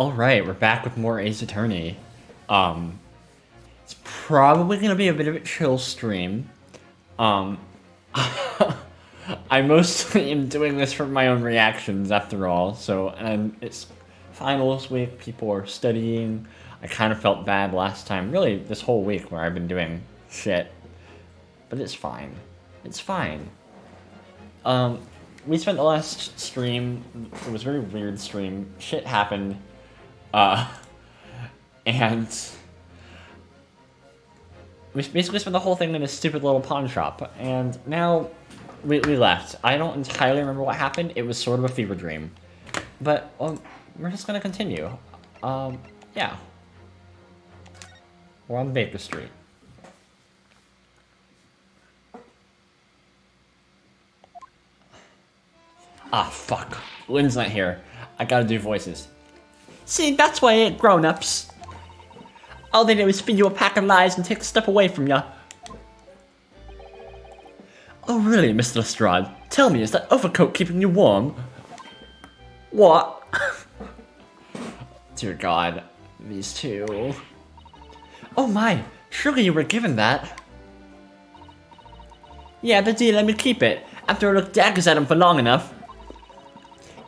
Alright, we're back with more Ace Attorney. It's probably gonna be a bit of a chill stream. Um, I mostly am doing this for my own reactions after all, and it's finals week, people are studying. I kind of felt bad last time, really this whole week where I've been doing shit. But it's fine. It's fine. We spent the last stream, it was a very weird stream, shit happened. And we basically spent the whole thing in a stupid little pawn shop, and now we left. I don't entirely remember what happened. It was sort of a fever dream. But, we're just gonna continue. Yeah. We're on Baker Street. Ah, fuck. Lynn's not here. I gotta do voices. See, that's why I ain't grown-ups. All they do is feed you a pack of lies and take a step away from ya. Oh really, Mr. Lestrade? Tell me, is that overcoat keeping you warm? What? Dear God, these two. Oh my, surely you were given that. Yeah, the deal let me keep it, after I looked daggers at him for long enough.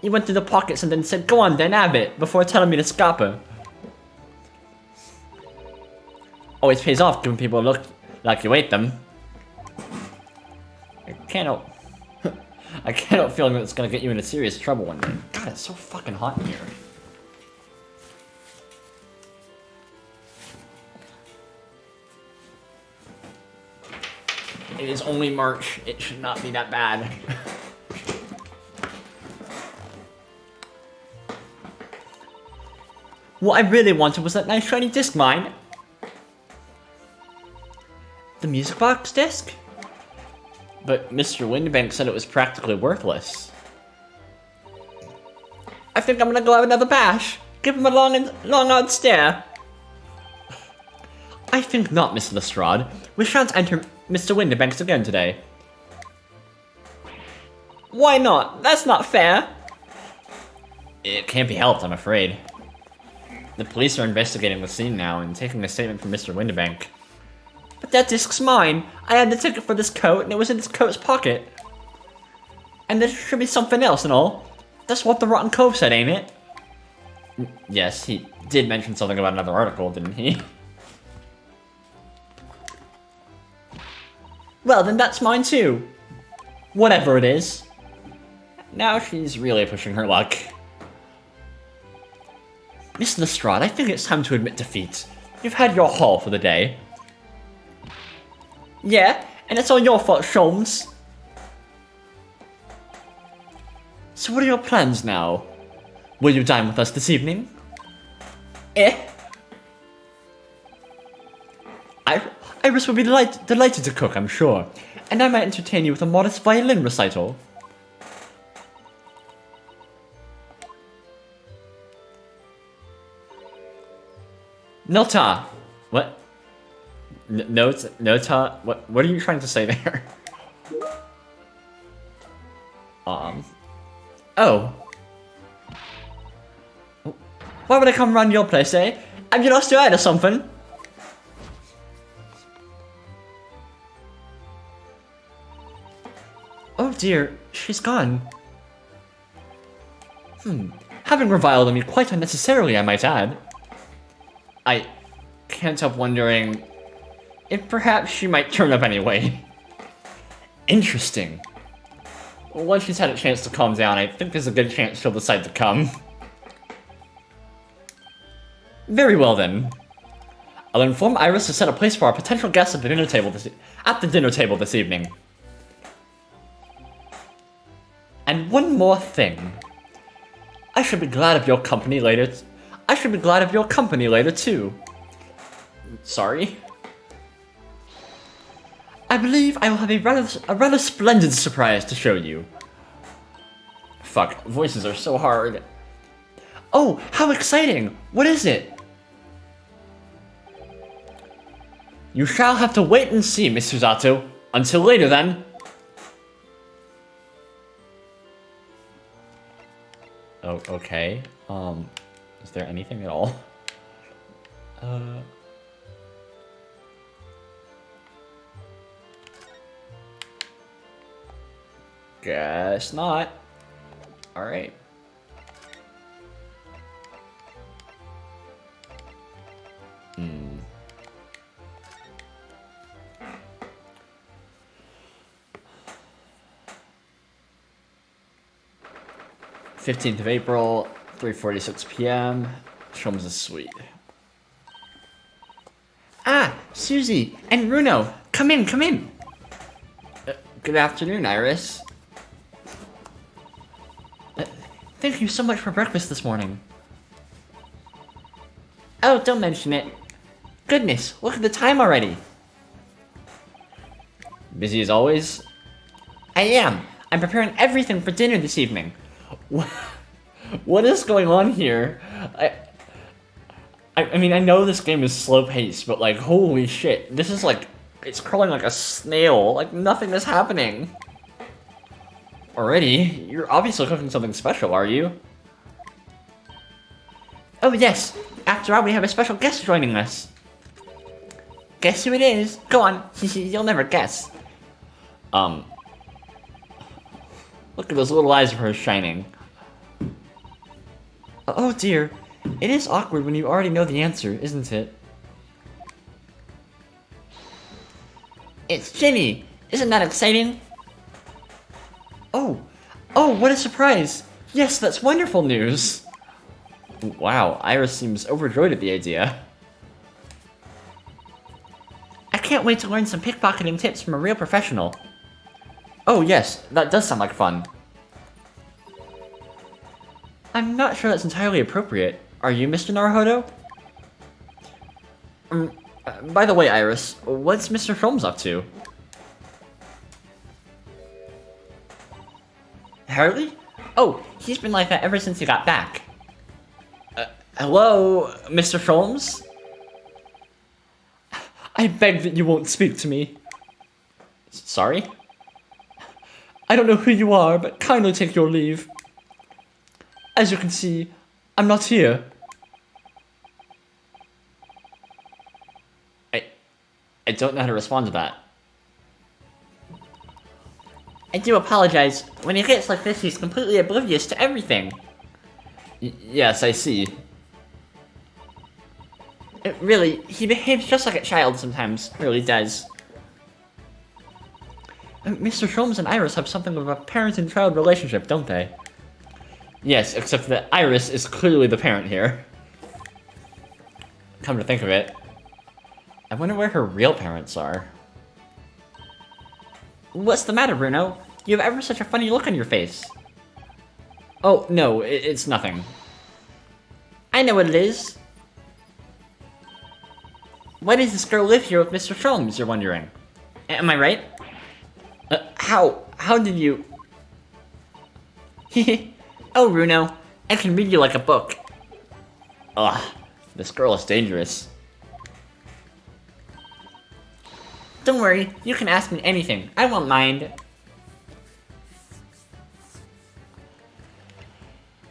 He went through the pockets and then said, go on then, have it, before telling me to scupper. Always pays off giving people a look like you ate them. I can't help feeling that it's gonna get you into serious trouble one day. God, it's so fucking hot in here. It is only March. It should not be that bad. What I really wanted was that nice shiny disc mine. The music box disc? But Mr. Windbank said it was practically worthless. I think I'm gonna go have another bash. Give him a long odd stare. I think not, Mr. Lestrade. We shan't enter Mr. Winterbanks again today. Why not? That's not fair. It can't be helped, I'm afraid. The police are investigating the scene now and taking a statement from Mr. Winterbank. But that disc's mine. I had the ticket for this coat and it was in this coat's pocket. And there should be something else and all. That's what the Rotten Cove said, ain't it? Yes, he did mention something about another article, didn't he? Well, then that's mine too. Whatever it is. Now she's really pushing her luck. Miss Lestrade, I think it's time to admit defeat. You've had your haul for the day. Yeah, and it's all your fault, Sholmes. So what are your plans now? Will you dine with us this evening? Iris will be delighted to cook, I'm sure. And I might entertain you with a modest violin recital. Nota! What? Nota? What are you trying to say there? Oh. Why would I come round your place, eh? Have you lost your head or something? Oh dear, she's gone. Having reviled on me quite unnecessarily, I might add. I can't help wondering if perhaps she might turn up anyway. Interesting. Once she's had a chance to calm down, I think there's a good chance she'll decide to come. Very well then. I'll inform Iris to set a place for our potential guests at the dinner table this evening. And one more thing. I should be glad of your company later. Too. Sorry. I believe I will have a rather splendid surprise to show you. Fuck, voices are so hard. Oh, how exciting! What is it? You shall have to wait and see, Miss Susato. Until later, then. Oh, okay. Is there anything at all? Guess not. Alright. Hmm. 15th of April, 3:46 p.m. Sholmes' suite. Ah, Susie and Bruno, come in, come in. Good afternoon, Iris. Thank you so much for breakfast this morning. Oh, don't mention it. Goodness, look at the time already. Busy as always? I am. I'm preparing everything for dinner this evening. What is going on here? I mean, I know this game is slow-paced, but like, holy shit. This is like, it's crawling like a snail. Like, nothing is happening. Already? You're obviously cooking something special, are you? Oh yes! After all, we have a special guest joining us. Guess who it is? Go on, you'll never guess. Look at those little eyes of hers shining. Oh dear, it is awkward when you already know the answer, isn't it? It's Ginny! Isn't that exciting? Oh, what a surprise! Yes, that's wonderful news! Wow, Iris seems overjoyed at the idea. I can't wait to learn some pickpocketing tips from a real professional. Oh yes, that does sound like fun. I'm not sure that's entirely appropriate. Are you, Mr. Naruhodo? By the way, Iris, what's Mr. Sholmes up to? Harley? Oh, he's been like that ever since he got back. Hello, Mr. Sholmes? I beg that you won't speak to me. Sorry? I don't know who you are, but kindly take your leave. As you can see, I'm not here. I don't know how to respond to that. I do apologize. When he gets like this, he's completely oblivious to everything. Yes, I see. Really, he behaves just like a child sometimes. Really does. Mr. Sholmes and Iris have something of a parent and child relationship, don't they? Yes, except that Iris is clearly the parent here. Come to think of it, I wonder where her real parents are. What's the matter, Bruno? You have ever such a funny look on your face. Oh, no, it's nothing. I know what it is. Why does this girl live here with Mr. Sholmes, you're wondering? Am I right? How did you... Oh, Bruno, I can read you like a book. Ugh, this girl is dangerous. Don't worry, you can ask me anything. I won't mind.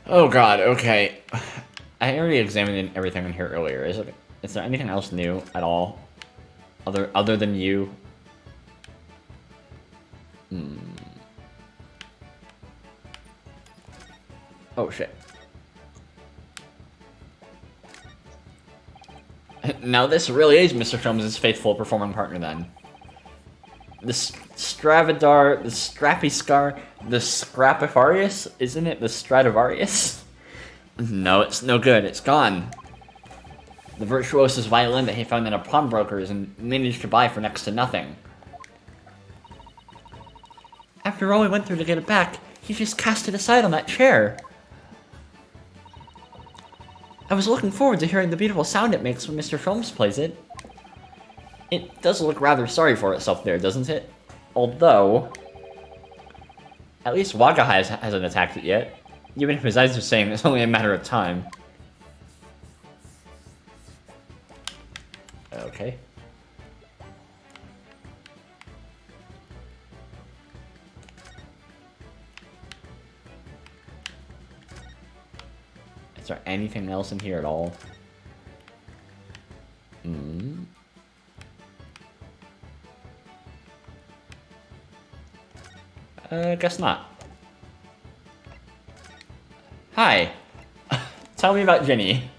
Oh god, okay. I already examined everything in here earlier. Is there anything else new at all? Other than you? Oh shit. Now this really is Mr. Sholmes' faithful performing partner then. The Stravadar, the Strappy Scar, the Scrapifarius? Isn't it the Stradivarius? No, it's no good. It's gone. The virtuoso's violin that he found in a pawnbroker's and managed to buy for next to nothing. After all we went through to get it back, he just cast it aside on that chair. I was looking forward to hearing the beautiful sound it makes when Mr. Sholmes plays it. It does look rather sorry for itself there, doesn't it? Although... At least Waga hasn't attacked it yet. Even if his eyes are saying it's only a matter of time. Okay. Is there anything else in here at all? Guess not. Hi. Tell me about Ginny.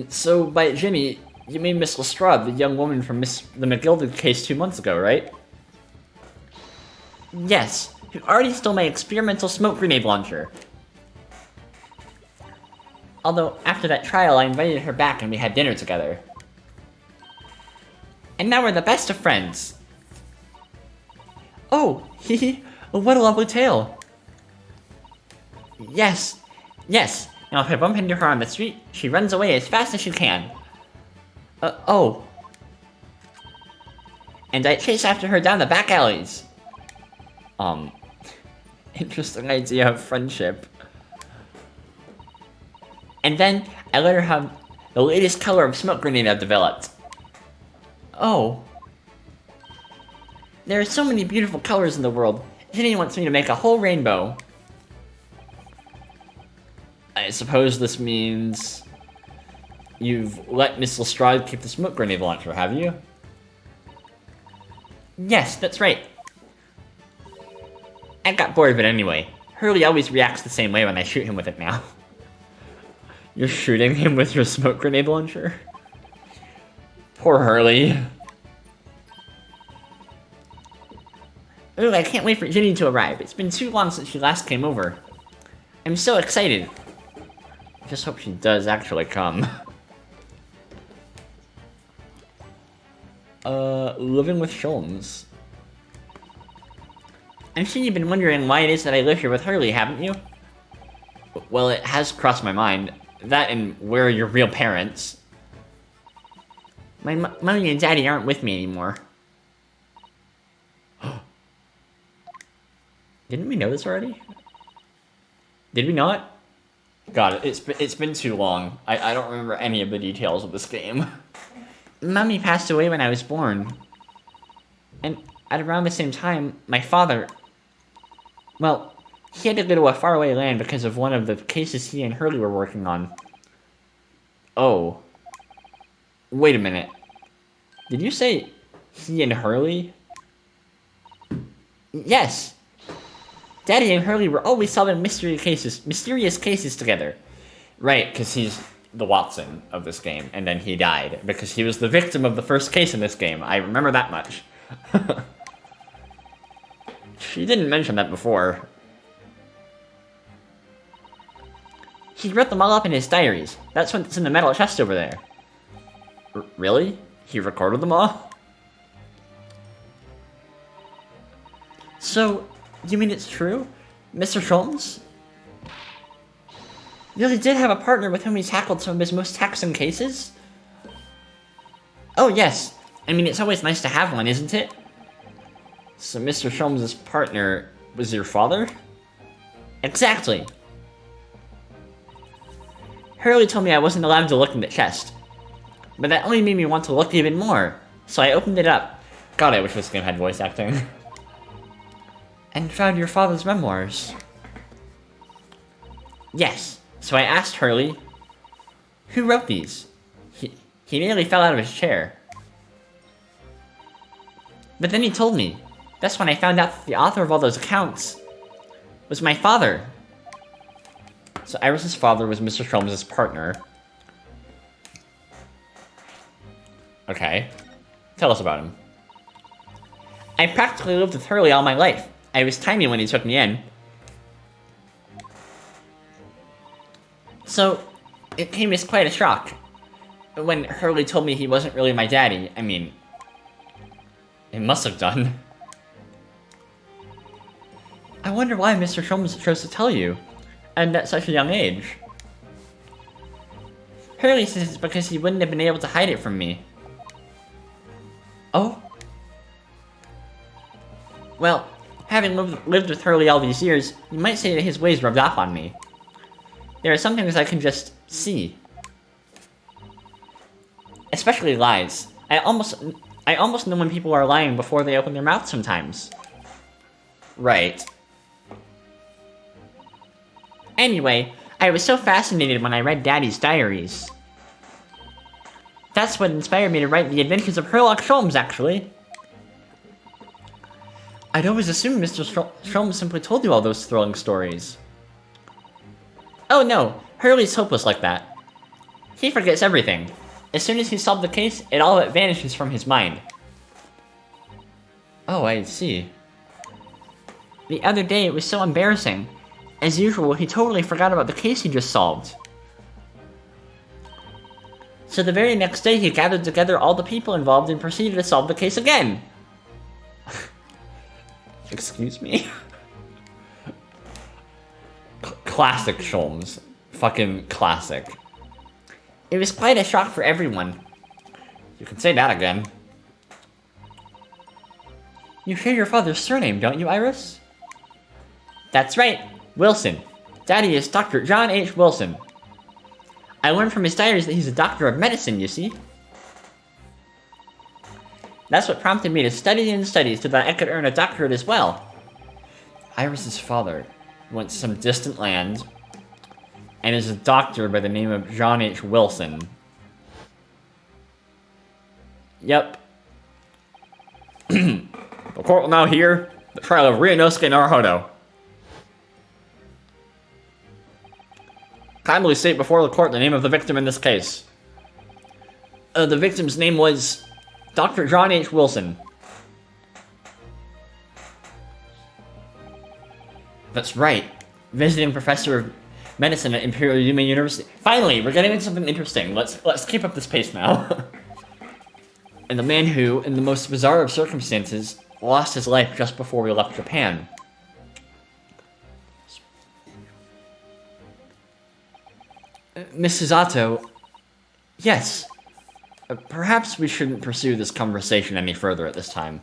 So, by Ginny, you mean Miss Lestrade, the young woman from the McGilded case 2 months ago, right? Yes, who already stole my experimental smoke grenade launcher. Although, after that trial, I invited her back and we had dinner together. And now we're the best of friends. Oh, hee what a lovely tale. Yes. Now if I bump into her on the street, she runs away as fast as she can. Oh. And I chase after her down the back alleys. Interesting idea of friendship. And then, I let her have the latest color of smoke grenade I've developed. Oh. There are so many beautiful colors in the world. Ginny wants me to make a whole rainbow. I suppose this means you've let Miss Lestrade keep the smoke grenade launcher, have you? Yes, that's right. I got bored of it anyway. Hurley always reacts the same way when I shoot him with it now. You're shooting him with your smoke grenade launcher? Poor Hurley. Ooh, I can't wait for Ginny to arrive. It's been too long since she last came over. I'm so excited. I just hope she does actually come. Living with Sholmes. I'm sure you've been wondering why it is that I live here with Hurley, haven't you? Well, it has crossed my mind. That and where are your real parents? My mommy and daddy aren't with me anymore. Didn't we know this already? Did we not? God, it's been too long. I don't remember any of the details of this game. Mommy passed away when I was born. And at around the same time, my father... Well, he had to go to a faraway land because of one of the cases he and Hurley were working on. Oh. Wait a minute. Did you say he and Hurley? Yes. Daddy and Hurley were always solving mysterious cases together. Right, because he's the Watson of this game, and then he died because he was the victim of the first case in this game. I remember that much. She didn't mention that before. He wrote them all up in his diaries. That's what's in the metal chest over there. Really? He recorded them all? So, you mean it's true? Mr. Sholmes? You really did have a partner with whom he tackled some of his most taxing cases? Oh, yes. I mean, it's always nice to have one, isn't it? So Mr. Sholmes' partner was your father? Exactly. Hurley told me I wasn't allowed to look in the chest. But that only made me want to look even more. So I opened it up. God, I wish this game had voice acting. And found your father's memoirs. Yes. So I asked Hurley, who wrote these? He nearly fell out of his chair. But then he told me. That's when I found out that the author of all those accounts was my father. So Iris' father was Mr. Sholmes' partner. Okay. Tell us about him. I practically lived with Hurley all my life. I was tiny when he took me in. So, it came as quite a shock. When Hurley told me he wasn't really my daddy, I mean... It must have done. I wonder why Mr. Sholmes chose to tell you, and at such a young age. Hurley says it's because he wouldn't have been able to hide it from me. Oh? Well, having lived with Hurley all these years, you might say that his ways rubbed off on me. There are some things I can just see. Especially lies. I almost know when people are lying before they open their mouth sometimes. Right. Anyway, I was so fascinated when I read Daddy's diaries. That's what inspired me to write The Adventures of Sherlock Holmes, actually. I'd always assumed Mr. Holmes simply told you all those thrilling stories. Oh no, Hurley's hopeless like that. He forgets everything. As soon as he solved the case, it all vanishes from his mind. Oh, I see. The other day, it was so embarrassing. As usual, he totally forgot about the case he just solved. So the very next day, he gathered together all the people involved and proceeded to solve the case again. Excuse me? Classic Sholmes. Fucking classic. It was quite a shock for everyone. You can say that again. You share your father's surname, don't you, Iris? That's right, Wilson. Daddy is Dr. John H. Wilson. I learned from his diaries that he's a doctor of medicine, you see. That's what prompted me to study and study so that I could earn a doctorate as well. Iris's father went to some distant land and is a doctor by the name of John H. Wilson. Yep. The court will now hear the trial of Ryunosuke Naruhodo. Kindly state before the court the name of the victim in this case. The victim's name was Dr. John H. Wilson. That's right. Visiting professor of medicine at Imperial Yuma University. Finally, we're getting into something interesting. Let's keep up this pace now. And the man who, in the most bizarre of circumstances, lost his life just before we left Japan. Mrs. Otto, yes. Perhaps we shouldn't pursue this conversation any further at this time.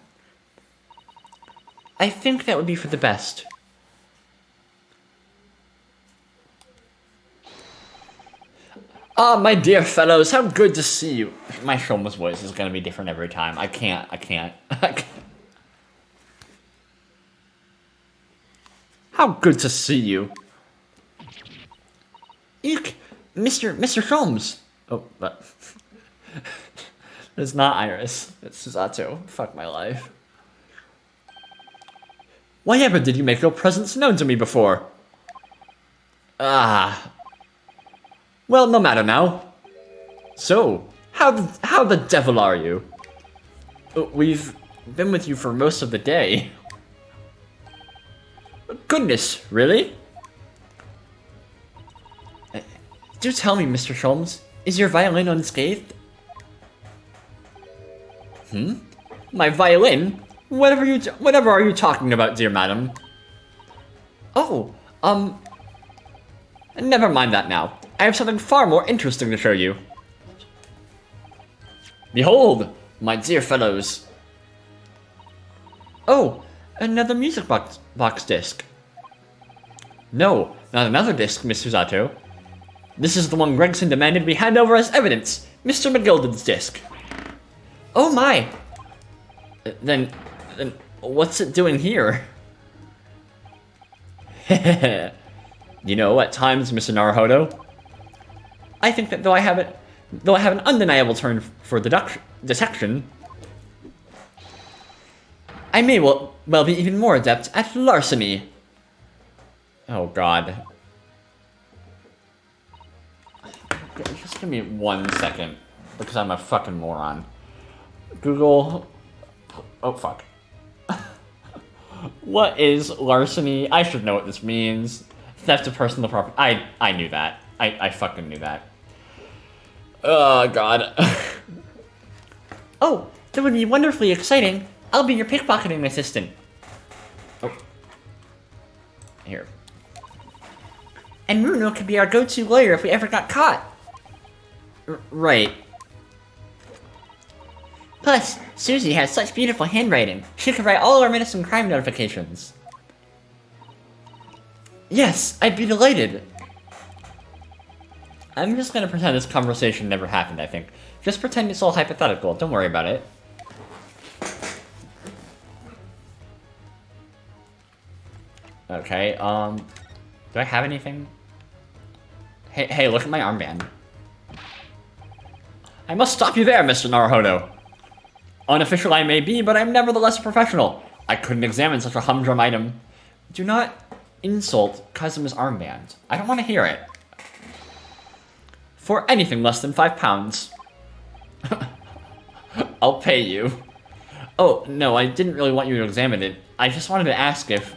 I think that would be for the best. Ah, my dear fellows, how good to see you. My Shoma's voice is gonna be different every time. I can't. How good to see you. Eek, Mr. Holmes. Oh, but it's not Iris. It's Susato. Fuck my life. Why ever did you make your presence known to me before? Ah. Well, no matter now. So, how the devil are you? We've been with you for most of the day. Goodness, really? Do tell me, Mr. Sholmes, is your violin unscathed? My violin? Whatever are you talking about, dear madam? Oh, never mind that now. I have something far more interesting to show you. Behold, my dear fellows. Oh, another music box disc. No, not another disc, Miss Susato. This is the one Gregson demanded we hand over as evidence, Mr. McGilden's disc. Oh my! Then what's it doing here? You know, at times, Mr. Naruhodo, I think that though I have an undeniable turn for detection, I may well be even more adept at larceny. Oh god. Just give me 1 second, because I'm a fucking moron. Google. Oh fuck. What is larceny? I should know what this means. Theft of personal property. I knew that. I fucking knew that. Oh god. Oh, that would be wonderfully exciting. I'll be your pickpocketing assistant. Oh. Here. And Bruno could be our go-to lawyer if we ever got caught. Right. Plus, Susie has such beautiful handwriting. She could write all our medicine crime notifications. Yes, I'd be delighted. I'm just gonna pretend this conversation never happened, I think. Just pretend it's all hypothetical. Don't worry about it. Okay, do I have anything? Hey, look at my armband. I must stop you there, Mr. Naruhodo. Unofficial I may be, but I am nevertheless a professional. I couldn't examine such a humdrum item. Do not insult Kazuma's armband. I don't want to hear it. For anything less than £5. I'll pay you. Oh, no, I didn't really want you to examine it. I just wanted to ask if...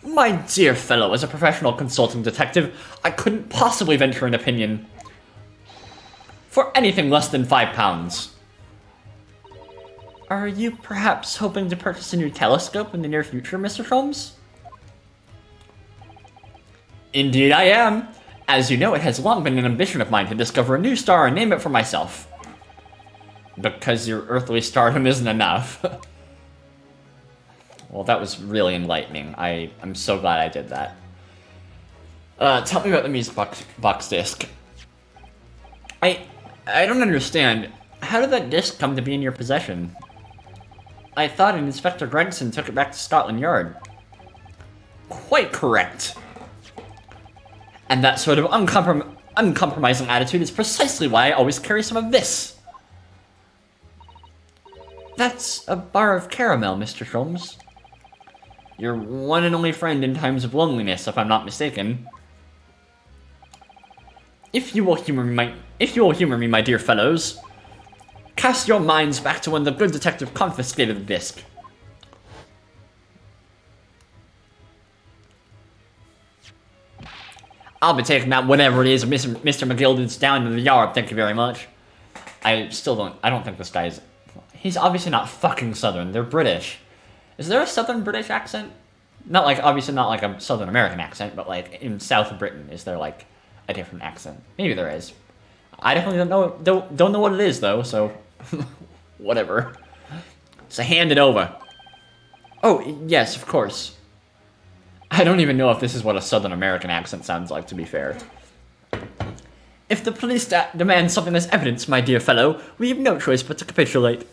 My dear fellow, as a professional consulting detective, I couldn't possibly venture an opinion. For anything less than £5. Are you perhaps hoping to purchase a new telescope in the near future, Mr. Sholmes? Indeed I am. As you know, it has long been an ambition of mine to discover a new star and name it for myself. Because your earthly stardom isn't enough. Well, that was really enlightening. I'm so glad I did that. Tell me about the music box disc. I don't understand. How did that disc come to be in your possession? I thought Inspector Gregson took it back to Scotland Yard. Quite correct. And that sort of uncompromising attitude is precisely why I always carry some of this. That's a bar of caramel, Mr. Sholmes. Your one and only friend in times of loneliness, if I'm not mistaken. If you will humor me, my dear fellows, cast your minds back to when the good detective confiscated the disc. I'll be taking that whatever it is Mr. McGilden's down to the yard, thank you very much. I don't think this guy is... He's obviously not fucking Southern, they're British. Is there a Southern British accent? Obviously not like a Southern American accent, but like in South Britain, is there like a different accent? Maybe there is. I definitely don't know what it is though, so whatever. So hand it over. Oh, yes, of course. I don't even know if this is what a Southern American accent sounds like, to be fair. If the police demand something as evidence, my dear fellow, we have no choice but to capitulate.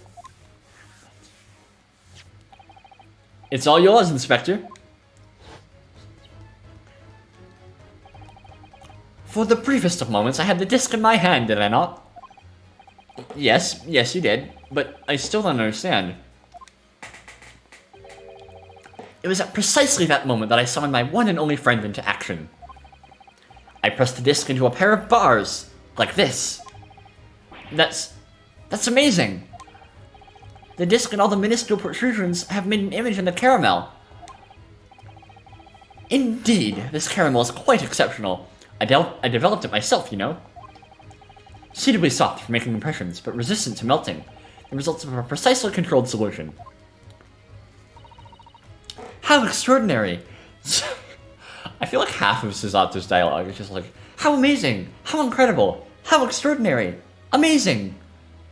It's all yours, Inspector. For the briefest of moments, I had the disc in my hand, did I not? Yes, you did, but I still don't understand. It was at precisely that moment that I summoned my one and only friend into action. I pressed the disc into a pair of bars, like this. That's amazing. The disc and all the minuscule protrusions have made an image in the caramel. Indeed, this caramel is quite exceptional. I developed it myself, you know. Suitably soft for making impressions, but resistant to melting. The results of a precisely controlled solution. How extraordinary! I feel like half of Susato's dialogue is just like, how amazing! How incredible! How extraordinary! Amazing!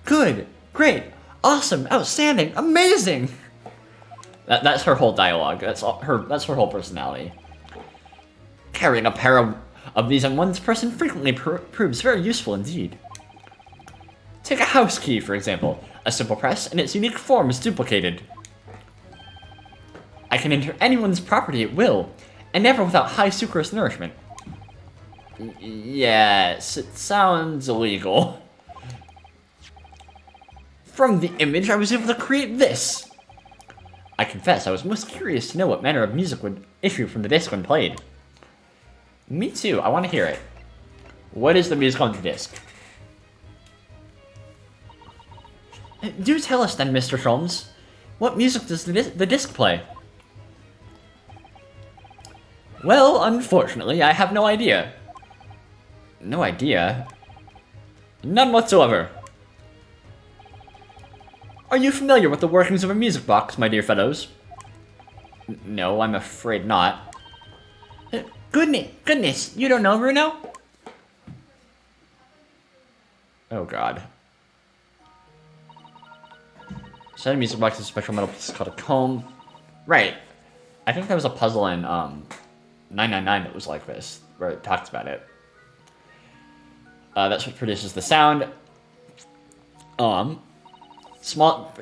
Good! Great! Awesome! Outstanding! Amazing! That's her whole dialogue. That's her whole personality. Carrying a pair of these on one's person frequently proves very useful indeed. Take a house key, for example. A simple press, and its unique form is duplicated. I can enter anyone's property at will, and never without high sucrose nourishment. Yes, it sounds illegal. From the image, I was able to create this. I confess, I was most curious to know what manner of music would issue from the disc when played. Me too, I want to hear it. What is the music on the disc? Do tell us then, Mr. Sholmes. What music does the disc play? Well, unfortunately, I have no idea. No idea? None whatsoever. Are you familiar with the workings of a music box, my dear fellows? No, I'm afraid not. Goodness, you don't know, Bruno? Oh god. Set a music box is a special metal piece called a comb. Right. I think there was a puzzle in 999 that was like this, where it talked about it. That's what produces the sound. Small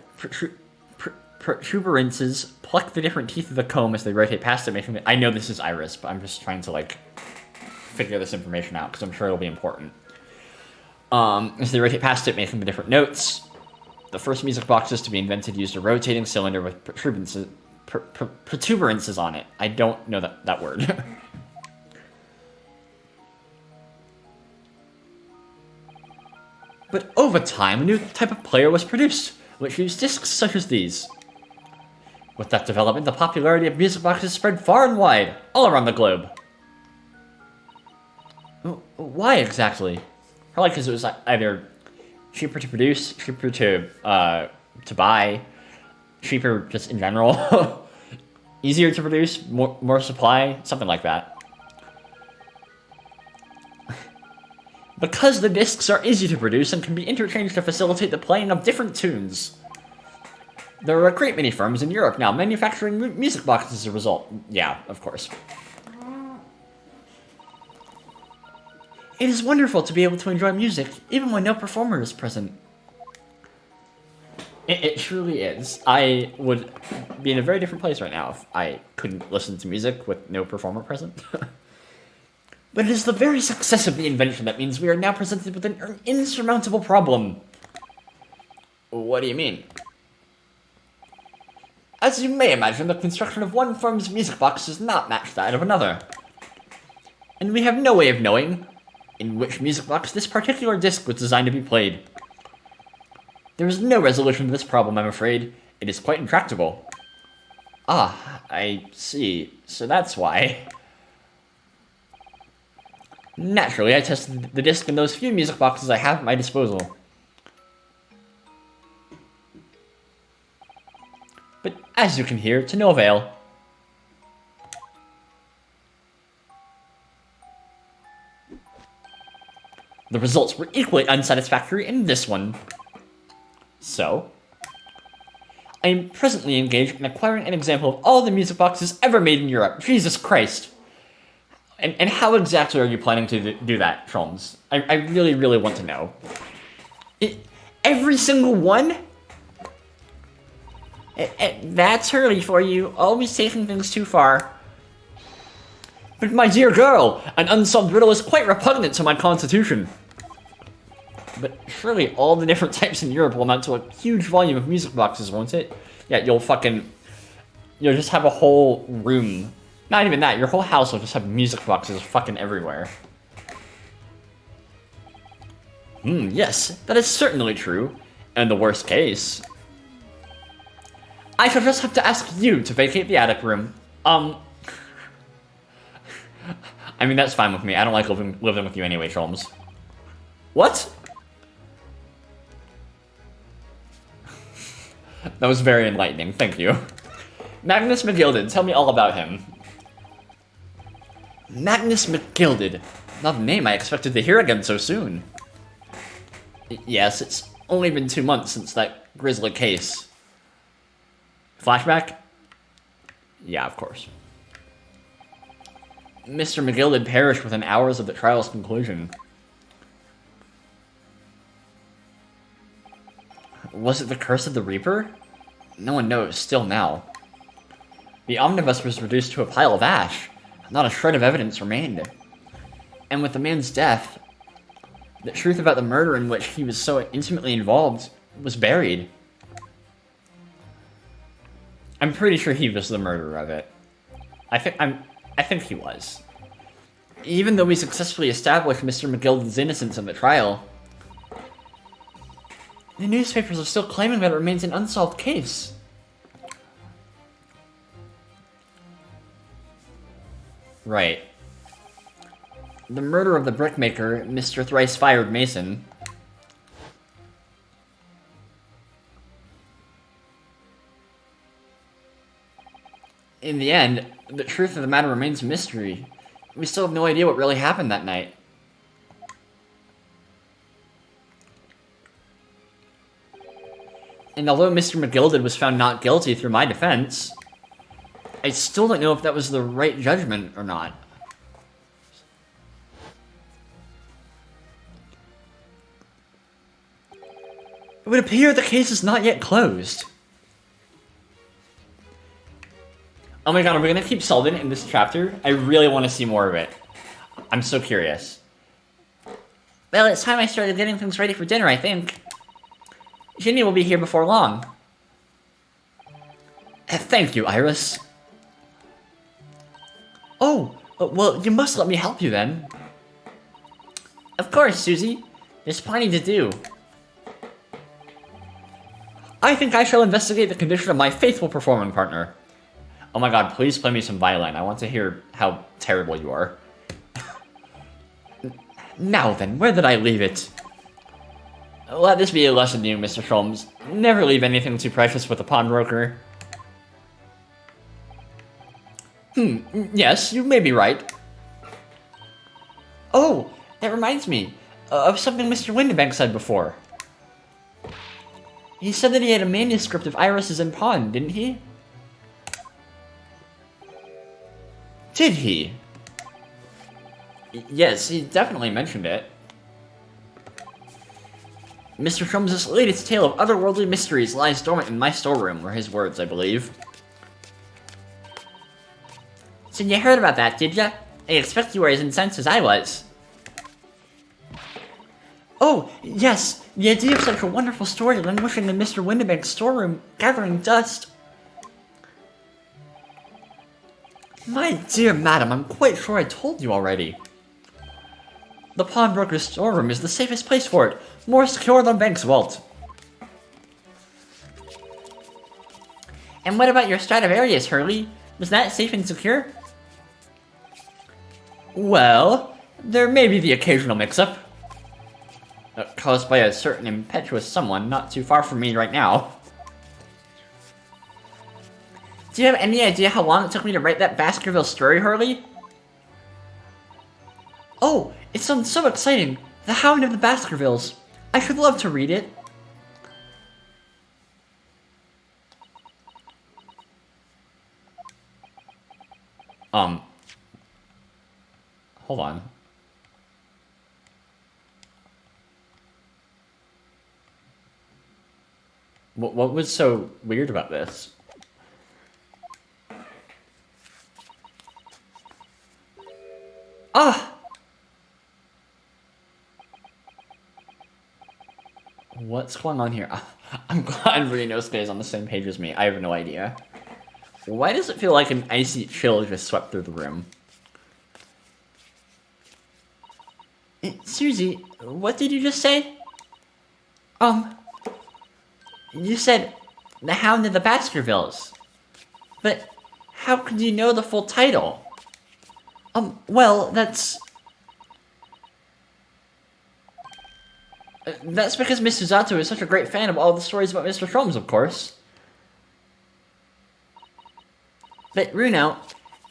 protuberances pluck the different teeth of the comb as they rotate past it, making it... I know this is Iris, but I'm just trying to, like, figure this information out, because I'm sure it'll be important. As they rotate past it, making the different notes, the first music boxes to be invented used a rotating cylinder with protuberances on it. I don't know that word. But over time, a new type of player was produced, which used discs such as these. With that development, the popularity of music boxes spread far and wide, all around the globe. Why exactly? Probably because it was either cheaper to produce, cheaper to buy, cheaper just in general, easier to produce, more supply, something like that. Because the discs are easy to produce and can be interchanged to facilitate the playing of different tunes. There are a great many firms in Europe now manufacturing music boxes as a result. Yeah, of course. It is wonderful to be able to enjoy music, even when no performer is present. It truly is. I would be in a very different place right now if I couldn't listen to music with no performer present. But it is the very success of the invention that means we are now presented with an insurmountable problem. What do you mean? As you may imagine, the construction of one firm's music box does not match that of another. And we have no way of knowing in which music box this particular disc was designed to be played. There is no resolution to this problem, I'm afraid. It is quite intractable. Ah, I see. So that's why. Naturally, I tested the disc in those few music boxes I have at my disposal. But as you can hear, to no avail. The results were equally unsatisfactory in this one. So, I am presently engaged in acquiring an example of all the music boxes ever made in Europe. Jesus Christ! And how exactly are you planning to do that, Sholmes? I really, really want to know. Every single one? That's Hurley for you, always taking things too far. But my dear girl, an unsolved riddle is quite repugnant to my constitution. But surely all the different types in Europe will amount to a huge volume of music boxes, won't it? Yeah, you'll just have a whole room. Not even that, your whole house will just have music boxes fucking everywhere. Yes, that is certainly true. And the worst case, I shall just have to ask you to vacate the attic room. I mean, that's fine with me. I don't like living with you anyway, Sholmes. What? That was very enlightening, thank you. Magnus McGilded, tell me all about him. Magnus McGilded. Not a name I expected to hear again so soon. Yes, it's only been 2 months since that grisly case. Flashback? Yeah, of course. Mr. McGilded perished within hours of the trial's conclusion. Was it the curse of the Reaper? No one knows, still now. The omnibus was reduced to a pile of ash. Not a shred of evidence remained. And with the man's death, the truth about the murder in which he was so intimately involved was buried. I'm pretty sure he was the murderer of it. I think he was. Even though we successfully established Mr. McGilded's innocence in the trial, the newspapers are still claiming that it remains an unsolved case. Right. The murder of the brickmaker, Mr. Thrice-Fired Mason. In the end, the truth of the matter remains a mystery. We still have no idea what really happened that night. And although Mr. McGilded was found not guilty through my defense, I still don't know if that was the right judgment or not. It would appear the case is not yet closed. Oh my god, are we gonna keep solving it in this chapter? I really want to see more of it. I'm so curious. Well, it's time I started getting things ready for dinner, I think. Ginny will be here before long. Thank you, Iris. Oh, well, you must let me help you then. Of course, Susie. There's plenty to do. I think I shall investigate the condition of my faithful performing partner. Oh my god, please play me some violin. I want to hear how terrible you are. Now then, where did I leave it? Let this be a lesson to you, Mr. Sholmes. Never leave anything too precious with a pawnbroker. Yes, you may be right. Oh, that reminds me of something Mr. Windibank said before. He said that he had a manuscript of Iris's in pawn, didn't he? Did he? Yes, he definitely mentioned it. Mr. Sholmes' latest tale of otherworldly mysteries lies dormant in my storeroom, were his words, I believe. So you heard about that, did ya? I expect you were as incensed as I was. Oh, yes, the idea of such a wonderful story languishing in Mr. Windibank's storeroom, gathering dust. My dear madam, I'm quite sure I told you already. The pawnbroker's storeroom is the safest place for it, more secure than bank's vault. And what about your Stradivarius, Hurley? Was that safe and secure? Well, there may be the occasional mix-up. Caused by a certain impetuous someone not too far from me right now. Do you have any idea how long it took me to write that Baskerville story, Hurley? Oh, it sounds so exciting! The Hound of the Baskervilles. I should love to read it. Hold on. What was so weird about this? Ah! What's going on here? I'm glad Rinosuke is on the same page as me. I have no idea. Why does it feel like an icy chill just swept through the room? Susie, what did you just say? You said The Hound of the Baskervilles. But how could you know the full title? Well, that's because Miss Suzato is such a great fan of all the stories about Mr. Sholmes, of course. But, Runo,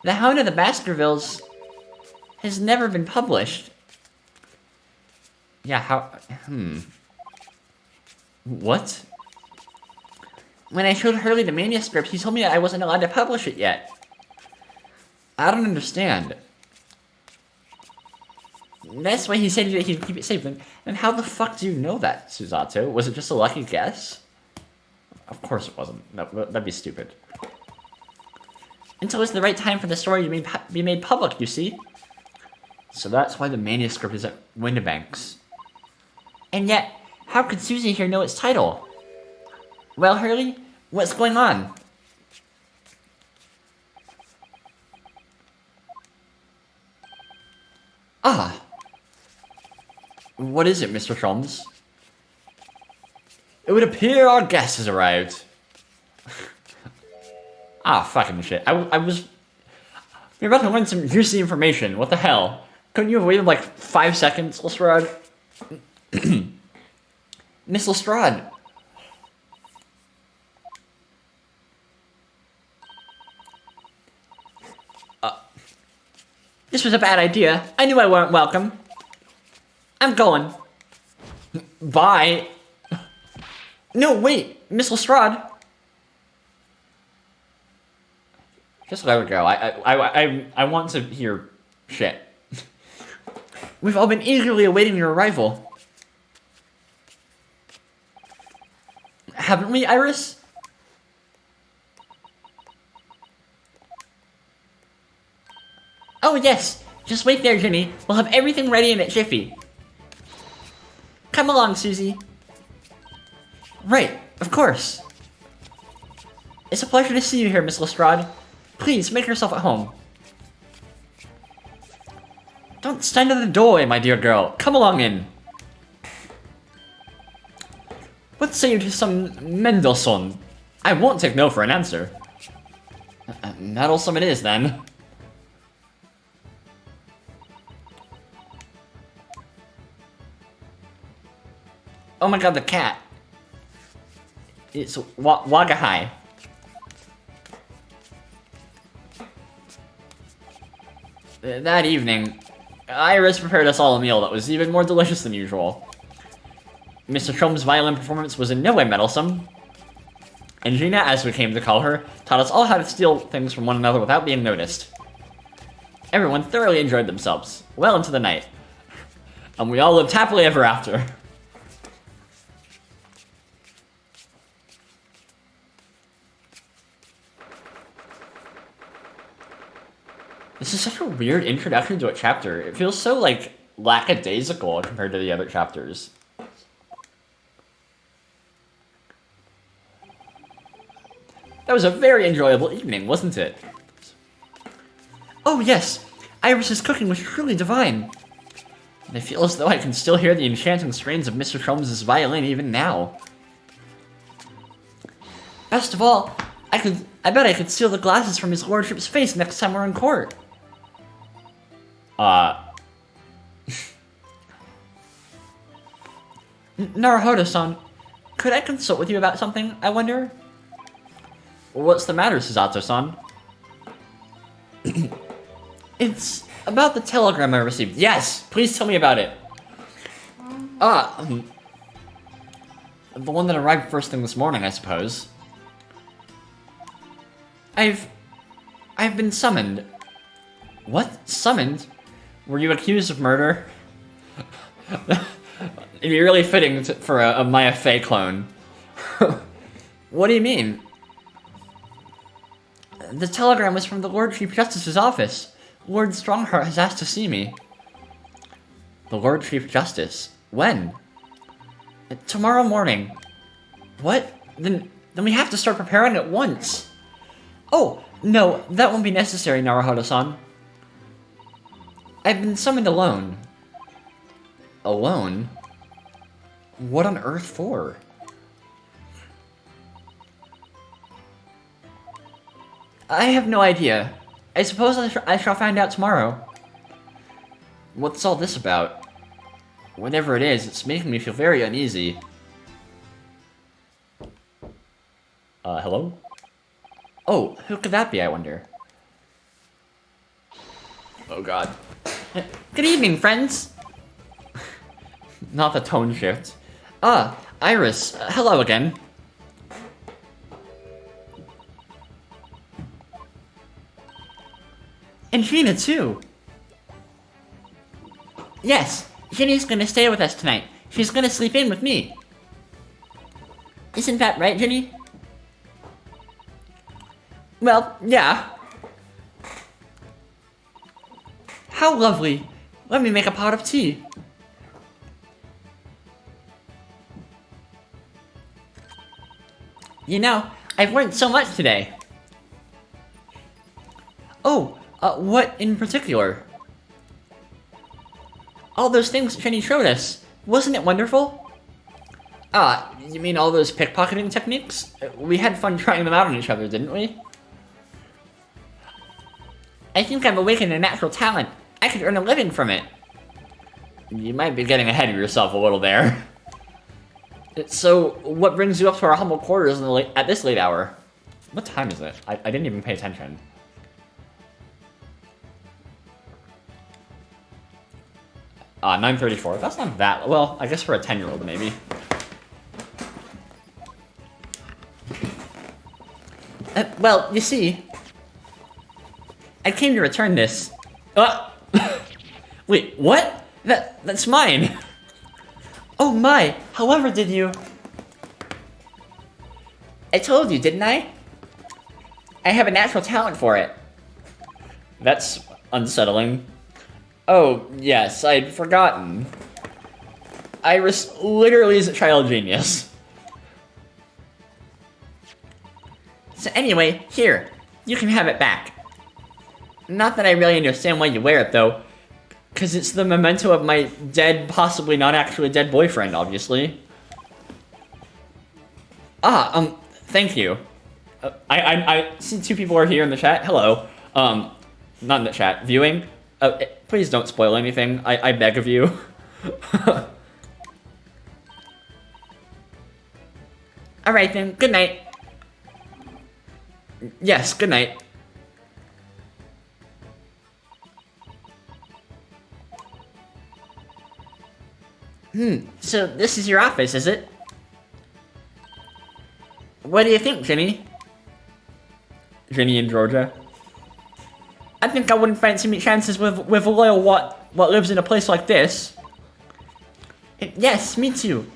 The Hound of the Baskervilles has never been published. Yeah, how... What? When I showed Hurley the manuscript, he told me that I wasn't allowed to publish it yet. I don't understand. That's why he said that he'd keep it safe. And how the fuck do you know that, Suzato? Was it just a lucky guess? Of course it wasn't. That'd be stupid. Until it's the right time for the story to be made public, you see. So that's why the manuscript is at Windibank's. And yet, how could Susie here know its title? Well, Hurley, what's going on? Ah. What is it, Mr. Sholmes? It would appear our guest has arrived. Fucking shit. I was... You're about to learn some juicy information. What the hell? Couldn't you have waited like 5 seconds, Lestrade? Miss Lestrade. This was a bad idea. I knew I weren't welcome. I'm going. Bye. No, wait. Miss Lestrade. Just let her go. I want to hear shit. We've all been eagerly awaiting your arrival. Haven't we, Iris? Oh, yes. Just wait there, Ginny. We'll have everything ready in a jiffy. Come along, Susie. Right, of course. It's a pleasure to see you here, Miss Lestrade. Please, make yourself at home. Don't stand in the doorway, my dear girl. Come along in. What say you to some Mendelssohn? I won't take no for an answer. Meddlesome it is, then. Oh my god, the cat. It's Wagahai. That evening, Iris prepared us all a meal that was even more delicious than usual. Mr. Chom's violin performance was in no way meddlesome, and Gina, as we came to call her, taught us all how to steal things from one another without being noticed. Everyone thoroughly enjoyed themselves, well into the night, and we all lived happily ever after. This is such a weird introduction to a chapter. It feels so, like, lackadaisical compared to the other chapters. That was a very enjoyable evening, wasn't it? Oh yes, Iris's cooking was truly divine. And I feel as though I can still hear the enchanting strains of Mr. Sholmes' violin even now. Best of all, I bet I could steal the glasses from his lordship's face next time we're in court. Naruhodo-san, could I consult with you about something, I wonder? What's the matter, Susato-san? It's about the telegram I received. Yes! Please tell me about it. The one that arrived first thing this morning, I suppose. I've been summoned. What? Summoned? Were you accused of murder? It'd be really fitting for a Maya Fey clone. What do you mean? The telegram was from the Lord Chief Justice's office. Lord Strongheart has asked to see me. The Lord Chief Justice? When? Tomorrow morning. What? Then we have to start preparing at once. Oh, no, that won't be necessary, Naruhodo-san. I've been summoned alone. Alone? What on earth for? I have no idea. I suppose I shall find out tomorrow. What's all this about? Whatever it is, it's making me feel very uneasy. Hello? Oh, who could that be, I wonder? Oh god. Good evening, friends! Not the tone shift. Iris, hello again. And Gina, too. Yes, Ginny's gonna stay with us tonight. She's gonna sleep in with me. Isn't that right, Ginny? Well, yeah. How lovely. Let me make a pot of tea. You know, I've learned so much today. Oh, what in particular? All those things Jenny showed us. Wasn't it wonderful? You mean all those pickpocketing techniques? We had fun trying them out on each other, didn't we? I think I've awakened a natural talent. I could earn a living from it. You might be getting ahead of yourself a little there. So, what brings you up to our humble quarters at this late hour? What time is it? I didn't even pay attention. 9:34. That's not that... Well, I guess for a 10-year-old, maybe. Well, you see... I came to return this. Wait, what? That's mine! Oh my, however did you... I told you, didn't I? I have a natural talent for it. That's unsettling. Oh, yes, I'd forgotten. Iris literally is a child genius. So anyway, here, you can have it back. Not that I really understand why you wear it, though. Because it's the memento of my dead, possibly not actually dead boyfriend, obviously. Thank you. I see two people are here in the chat. Hello. Not in the chat. Viewing. Please don't spoil anything. I beg of you. Alright then, good night. Yes, good night. So this is your office, is it? What do you think, Jenny? Jenny in Georgia. I think I wouldn't fancy me chances with a loyal what lives in a place like this. Yes, me too.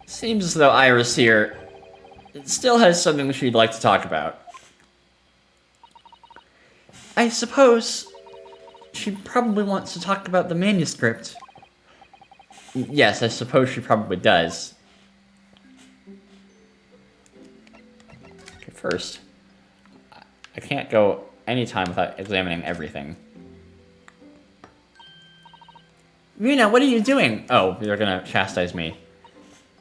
Seems as though Iris here still has something she'd like to talk about. I suppose she probably wants to talk about the manuscript. Yes, I suppose she probably does. Okay, first, I can't go any time without examining everything. Rena, what are you doing? Oh, you're gonna chastise me.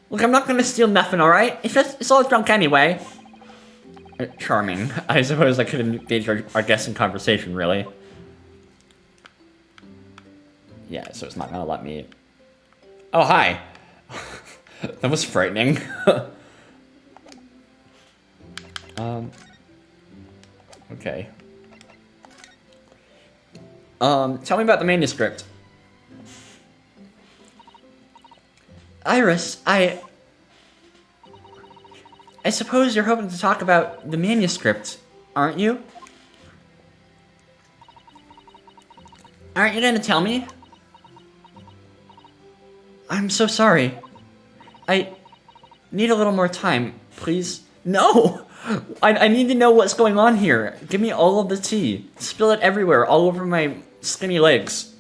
Look, I'm not gonna steal nothing, alright? It's all junk anyway. Charming. I suppose I could engage our guests in conversation, really. Yeah, so it's not gonna let me... Oh, hi! That was frightening. Okay. Tell me about the manuscript. Iris, I suppose you're hoping to talk about the manuscript, aren't you? Aren't you gonna tell me? I'm so sorry. I need a little more time, please. No! I need to know what's going on here. Give me all of the tea. Spill it everywhere, all over my skinny legs.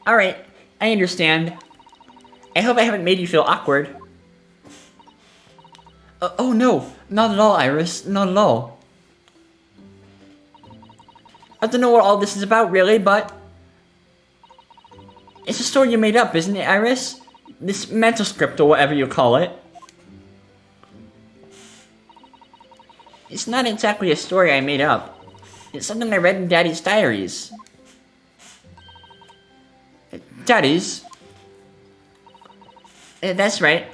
Alright, I understand. I hope I haven't made you feel awkward. Oh no, not at all, Iris. Not at all. I don't know what all this is about, really, but... It's a story you made up, isn't it, Iris? This mental script, or whatever you call it. It's not exactly a story I made up. It's something I read in Daddy's diaries. Daddy's? That's right.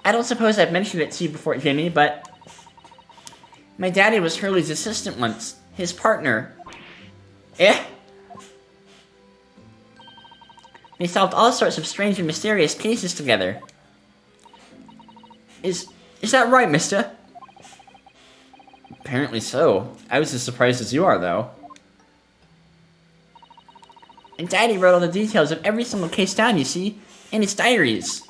I don't suppose I've mentioned it to you before, Jenny, but... My daddy was Hurley's assistant once. His partner. Eh? They solved all sorts of strange and mysterious cases together. Is that right, mister? Apparently so. I was as surprised as you are, though. And Daddy wrote all the details of every single case down, you see, in his diaries.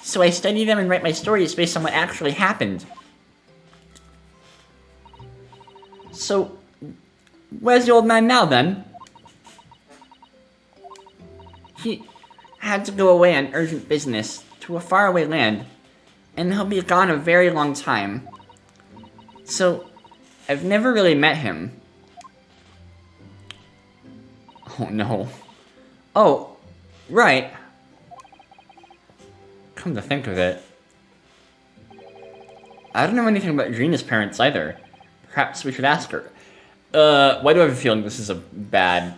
So I study them and write my stories based on what actually happened. So, where's the old man now, then? He had to go away on urgent business to a faraway land, and he'll be gone a very long time. So, I've never really met him. Oh no. Oh, right. Come to think of it, I don't know anything about Gina's parents either. Perhaps we should ask her. Why do I have a feeling this is a bad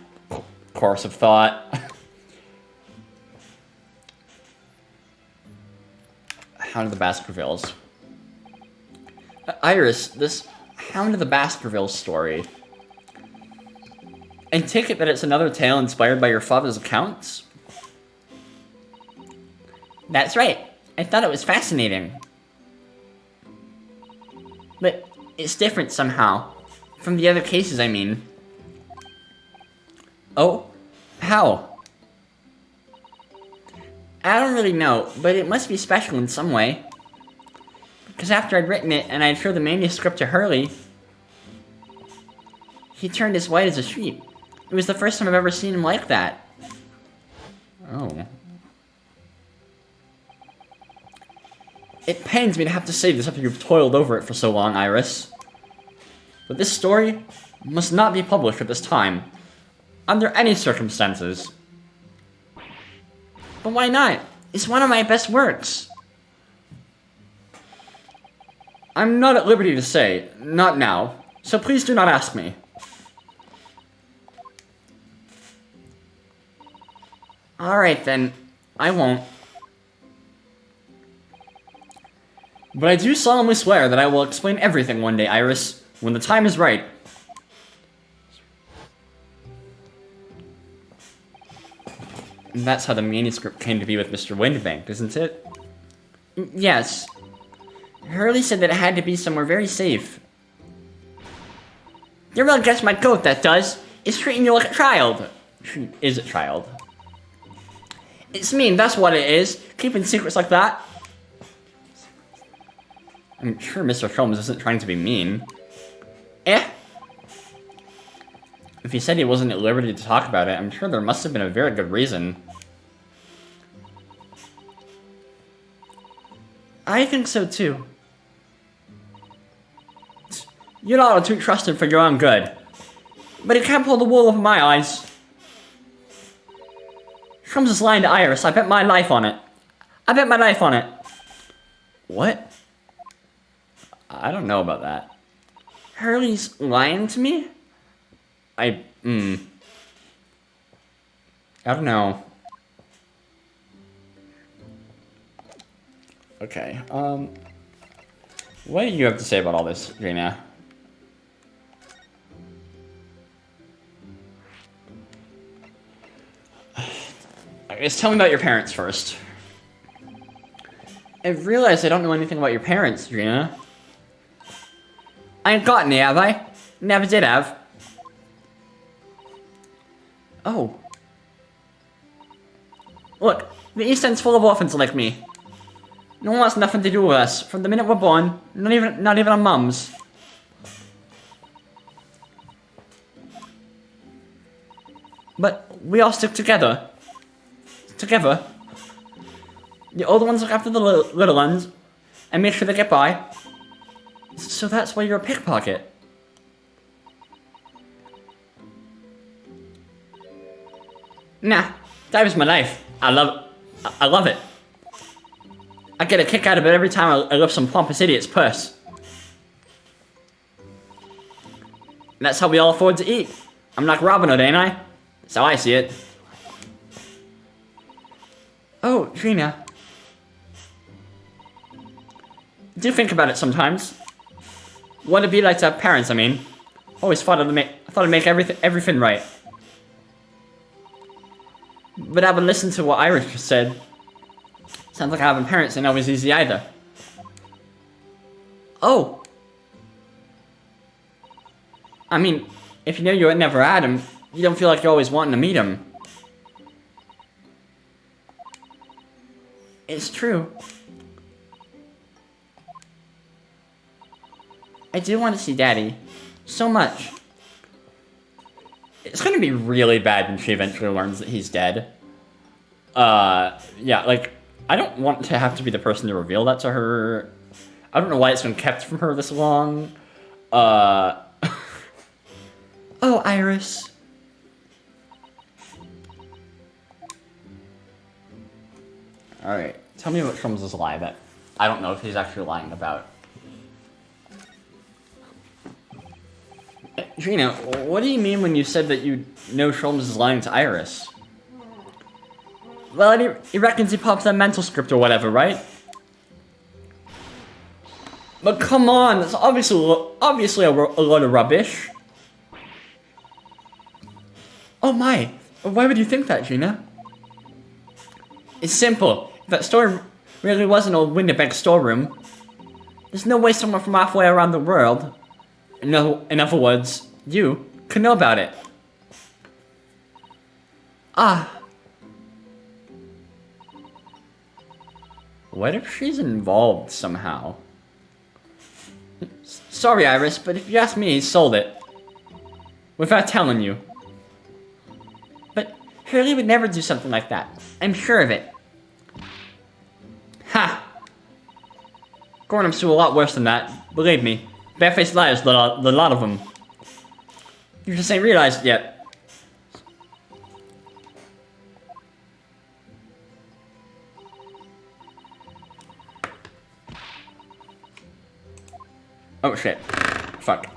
course of thought? Hound of the Baskervilles. Iris, this Hound of the Baskervilles story. I take it that it's another tale inspired by your father's accounts? That's right. I thought it was fascinating. But it's different somehow. From the other cases, I mean. Oh? How? I don't really know, but it must be special in some way. Because after I'd written it and I'd showed the manuscript to Hurley, he turned as white as a sheet. It was the first time I've ever seen him like that. Oh. It pains me to have to say this after you've toiled over it for so long, Iris. But this story must not be published at this time, under any circumstances. But why not? It's one of my best works. I'm not at liberty to say, not now, so please do not ask me. Alright then, I won't. But I do solemnly swear that I will explain everything one day, Iris, when the time is right. And that's how the manuscript came to be with Mr. Windbank, isn't it? Yes. Hurley said that it had to be somewhere very safe. You really gets my goat, that does. It's treating you like a child. Is a child. It's mean, that's what it is. Keeping secrets like that. I'm sure Mr. Sholmes isn't trying to be mean. Eh? If he said he wasn't at liberty to talk about it, I'm sure there must have been a very good reason. I think so too. You're not too trusted for your own good. But he can't pull the wool over my eyes. Shrums is lying to Iris. I bet my life on it. I bet my life on it. What? I don't know about that. Hurley's lying to me? I don't know. Okay, what do you have to say about all this, Gina? I guess tell me about your parents first. I realize I don't know anything about your parents, Gina. I ain't got any, have I? Never did have. Oh. Look, the East End's full of orphans like me. No one wants nothing to do with us from the minute we're born, not even our mums. But we all stick together. Together. The older ones look after the little ones and make sure they get by. So that's why you're a pickpocket. Nah, that was my life. I love it. I get a kick out of it every time I lift some pompous idiot's purse. And that's how we all afford to eat. I'm like Robin Hood, ain't I? That's how I see it. Oh, Trina. Do think about it sometimes. What it'd be like to have parents, I mean. Always thought it'd make everything right. But having listened to what Iris just said, sounds like having parents ain't always easy either. Oh. I mean, if you know you never had him, you don't feel like you're always wanting to meet him. It's true. I do want to see Daddy. So much. It's gonna be really bad when she eventually learns that he's dead. Yeah, like, I don't want to have to be the person to reveal that to her. I don't know why it's been kept from her this long. Oh, Iris. Alright, tell me what Shrums is a lie that I don't know if he's actually lying about. Trina, what do you mean when you said that you know Shrums is lying to Iris? Well, he reckons he pops that mental script or whatever, right? But come on, it's obviously a load of rubbish. Oh my, why would you think that, Gina? It's simple. If that story really was an old Winterbank storeroom, there's no way someone from halfway around the world, in other words, you, could know about it. Ah. What if she's involved somehow? Sorry, Iris, but if you ask me, he sold it. Without telling you. But Hurley would never do something like that. I'm sure of it. Ha! Grown-ups do a lot worse than that. Believe me. Barefaced liars, the lot of them. You just ain't realized it yet. Oh shit. Fuck.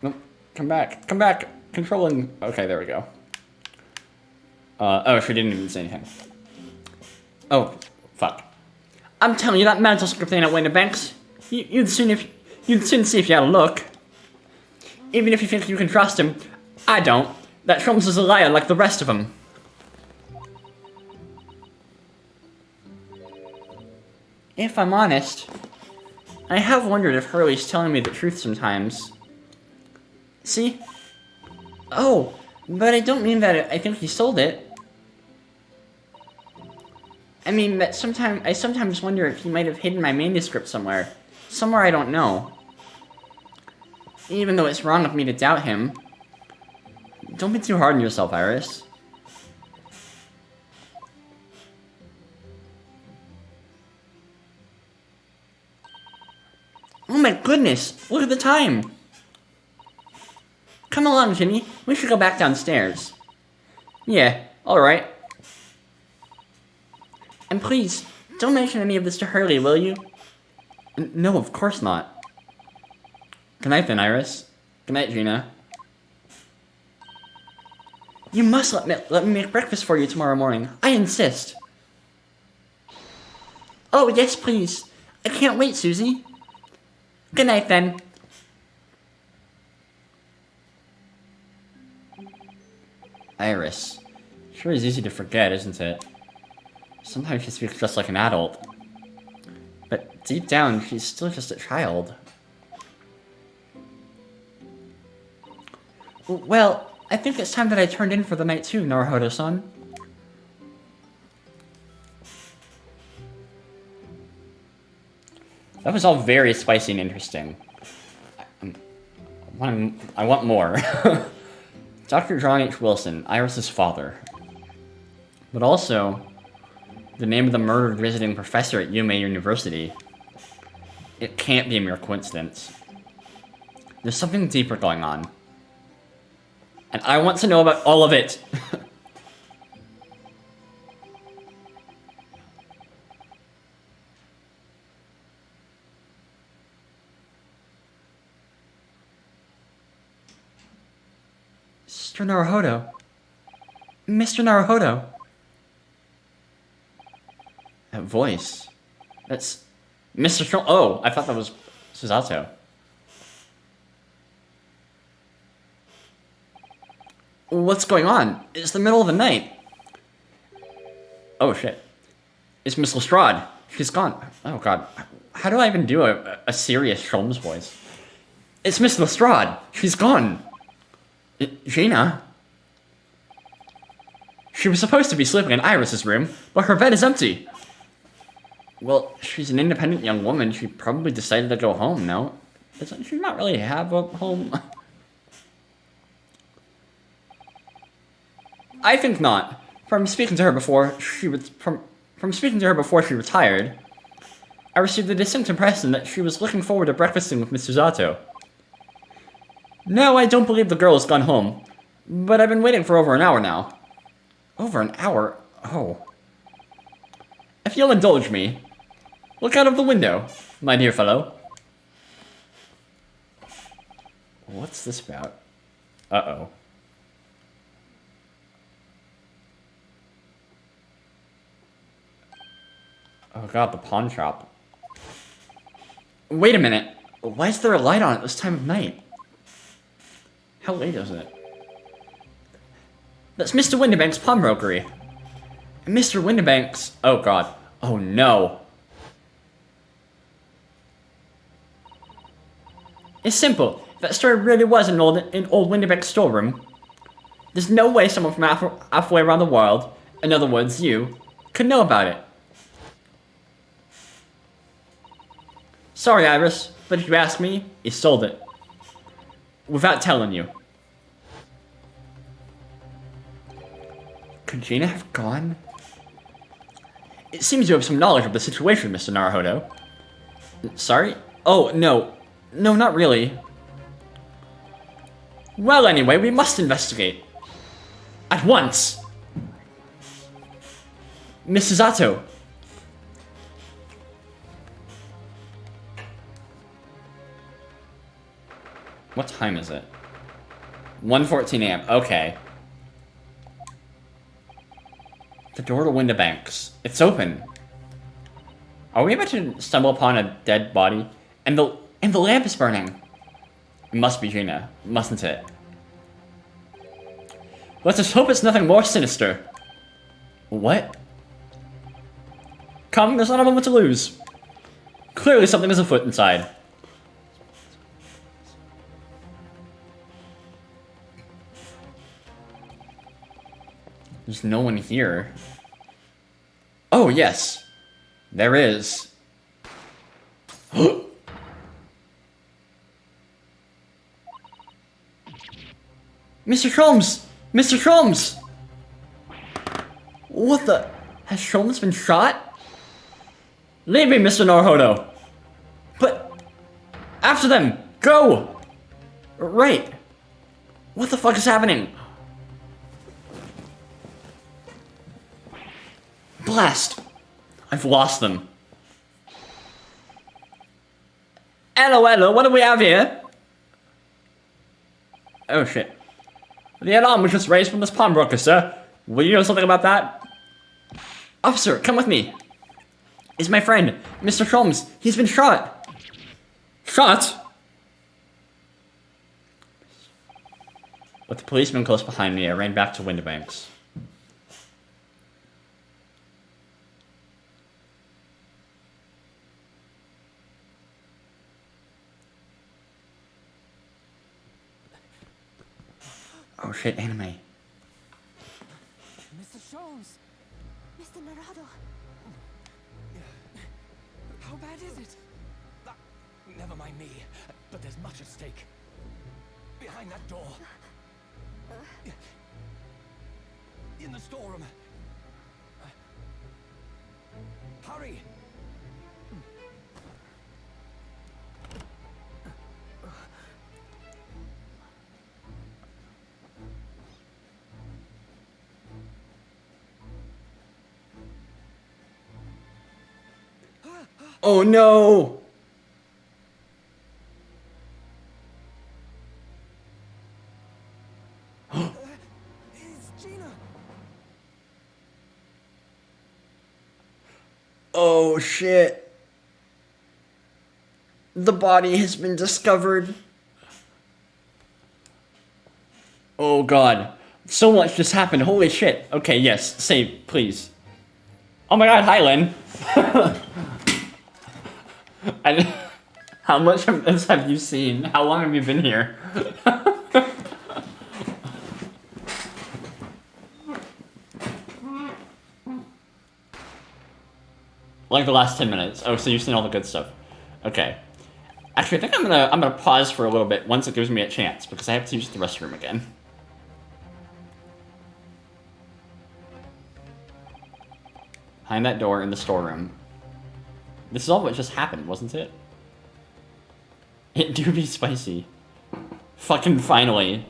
Nope. Come back. Come back. Controlling. Okay, there we go. Oh, she didn't even say anything. Oh, fuck. I'm telling you, that mental script ain't at Wayne Banks. You'd soon see if you had a look. Even if you think you can trust him, I don't. That Sholmes is a liar like the rest of them. If I'm honest, I have wondered if Hurley's telling me the truth sometimes. See? Oh, but I don't mean that I think he sold it. I mean that I sometimes wonder if he might have hidden my manuscript somewhere. Somewhere I don't know. Even though it's wrong of me to doubt him. Don't be too hard on yourself, Iris. Oh my goodness! Look at the time! Come along, Ginny. We should go back downstairs. Yeah, alright. And please, don't mention any of this to Hurley, will you? No, of course not. Good night then, Iris. Good night, Gina. You must let me make breakfast for you tomorrow morning. I insist. Oh, yes, please. I can't wait, Susie. Good night, then. Iris. Sure is easy to forget, isn't it? Sometimes she speaks just like an adult. But deep down, she's still just a child. Well, I think it's time that I turned in for the night too, Naruhodo-san. That was all very spicy and interesting. I want more. Dr. John H. Wilson, Iris' father. But also, the name of the murdered visiting professor at Yume University. It can't be a mere coincidence. There's something deeper going on. And I want to know about all of it! Mr. Naruhodo. Mr. Naruhodo. That voice. That's Mr. Oh, I thought that was Susato. What's going on? It's the middle of the night. Oh shit. It's Miss Lestrade. She's gone. Oh god. How do I even do a serious Sholmes voice? It's Miss Lestrade. She's gone. Gina? She was supposed to be sleeping in Iris' room, but her bed is empty. Well, she's an independent young woman. She probably decided to go home, no? Doesn't she not really have a home? I think not. From speaking to her before she retired, I received the distinct impression that she was looking forward to breakfasting with Miss Susato. No, I don't believe the girl has gone home, but I've been waiting for over an hour now. Over an hour? Oh. If you'll indulge me, look out of the window, my dear fellow. What's this about? Uh-oh. Oh god, the pawn shop. Wait a minute. Why is there a light on at this time of night? How late is it? That's Mr. Windibank's pawnbrokery. Mr. Windibank's... Oh god. Oh no. It's simple. That store really was in old Windibank's storeroom. There's no way someone from halfway around the world, in other words, you, could know about it. Sorry, Iris, but if you ask me, he sold it. Without telling you. Could Gina have gone? It seems you have some knowledge of the situation, Mr. Naruhodo. Sorry? Oh, no. No, not really. Well, anyway, we must investigate. At once! Mrs. Atto. What time is it? 1:14 a.m. Okay. The door to Windibanks. It's open. Are we about to stumble upon a dead body? And the lamp is burning. It must be Gina, mustn't it? Let's just hope it's nothing more sinister. What? Come, there's not a moment to lose. Clearly something is afoot inside. There's no one here. Oh, yes. There is. Mr. Sholmes! Mr. Sholmes! What the? Has Sholmes been shot? Leave me, Mr. Naruhodo! But... After them! Go! Right. What the fuck is happening? Blast! I've lost them. Hello, what do we have here? Oh shit. The alarm was just raised from this pawnbroker, sir. Will you know something about that? Officer, come with me. It's my friend, Mr. Sholmes. He's been shot. Shot? With the policeman close behind me, I ran back to Windibanks. Oh shit, anime. Mr. Sholmes! Mr. Naruhodo. How bad is it? Never mind me, but there's much at stake. Behind that door. In the storeroom. Hurry! Oh no! It's Gina! Oh shit. The body has been discovered. Oh god. So much just happened. Holy shit. Okay, yes. Save, please. Oh my god, hi Lynn. How much of this have you seen? How long have you been here? Like the last 10 minutes. Oh, so you've seen all the good stuff. Okay. Actually, I think I'm gonna pause for a little bit once it gives me a chance, because I have to use the restroom again. Behind that door in the storeroom. This is all what just happened, wasn't it? It do be spicy. Fucking finally.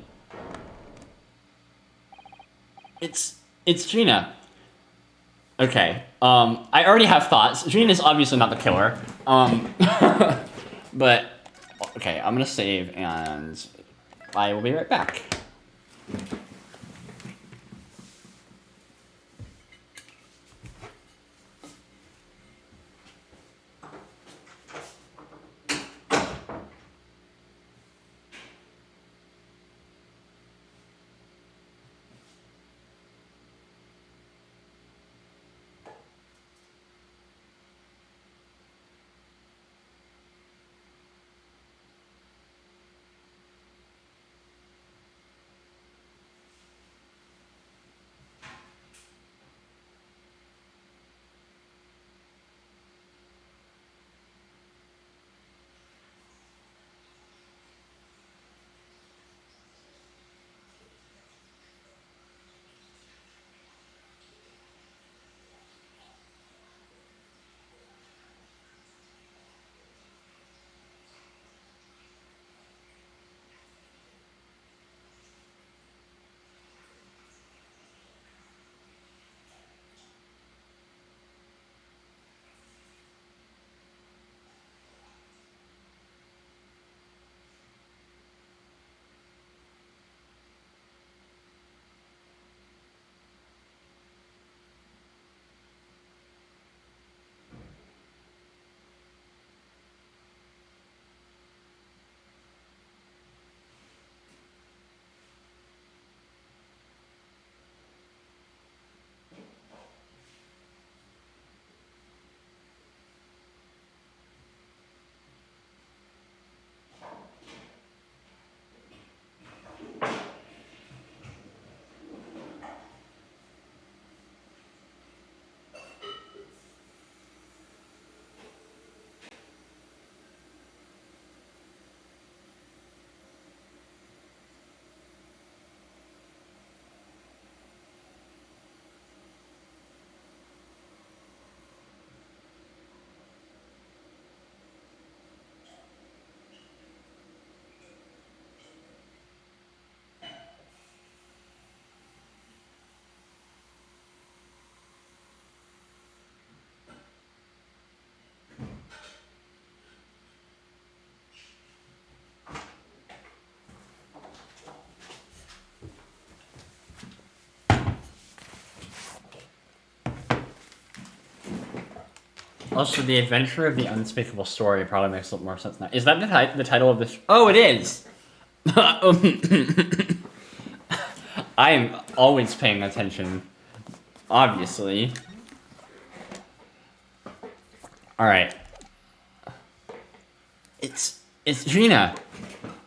It's Gina. Okay. I already have thoughts. Gina's obviously not the killer. But okay, I'm gonna save and I will be right back. Also, The Adventure of the Unspeakable Story probably makes a little more sense now. Is that the title of this? Oh, it is. I am always paying attention, obviously. Alright. It's Gina.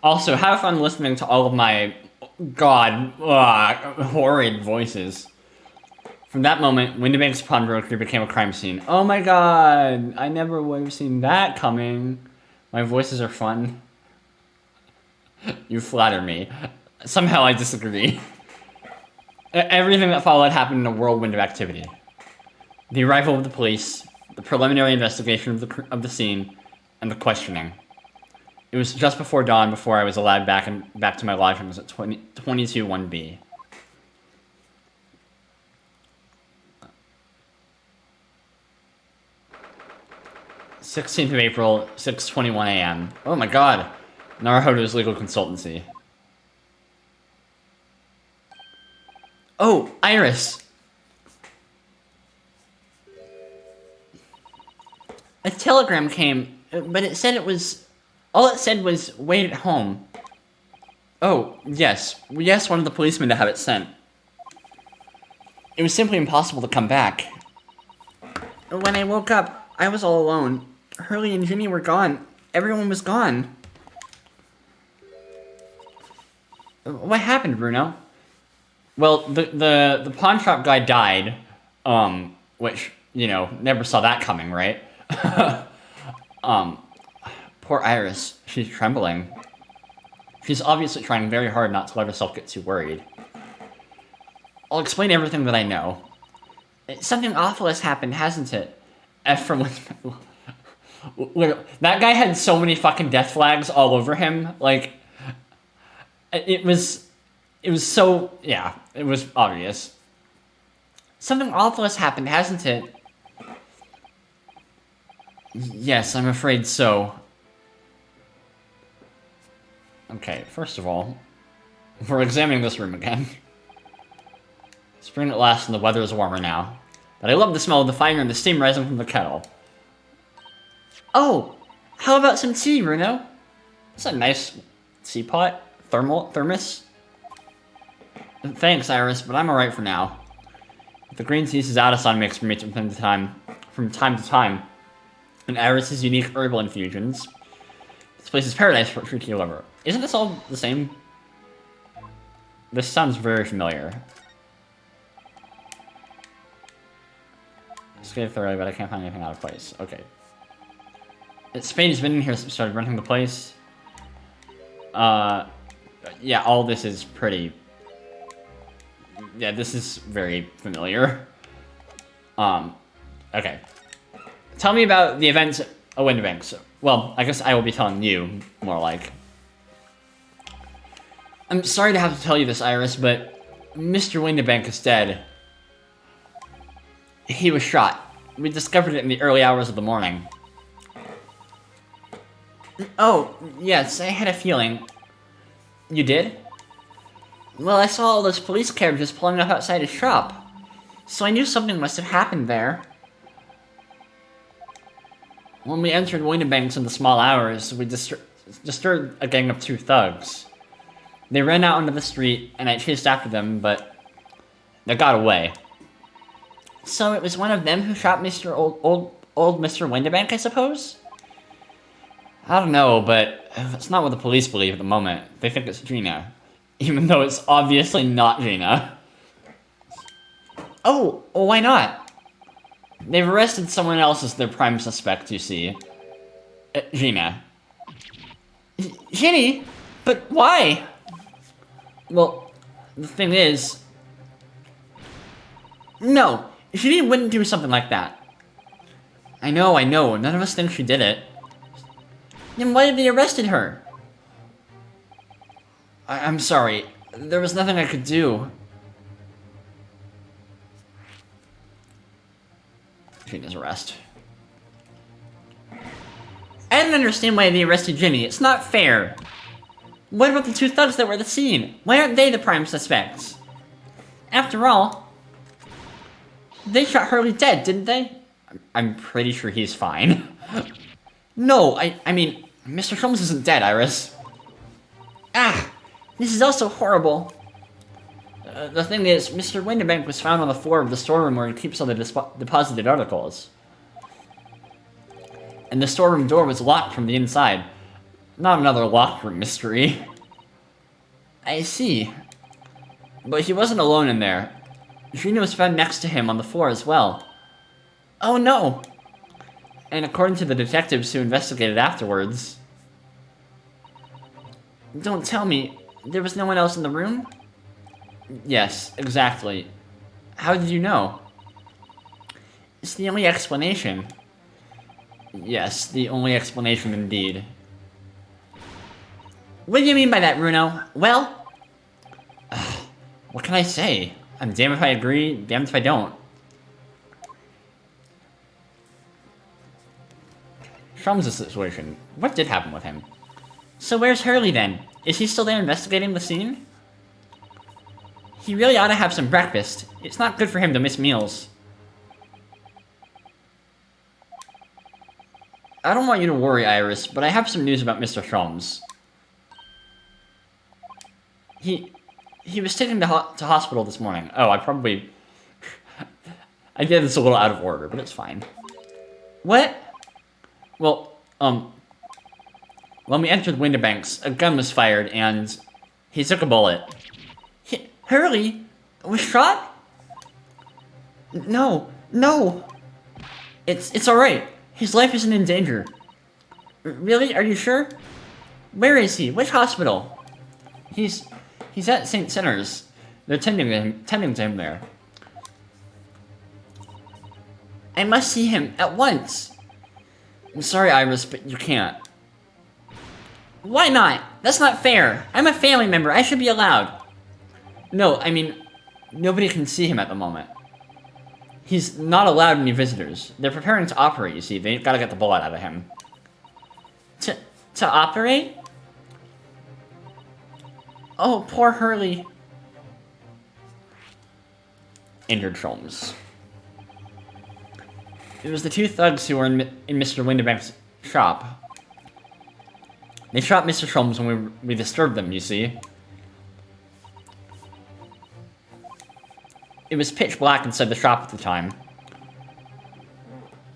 Also, have fun listening to all of my, horrid voices. From that moment, Windibank's pawnbroker became a crime scene. Oh my god, I never would have seen that coming. My voices are fun. You flatter me. Somehow I disagree. Everything that followed happened in a whirlwind of activity. The arrival of the police, the preliminary investigation of the scene, and the questioning. It was just before dawn before I was allowed back to my lodgings at 22 1B. April, 6:21 a.m. Oh my god. Naruhodo's legal consultancy. Oh, Iris! A telegram came, but it said all it said was, wait at home. Oh, yes. We asked one of the policemen to have it sent. It was simply impossible to come back. When I woke up, I was all alone. Hurley and Ginny were gone. Everyone was gone. What happened, Bruno? Well, the pawn shop guy died, which, never saw that coming, right? Poor Iris. She's trembling. She's obviously trying very hard not to let herself get too worried. I'll explain everything that I know. Something awful has happened, hasn't it? F for that guy had so many fucking death flags all over him. Like, it was so, yeah, it was obvious. Something awful has happened, hasn't it? Yes, I'm afraid so. Okay, first of all, we're examining this room again. Spring at last and the weather is warmer now. But I love the smell of the fire and the steam rising from the kettle. Oh, how about some tea, Bruno? It's a nice teapot. Thermos. Thanks, Iris, but I'm alright for now. If the green tea is Addison makes for me from time to time, and Iris's unique herbal infusions, this place is paradise for a true tea lover. Isn't this all the same? This sounds very familiar. Escaped thoroughly, but I can't find anything out of place. Okay. Spade's been in here since we started renting the place. Yeah, all this is pretty... Yeah, this is very familiar. Okay. Tell me about the events at Windibank. Well, I guess I will be telling you, more like. I'm sorry to have to tell you this, Iris, but Mr. Windibank is dead. He was shot. We discovered it in the early hours of the morning. Oh, yes, I had a feeling. You did? Well, I saw all those police carriages pulling up outside his shop, so I knew something must have happened there. When we entered Windibanks in the small hours, we disturbed a gang of 2 thugs. They ran out onto the street, and I chased after them, but they got away. So it was one of them who shot Mr. Old Mr. Windibank, I suppose? I don't know, but it's not what the police believe at the moment. They think it's Gina. Even though it's obviously not Gina. Oh, well, why not? They've arrested someone else as their prime suspect, you see. Gina. Ginny? But why? Well, the thing is... No, Ginny wouldn't do something like that. I know, none of us think she did it. Then why did they arrested her? I'm sorry. There was nothing I could do. Gina's arrest. I don't understand why they arrested Ginny. It's not fair. What about the 2 thugs that were at the scene? Why aren't they the prime suspects? After all, they shot Hurley dead, didn't they? I'm pretty sure he's fine. No, I mean, Mr. Sholmes isn't dead, Iris. Ah, this is also horrible. The thing is, Mr. Winterbank was found on the floor of the storeroom where he keeps all the deposited articles. And the storeroom door was locked from the inside. Not another locked room mystery. I see. But he wasn't alone in there. Gina was found next to him on the floor as well. Oh no! And according to the detectives who investigated afterwards... Don't tell me, there was no one else in the room? Yes, exactly. How did you know? It's the only explanation. Yes, the only explanation indeed. What do you mean by that, Bruno? Well... what can I say? I'm damned if I agree, damned if I don't. Sholmes' situation. What did happen with him? So where's Hurley then? Is he still there investigating the scene? He really ought to have some breakfast. It's not good for him to miss meals. I don't want you to worry, Iris, but I have some news about Mr. Sholmes. He was taken to hospital this morning. Oh, I probably... I did this a little out of order, but it's fine. What? Well, when we entered Winterbanks, a gun was fired, and he took a bullet. Hurley was shot? No. It's alright. His life isn't in danger. Really? Are you sure? Where is he? Which hospital? He's at St. Sinners. They're tending to him there. I must see him at once. I'm sorry, Iris, but you can't. Why not? That's not fair. I'm a family member. I should be allowed. No, I mean, nobody can see him at the moment. He's not allowed any visitors. They're preparing to operate, you see. They gotta get the bullet out of him. To operate? Oh, poor Hurley. Injured Sholmes. It was the two thugs who were in Mr. Winterbank's shop. They shot Mr. Sholmes when we disturbed them, you see. It was pitch black inside the shop at the time.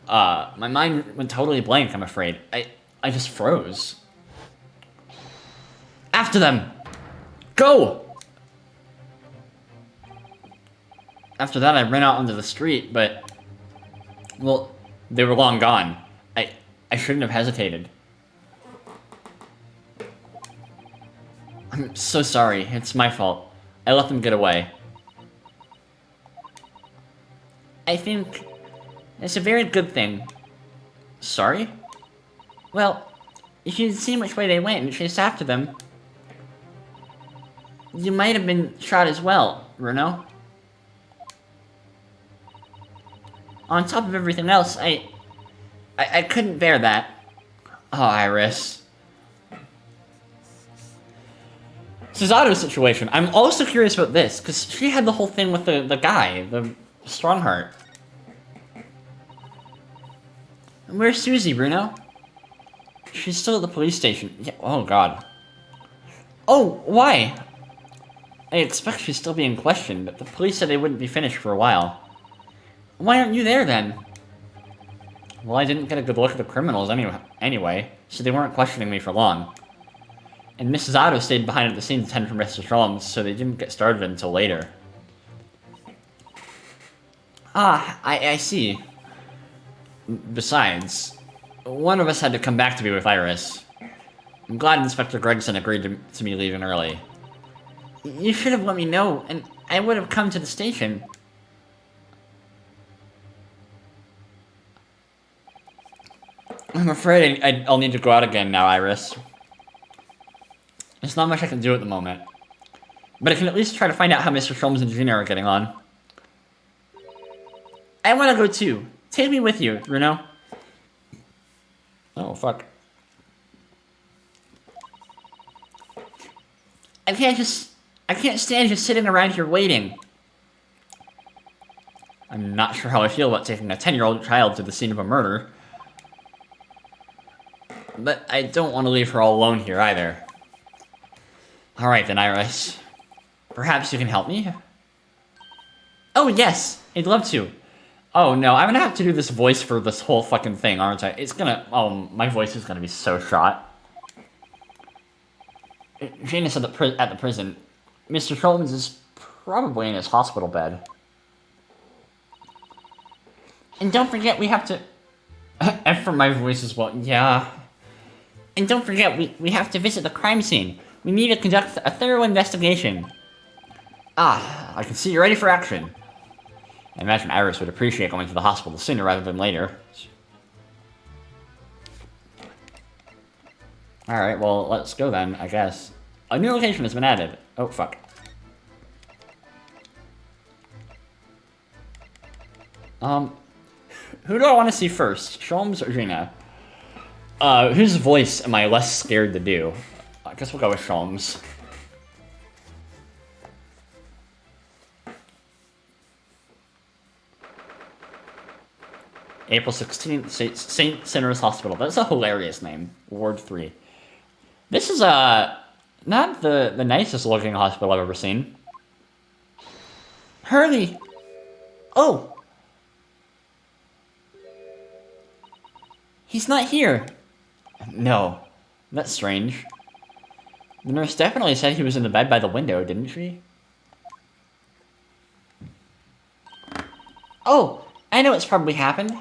My mind went totally blank, I'm afraid. I just froze. After them! Go! After that, I ran out onto the street, but... well, they were long gone. I shouldn't have hesitated. I'm so sorry. It's my fault. I let them get away. I think it's a very good thing. Sorry? Well, if you'd seen which way they went and chased after them, you might have been shot as well, Bruno. On top of everything else, I couldn't bear that. Oh, Iris. Susato's situation. I'm also curious about this, because she had the whole thing with the guy, the Strongheart. Where's Susie, Bruno? She's still at the police station. Yeah, oh god. Oh, why? I expect she's still being questioned, but the police said they wouldn't be finished for a while. Why aren't you there then? Well, I didn't get a good look at the criminals anyway, so they weren't questioning me for long. And Mrs. Otto stayed behind at the scene to tend for Mr. Sholmes, so they didn't get started until later. Ah, I see. Besides, one of us had to come back to be with Iris. I'm glad Inspector Gregson agreed to me leaving early. You should have let me know, and I would have come to the station. I'm afraid I'll need to go out again now, Iris. There's not much I can do at the moment. But I can at least try to find out how Mr. Sholmes and Gina are getting on. I want to go too. Take me with you, Bruno. Oh, fuck. I can't stand just sitting around here waiting. I'm not sure how I feel about taking a 10-year-old child to the scene of a murder. But I don't want to leave her all alone here either. Alright then, Iris. Perhaps you can help me? Oh yes! I'd love to. Oh no, I'm gonna have to do this voice for this whole fucking thing, aren't I? It's gonna... Oh, my voice is gonna be so shot. Jane is at the prison. Mr. Shulmans is probably in his hospital bed. And don't forget we have to... And for my voice as well, yeah. And don't forget we have to visit the crime scene. We need to conduct a thorough investigation. Ah, I can see you're ready for action. I imagine Iris would appreciate going to the hospital sooner rather than later. Alright, well, let's go then, I guess. A new location has been added. Oh, fuck. Who do I want to see first? Sholmes or Gina? Whose voice am I less scared to do? I guess we'll go with Sholmes. April 16th, St. Sinners Hospital. That's a hilarious name. Ward 3. This is, not the nicest looking hospital I've ever seen. Hurley! Oh! He's not here! No. That's strange. The nurse definitely said he was in the bed by the window, didn't she? Oh! I know what's probably happened.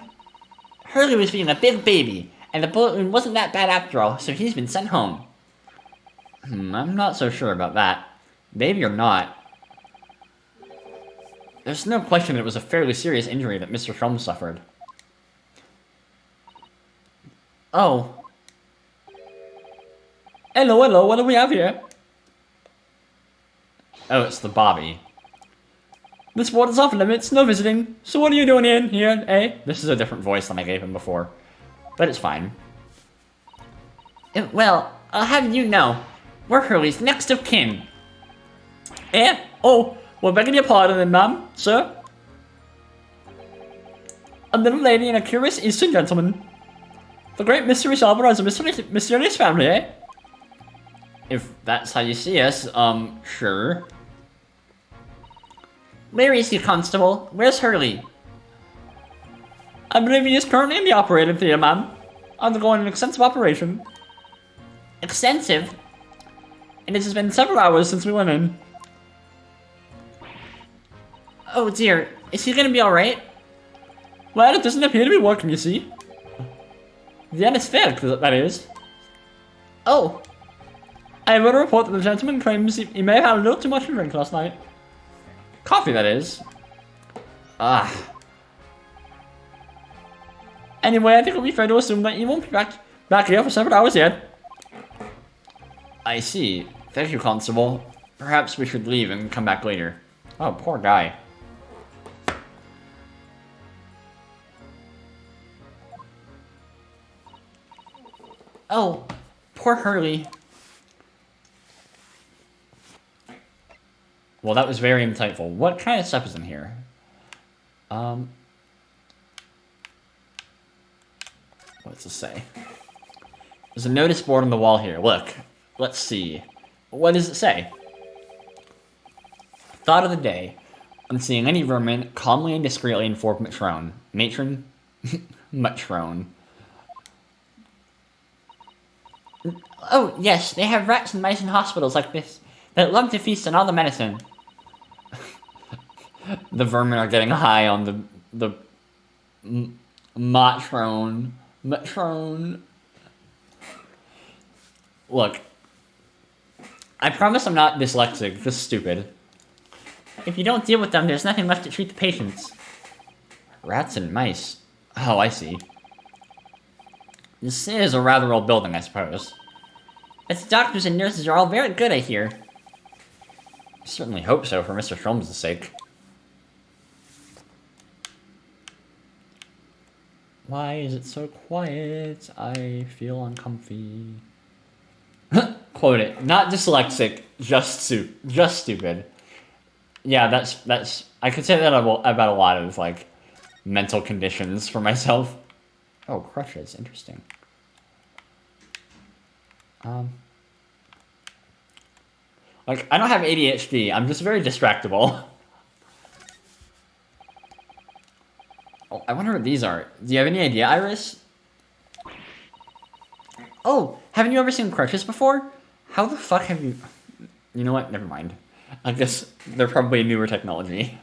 Hurley was being a big baby, and the bullet wound wasn't that bad after all, so he's been sent home. I'm not so sure about that. Maybe or not. There's no question that it was a fairly serious injury that Mr. Sholmes suffered. Oh. Hello, what do we have here? Oh, it's the Bobby. This ward is off limits, no visiting. So what are you doing here, eh? This is a different voice than I gave him before. But it's fine. Well, I'll have you know, we're Hurley's next of kin. Eh? Oh, well, begging your pardon then, ma'am, sir. A little lady and a curious Eastern gentleman. The great mystery solver has a mysterious family, eh? If that's how you see us, sure. Where is he, Constable? Where's Hurley? I believe he is currently in the operating theater, ma'am. Undergoing an extensive operation. Extensive? And it has been several hours since we went in. Oh dear, is he gonna be alright? Well, it doesn't appear to be working, you see. The anesthetic, that is. Oh. I will report that the gentleman claims he may have had a little too much to drink last night. Coffee, that is. Ah. Anyway, I think it'll be fair to assume that you won't be back here for several hours yet. I see. Thank you, Constable. Perhaps we should leave and come back later. Oh, poor guy. Oh, poor Hurley. Well, that was very insightful. What kind of stuff is in here? What's this say? There's a notice board on the wall here. Look. Let's see. What does it say? Thought of the day. On seeing any vermin, calmly and discreetly inform Matrone. Matron? Matrone. Oh, yes, they have rats and mice in hospitals like this that love to feast on all the medicine. The vermin are getting high on the Matrone. Matrone. Look. I promise I'm not dyslexic, just stupid. If you don't deal with them, there's nothing left to treat the patients. Rats and mice. Oh, I see. This is a rather old building, I suppose. Its doctors and nurses are all very good, I hear. I certainly hope so, for Mr. Sholmes' sake. Why is it so quiet? I feel uncomfy. Quote it. Not dyslexic, just stupid. Yeah, that's I could say that about a lot of, like, mental conditions for myself. Oh, crutches. Interesting. Like, I don't have ADHD. I'm just very distractible. Oh, I wonder what these are. Do you have any idea, Iris? Oh, haven't you ever seen crutches before? How the fuck have you... You know what? Never mind. I guess they're probably newer technology.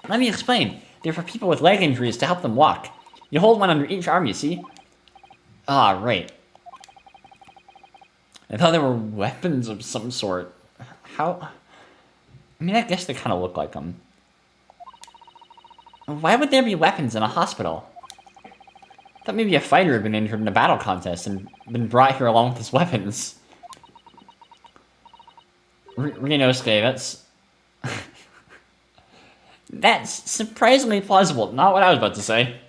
Let me explain. They're for people with leg injuries to help them walk. You hold one under each arm, you see? Ah, right. I thought they were weapons of some sort. How... I mean, I guess they kind of look like them. Why would there be weapons in a hospital? I thought maybe a fighter had been injured in a battle contest and been brought here along with his weapons. Rinosuke, that's... That's surprisingly plausible. Not what I was about to say.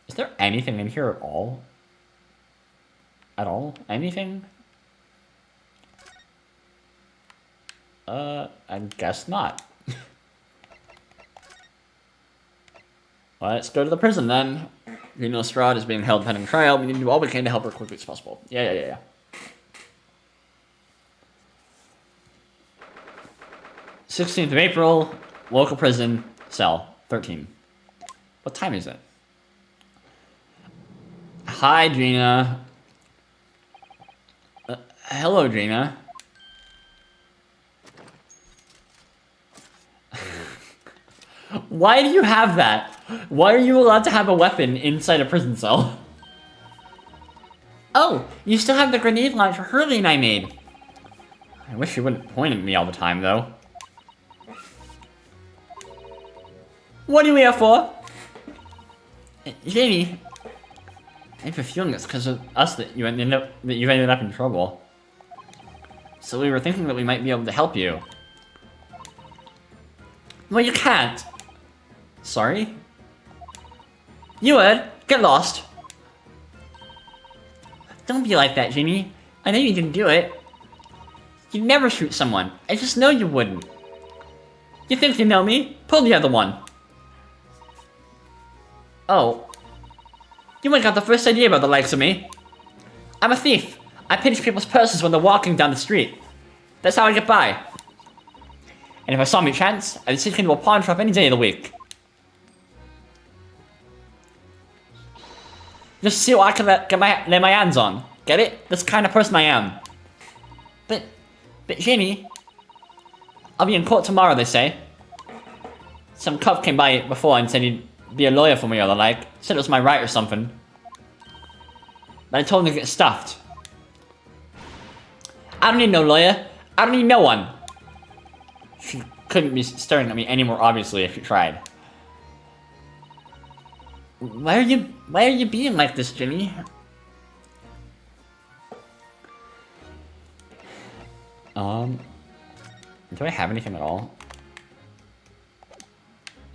Is there anything in here at all? At all? Anything? I guess not. Let's go to the prison then. Reno Strahd is being held pending trial. We need to do all we can to help her as quickly as possible. Yeah. 16th of April, local prison, cell 13. What time is it? Hi, Gina. Hello, Gina. Why do you have that? Why are you allowed to have a weapon inside a prison cell? Oh, you still have the grenade launcher Hurley and I made. I wish you wouldn't point at me all the time, though. What are you here for? Jamie, I have a feeling it's because of us that you've ended up in trouble. So we were thinking that we might be able to help you. Well, you can't. Sorry? You would. Get lost. Don't be like that, Jamie. I know you didn't do it. You'd never shoot someone. I just know you wouldn't. You think you know me? Pull the other one. Oh. You ain't got the first idea about the likes of me. I'm a thief. I pinch people's purses when they're walking down the street. That's how I get by. And if I saw me chance, I'd sneak into a pawn shop any day of the week. Just see what I can lay my hands on. Get it? That's the kind of person I am. But Jamie, I'll be in court tomorrow, they say. Some cop came by before and said he'd be a lawyer for me or the like. Said it was my right or something. But I told him to get stuffed. I don't need no lawyer. I don't need no one. She couldn't be staring at me any more obviously if she tried. Why are you being like this, Jimmy? Do I have anything at all?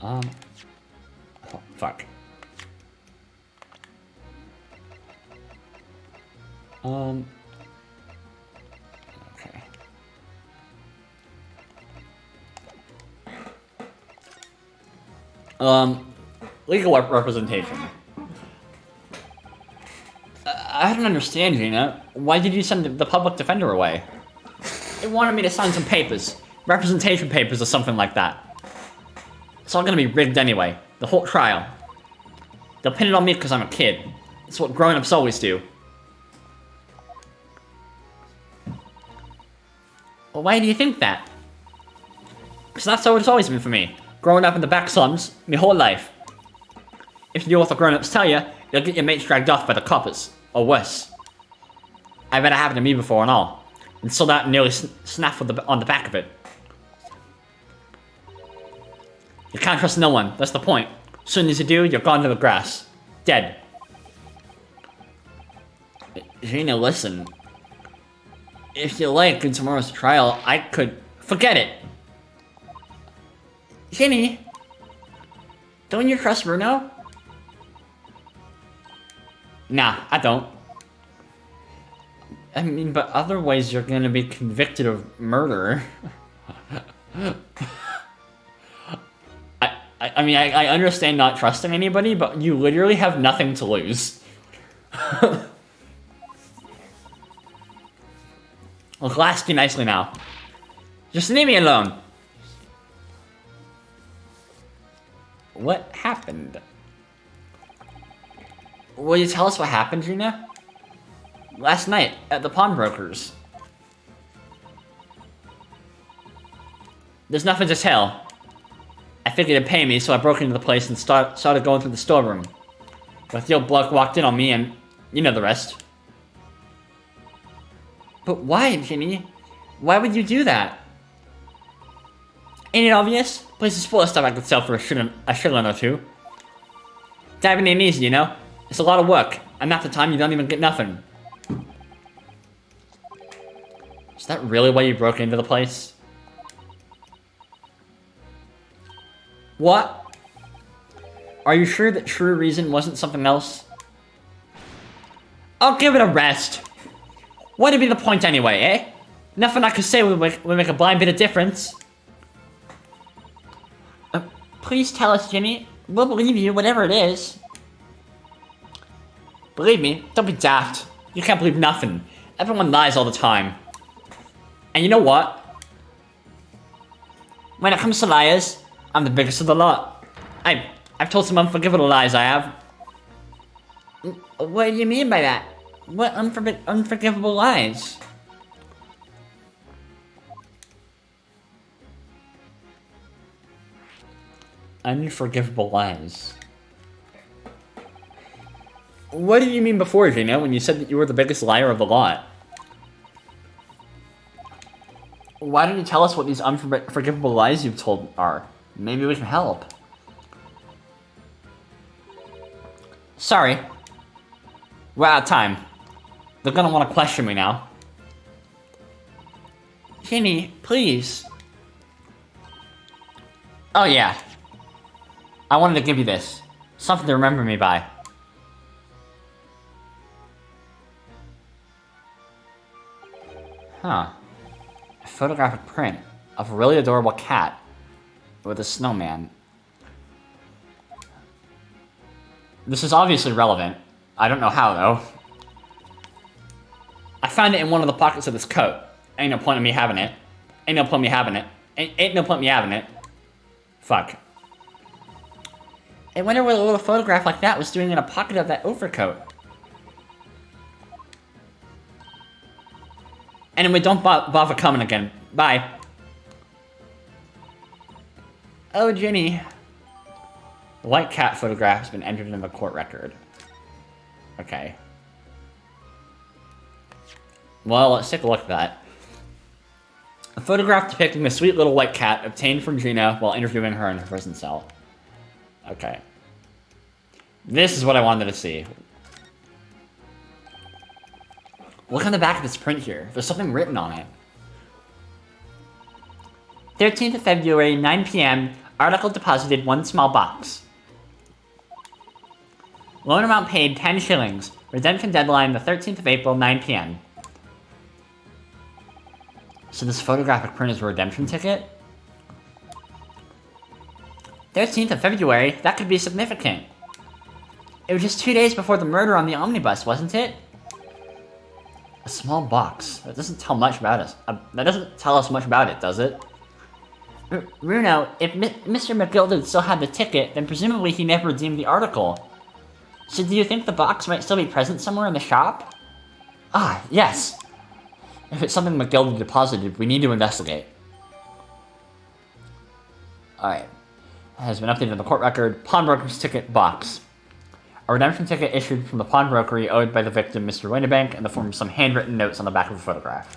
Oh, fuck. Okay. Legal representation. I don't understand, Gina. Why did you send the public defender away? They wanted me to sign some papers. Representation papers or something like that. It's all gonna be rigged anyway. The whole trial. They'll pin it on me because I'm a kid. It's what grown-ups always do. Well, why do you think that? Because that's how it's always been for me. Growing up in the back slums, my whole life. If you do what the grown-ups tell you, you'll get your mates dragged off by the coppers. Or worse. I've had it happen to me before and all. And sold out and nearly snapped on the back of it. You can't trust no one, that's the point. As soon as you do, you're gone to the grass. Dead. Gina, listen. If you like, in tomorrow's trial, I could... Forget it! Ginny! Don't you trust Bruno? Nah, I don't. I mean, but otherwise you're gonna be convicted of murder. I mean, I understand not trusting anybody, but you literally have nothing to lose. Look, I'll ask you nicely now. Just leave me alone. What happened? Will you tell us what happened, Gina? Last night, at the pawnbroker's. There's nothing to tell. I figured it'd pay me, so I broke into the place and started going through the storeroom. But the old bloke walked in on me, and you know the rest. But why, Ginny? Why would you do that? Ain't it obvious? The place is full of stuff I could sell for a shilling or two. Diving ain't easy, you know? It's a lot of work, and half the time you don't even get nothing. Is that really why you broke into the place? What? Are you sure that true reason wasn't something else? I'll give it a rest. What'd be the point anyway, eh? Nothing I could say would make a blind bit of difference. Please tell us, Ginny. We'll believe you, whatever it is. Believe me, don't be daft. You can't believe nothing. Everyone lies all the time. And you know what? When it comes to liars, I'm the biggest of the lot. I've told some unforgivable lies, I have. What do you mean by that? What unforgivable lies? Unforgivable lies. What did you mean before, Gina, when you said that you were the biggest liar of the lot? Why don't you tell us what these unforgivable lies you've told are? Maybe we can help. Sorry. We're out of time. They're gonna want to question me now. Ginny, please. Oh yeah. I wanted to give you this. Something to remember me by. Huh. A photographic print of a really adorable cat with a snowman. This is obviously relevant. I don't know how, though. I found it in one of the pockets of this coat. Ain't no point in me having it. Ain't no point in me having it. Ain't no point in me having it. Fuck. I wonder what a little photograph like that was doing in a pocket of that overcoat. Anyway, don't bother coming again. Bye. Oh, Ginny. The white cat photograph has been entered in the court record. Okay. Well, let's take a look at that. A photograph depicting the sweet little white cat obtained from Gina while interviewing her in her prison cell. Okay. This is what I wanted to see. Look on the back of this print here. There's something written on it. 13th of February, 9 p.m. Article deposited 1 small box. Loan amount paid 10 shillings. Redemption deadline the 13th of April, 9 p.m. So this photographic print is a redemption ticket? 13th of February? That could be significant. It was just 2 days before the murder on the omnibus, wasn't it? A small box. That doesn't tell much about us. That doesn't tell us much about it, does it? Bruno, if Mr. McGilded still had the ticket, then presumably he never redeemed the article. So do you think the box might still be present somewhere in the shop? Ah, yes. If it's something McGilded deposited, we need to investigate. Alright. Has been updated in the court record. Pawnbroker's ticket box. A redemption ticket issued from the pawnbrokery owed by the victim, Mr. Winterbank, in the form of some handwritten notes on the back of a photograph.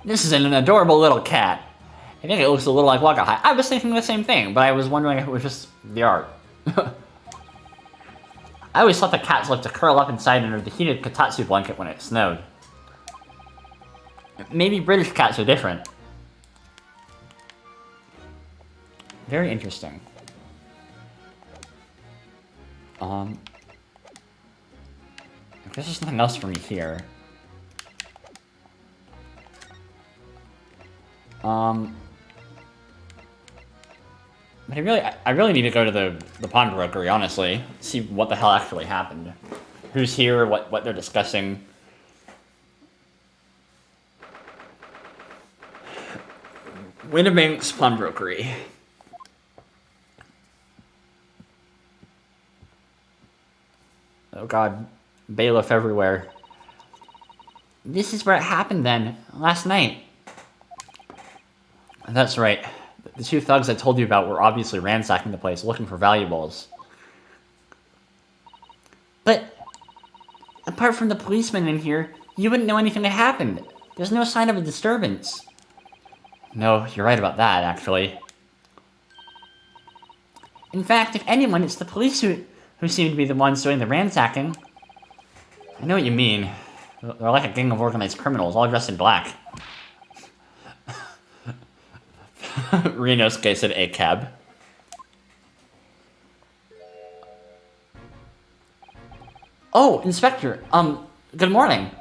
This is an adorable little cat. I think it looks a little like Wakahai. I was thinking the same thing, but I was wondering if it was just the art. I always thought the cats liked to curl up inside under the heated katatsu blanket when it snowed. Maybe British cats are different. Very interesting. I guess there's nothing else for me here. But I really need to go to the pawnbrokery, honestly. See what the hell actually happened. Who's here, what they're discussing. Winnebank's pawnbrokery. Oh god, bailiff everywhere. This is where it happened then, last night. That's right. The two thugs I told you about were obviously ransacking the place, looking for valuables. But, apart from the policeman in here, you wouldn't know anything had happened. There's no sign of a disturbance. No, you're right about that, actually. In fact, if anyone, it's the police who seem to be the ones doing the ransacking. I know what you mean. They're like a gang of organized criminals, all dressed in black. Renosuke said a cab. Oh, Inspector, good morning.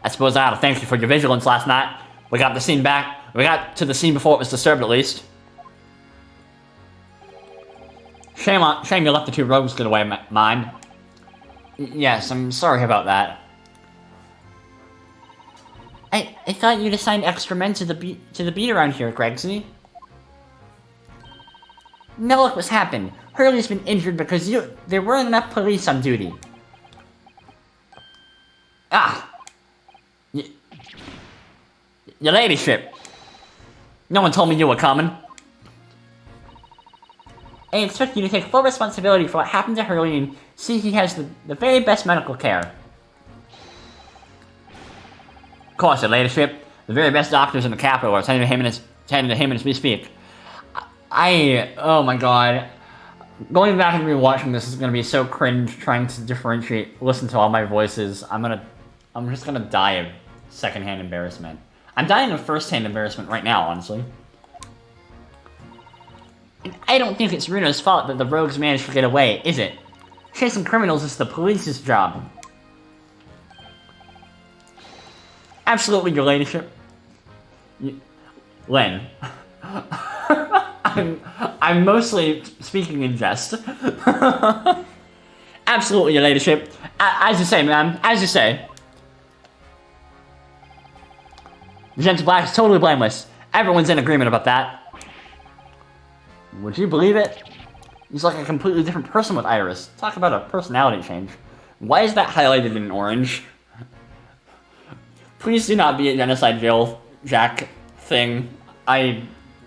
I suppose I ought to thank you for your vigilance last night. We got the scene back. We got to the scene before it was disturbed, at least. Shame you let the two rogues get away, mine. Yes, I'm sorry about that. I thought you'd assigned extra men to the beat around here, Gregsy. Now look what's happened. Hurley's been injured because there weren't enough police on duty. Your ladyship. No one told me you were coming. I expect you to take full responsibility for what happened to Hurley and see he has the very best medical care. Of course, your ladyship. The very best doctors in the capital are tending to him as we speak. Oh my god. Going back and rewatching this is gonna be so cringe trying to listen to all my voices. I'm just gonna die of secondhand embarrassment. I'm dying of first-hand embarrassment right now, honestly. And I don't think it's Runo's fault that the rogues managed to get away, is it? Chasing criminals is the police's job. Absolutely, your ladyship. Len. I'm mostly speaking in jest. Absolutely, your ladyship. As you say, ma'am. As you say. Gentle Black is totally blameless. Everyone's in agreement about that. Would you believe it? He's like a completely different person with Iris. Talk about a personality change. Why is that highlighted in orange? Please do not be a genocide jail, Jack thing. I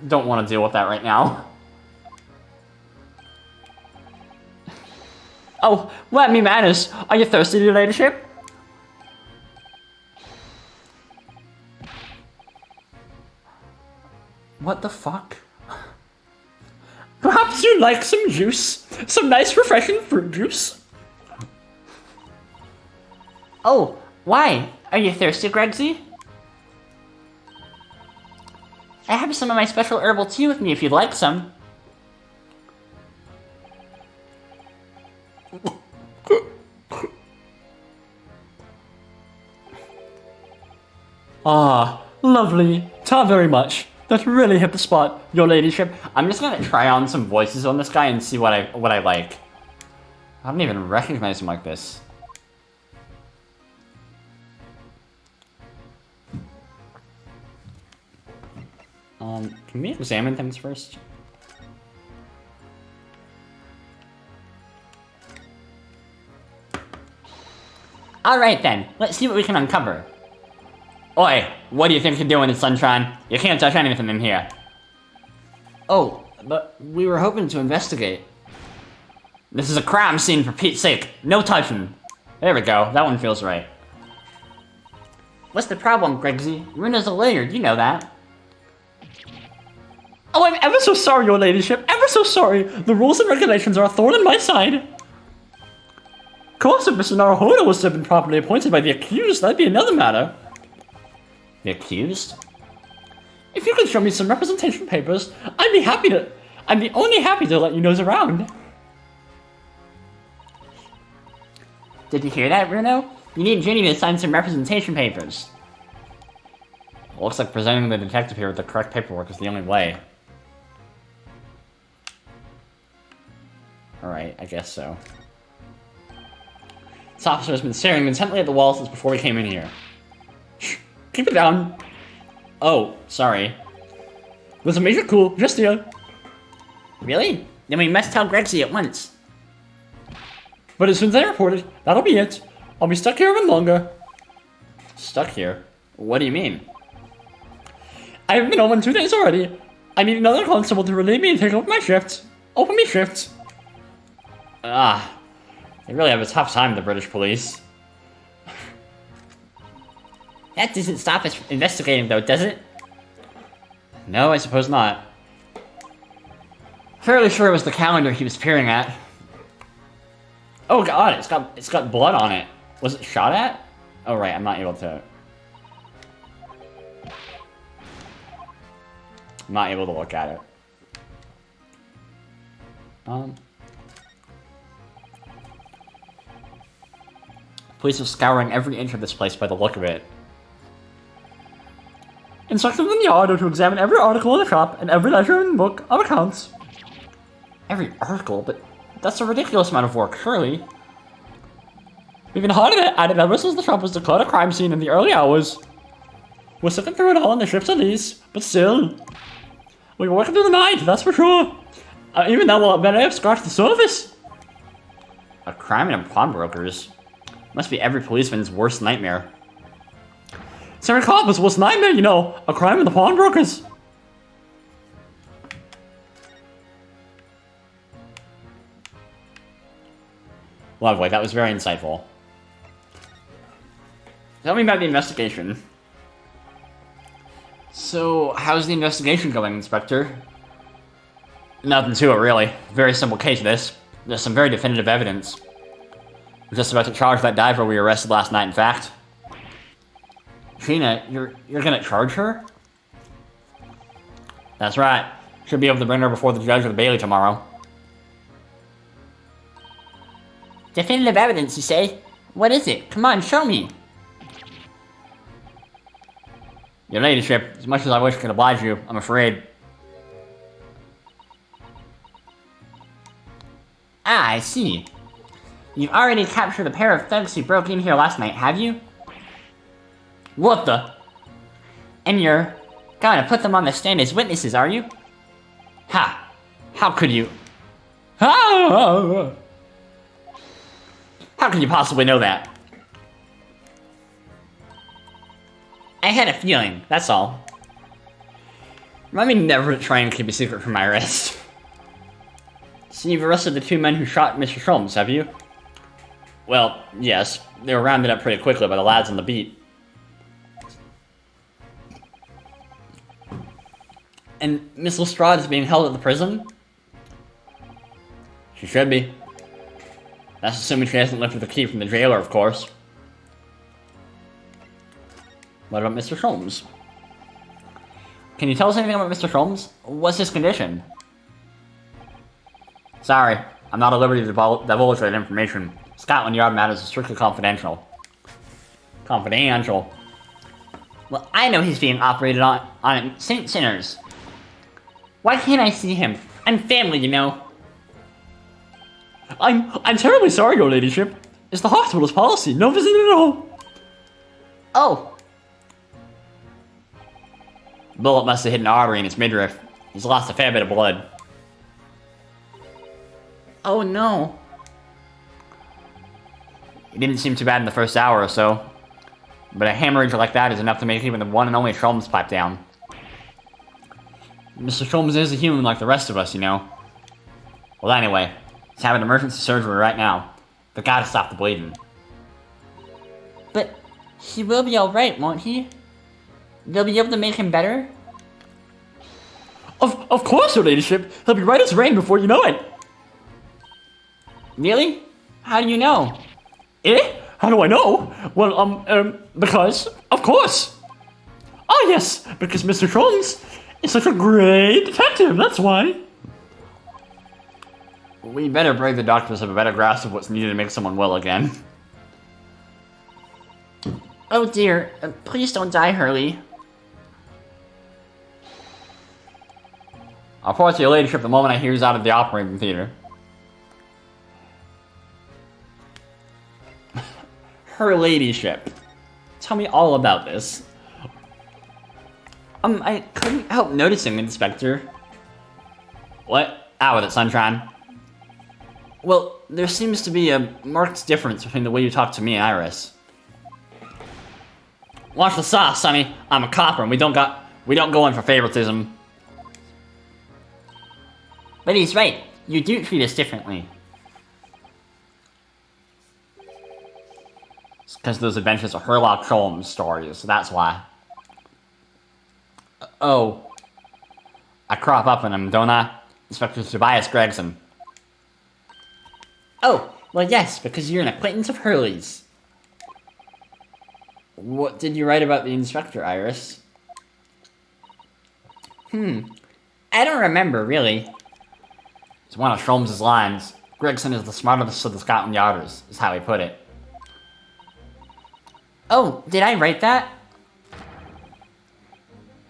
don't want to deal with that right now. Oh, let me manners. Are you thirsty, your ladyship? What the fuck? Perhaps you'd like some juice? Some nice refreshing fruit juice? Oh, why? Are you thirsty, Gregsy? I have some of my special herbal tea with me if you'd like some. Ah, lovely. Ta very much. That really hit the spot, your ladyship. I'm just gonna try on some voices on this guy and see what I like. I don't even recognize him like this. Can we examine things first? Alright then, let's see what we can uncover. Oi, what do you think you're doing in Sunshine? You can't touch anything in here. Oh, but we were hoping to investigate. This is a crime scene, for Pete's sake. No touching. There we go, that one feels right. What's the problem, Gregsy? Runa's a lawyer, you know that. Oh, I'm ever so sorry, your ladyship. Ever so sorry. The rules and regulations are a thorn in my side. Of course, if Mr. Naruhodo was to have been properly appointed by the accused, that'd be another matter. The accused? If you could show me some representation papers, I'd be only happy to let you nose around. Did you hear that, Bruno? You need Ginny to sign some representation papers. Looks like presenting the detective here with the correct paperwork is the only way. Alright, I guess so. This officer has been staring intently at the wall since before we came in here. Shh, keep it down. Oh, sorry. There's a major coup just here. Really? Then we must tell Grexy at once. But as soon as I report it, that'll be it. I'll be stuck here even longer. Stuck here? What do you mean? I haven't been home in 2 days already. I need another constable to relieve me and take over my shift. Open me shift. Ah, they really have a tough time, the British police. That doesn't stop us from investigating, though, does it? No, I suppose not. Fairly sure it was the calendar he was peering at. Oh god, it's got blood on it. Was it shot at? Oh right, I'm not able to... I'm not able to look at it. Police are scouring every inch of this place by the look of it. Instructions in the yard are to examine every article in the shop and every ledger and book of accounts. Every article? But that's a ridiculous amount of work, surely. We've been hard at it ever since the shop was declared a crime scene in the early hours. We're sifting through it all in the ships of these, but still. We're working through the night, that's for sure. Even now, we'll better have scratched the surface. A crime in pawnbrokers? Must be every policeman's worst nightmare. It's every cop's worst nightmare, you know. A crime in the pawnbrokers. Lovely, that was very insightful. Tell me about the investigation. So, how's the investigation going, Inspector? Nothing to it, really. Very simple case, this. There's some very definitive evidence. We're just about to charge that diver we arrested last night, in fact. Gina, you're gonna charge her? That's right. Should be able to bring her before the judge or the bailey tomorrow. Definitive evidence, you say? What is it? Come on, show me. Your ladyship, as much as I wish I could oblige you, I'm afraid. Ah, I see. You've already captured a pair of thugs who broke in here last night, have you? What the? And you're gonna put them on the stand as witnesses, are you? Ha! How could you? How could you possibly know that? I had a feeling, that's all. Remind me never to try and keep a secret from my arrest. So you've arrested the 2 men who shot Mr. Sholmes, have you? Well, yes. They were rounded up pretty quickly by the lads on the beat. And Miss Lestrade is being held at the prison? She should be. That's assuming she hasn't lifted the key from the jailer, of course. What about Mr. Sholmes? Can you tell us anything about Mr. Sholmes? What's his condition? Sorry, I'm not at liberty to divulge that information. Scotland Yard matters are strictly confidential. Confidential. Well, I know he's being operated on at St. Sinners. Why can't I see him? I'm family, you know. I'm terribly sorry, your ladyship. It's the hospital's policy, no visiting at all. Oh. Bullet must have hit an artery in his midriff. He's lost a fair bit of blood. Oh no. It didn't seem too bad in the first hour or so. But a hemorrhage like that is enough to make even the one and only Sholmes pipe down. Mr. Sholmes is a human like the rest of us, you know. Well, anyway, he's having emergency surgery right now. They gotta stop the bleeding. But he will be alright, won't he? They'll be able to make him better? Of course, your ladyship. He'll be right as rain before you know it. Really? How do you know? Eh? How do I know? Well, because, of course. Oh, yes, because Mr. Sholmes is such a great detective, that's why. We better pray the doctors have a better grasp of what's needed to make someone well again. Oh dear, please don't die, Hurley. I'll report to your ladyship the moment I hear he's out of the operating theater. Her ladyship. Tell me all about this. I couldn't help noticing, Inspector. What? Out with it, Sunshine. Well, there seems to be a marked difference between the way you talk to me and Iris. Watch the sauce, Sonny. I'm a copper, and we don't go in for favoritism. But he's right. You do treat us differently. It's because those adventures are Sherlock Holmes stories, so that's why. Oh. I crop up in them, don't I? Inspector Tobias Gregson. Oh, well yes, because you're an acquaintance of Hurley's. What did you write about the inspector, Iris? I don't remember, really. It's one of Sholmes' lines. Gregson is the smartest of the Scotland Yarders, is how he put it. Oh, did I write that?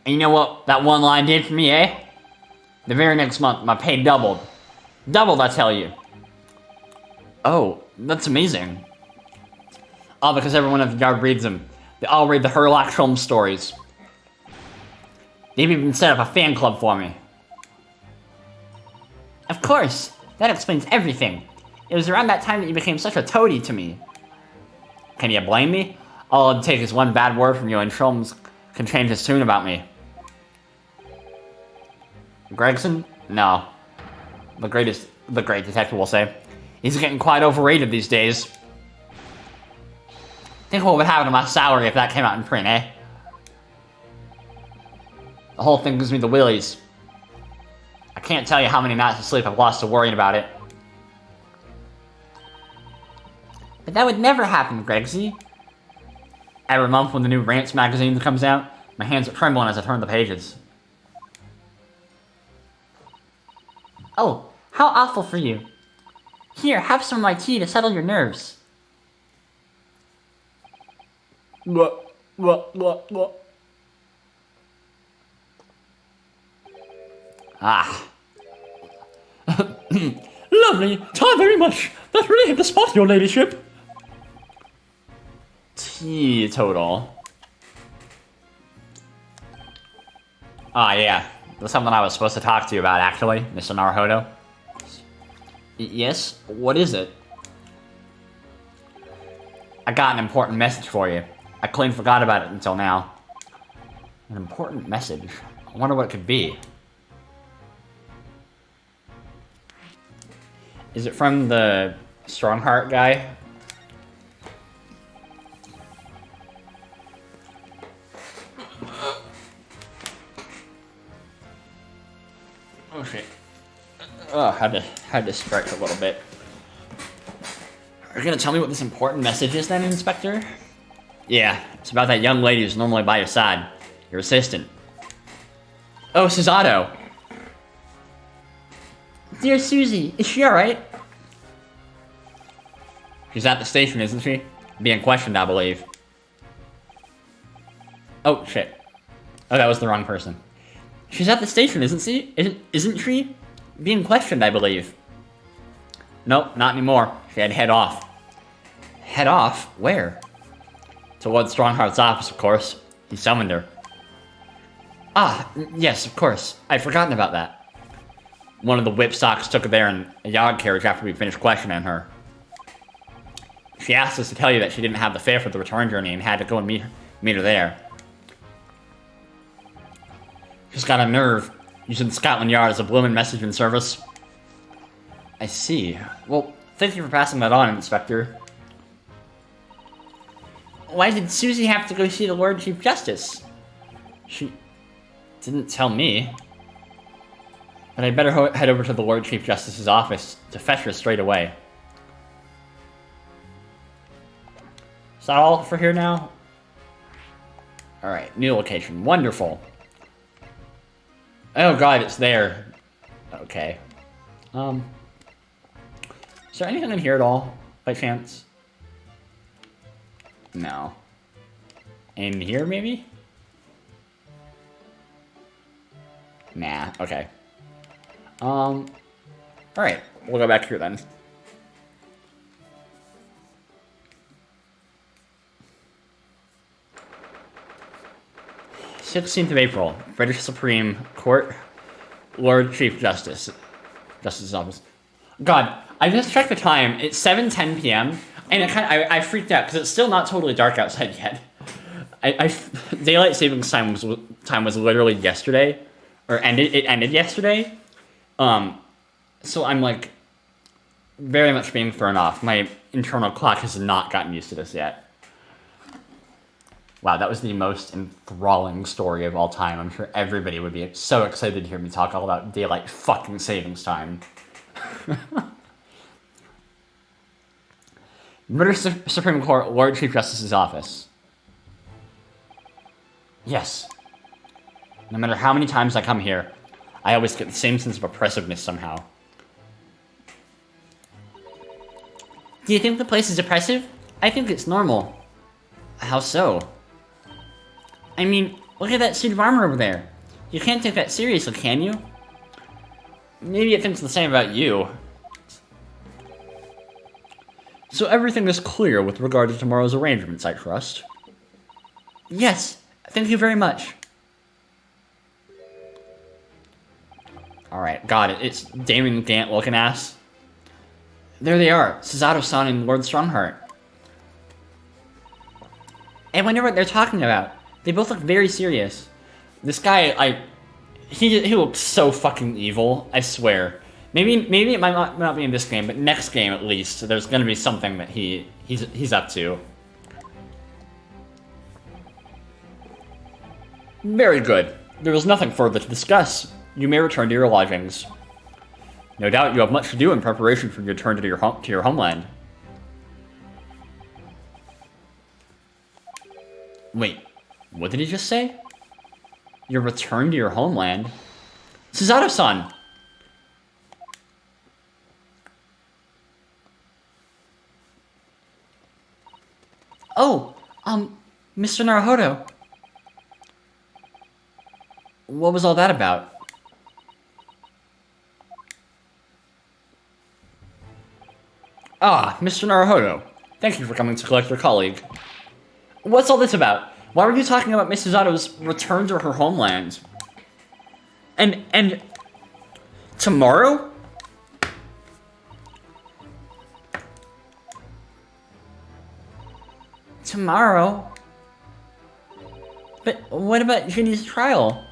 And you know what that one line did for me, eh? The very next month, my pay doubled. Doubled, I tell you. Oh, that's amazing. All because everyone at the yard reads them. They all read the Sherlock Holmes stories. They've even set up a fan club for me. Of course, that explains everything. It was around that time that you became such a toady to me. Can you blame me? All it'd take is one bad word from you and Holmes can change his tune about me. Gregson? No. The great detective will say. He's getting quite overrated these days. Think what would happen to my salary if that came out in print, eh? The whole thing gives me the willies. I can't tell you how many nights of sleep I've lost to worrying about it. But that would never happen, Gregsy. Every month when the new Rants magazine comes out, my hands are trembling as I turn the pages. Oh, how awful for you. Here, have some of my tea to settle your nerves. What? Ah. Lovely. Time very much. That really hit the spot, your ladyship. Teetotal. Ah, yeah. That's something I was supposed to talk to you about, actually, Mr. Naruhodo. Yes? What is it? I got an important message for you. I clean forgot about it until now. An important message? I wonder what it could be. Is it from the Strongheart guy? Oh shit. Oh, had to stretch a little bit. Are you gonna tell me what this important message is then, Inspector? Yeah, it's about that young lady who's normally by your side. Your assistant. Oh, Susato. Dear Susie, is she alright? She's at the station, isn't she? Being questioned, I believe. Oh, shit. Oh, that was the wrong person. She's at the station, isn't she? Isn't she? Being questioned, I believe. Nope, not anymore. She had to head off. Head off? Where? Towards Strongheart's office, of course. He summoned her. Ah, yes, of course. I'd forgotten about that. One of the whipstocks took her there in a yard carriage after we finished questioning her. She asked us to tell you that she didn't have the fare for the return journey and had to go and meet her there. She's got a nerve, using Scotland Yard as a bloomin' messaging service. I see. Well, thank you for passing that on, Inspector. Why did Susie have to go see the Lord Chief Justice? She didn't tell me. But I'd better head over to the Lord Chief Justice's office to fetch her straight away. Is that all for here now? Alright, new location. Wonderful. Oh god, it's there. Okay. Is there anything in here at all, by chance? No. In here, maybe? Nah, okay. Alright, we'll go back here then. 16th of April, British Supreme Court, Lord Chief Justice. Justice's office. God, I just checked the time. It's 7:10 p.m. and I freaked out because it's still not totally dark outside yet. Daylight savings time was literally yesterday, or it ended yesterday. So I'm like very much being thrown off. My internal clock has not gotten used to this yet. Wow, that was the most enthralling story of all time. I'm sure everybody would be so excited to hear me talk all about daylight fucking savings time. British Supreme Court, Lord Chief Justice's office. Yes. No matter how many times I come here, I always get the same sense of oppressiveness somehow. Do you think the place is oppressive? I think it's normal. How so? I mean, look at that suit of armor over there. You can't take that seriously, can you? Maybe it thinks the same about you. So everything is clear with regard to tomorrow's arrangements, I trust? Yes, thank you very much. Alright, got it. It's Damon Gant looking ass. There they are, Susato-san and Lord Strongheart. I wonder what they're talking about. They both look very serious. This guy, he looks so fucking evil, I swear. Maybe it might not be in this game, but next game at least, there's gonna be something that he's up to. Very good. There is nothing further to discuss. You may return to your lodgings. No doubt you have much to do in preparation for your return to your homeland. Wait, what did he just say? Your return to your homeland? Susato-san! Oh, Mr. Naruhodo. What was all that about? Ah, Mr. Naruhodo. Thank you for coming to collect your colleague. What's all this about? Why were you talking about Miss Susato's return to her homeland? And tomorrow? Tomorrow? But what about Ginny's trial?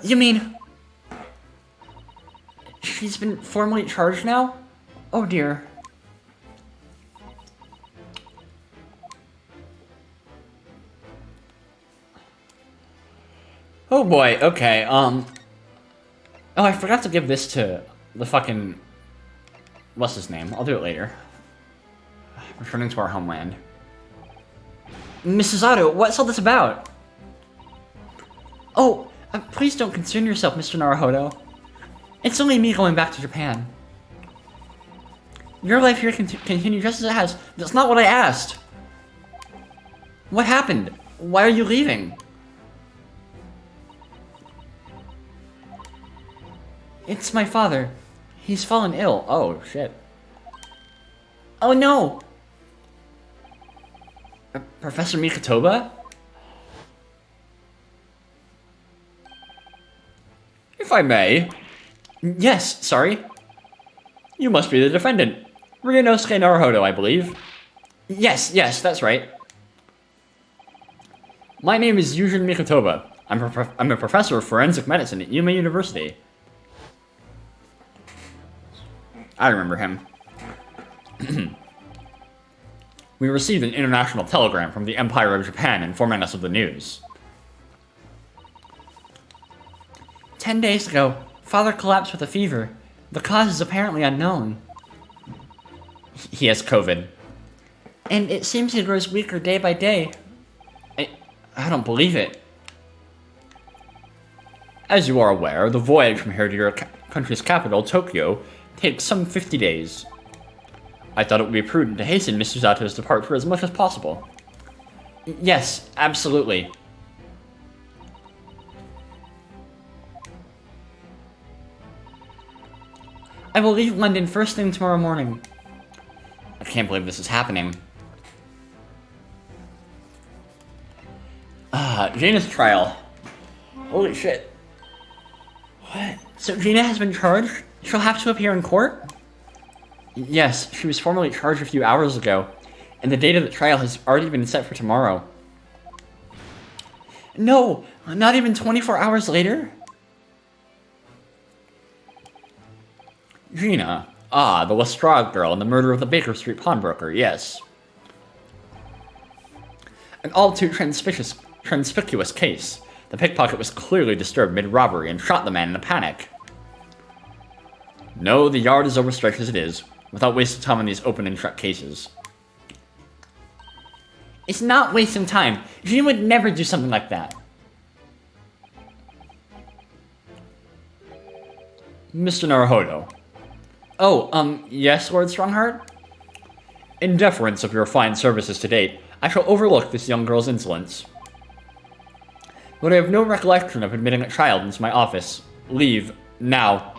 You mean... she's been formally charged now? Oh dear. Oh boy, okay, oh, I forgot to give this to the fucking... what's his name? I'll do it later. Returning to our homeland. Mrs. Otto, what's all this about? Oh, please don't concern yourself, Mr. Naruhodo. It's only me going back to Japan. Your life here can continue just as it has. That's not what I asked. What happened? Why are you leaving? It's my father. He's fallen ill. Oh, shit. Oh, no! Professor Mikotoba? If I may. Yes, sorry. You must be the defendant. Ryunosuke Naruhodo, I believe. Yes, that's right. My name is Yujin Mikotoba. I'm a professor of forensic medicine at Yuma University. I remember him. We received an international telegram from the Empire of Japan informing us of the news. 10 days ago, Father collapsed with a fever. The cause is apparently unknown. He has COVID. And it seems he grows weaker day by day. I don't believe it. As you are aware, the voyage from here to your country's capital, Tokyo, takes some 50 days. I thought it would be prudent to hasten Miss Susato's departure as much as possible. Yes, absolutely. I will leave London first thing tomorrow morning. I can't believe this is happening. Gina's trial. Holy shit. What? So Gina has been charged? She'll have to appear in court? Yes, she was formally charged a few hours ago, and the date of the trial has already been set for tomorrow. No, not even 24 hours later? Gina. Ah, the Lestrade girl and the murder of the Baker Street pawnbroker, yes. An all too conspicuous case. The pickpocket was clearly disturbed mid-robbery and shot the man in a panic. No, the yard is overstretched as it is, without wasting time on these open and shut cases. It's not wasting time. Gina would never do something like that. Mr. Naruhodo. Oh, yes, Lord Strongheart? In deference of your fine services to date, I shall overlook this young girl's insolence. But I have no recollection of admitting a child into my office. Leave, now.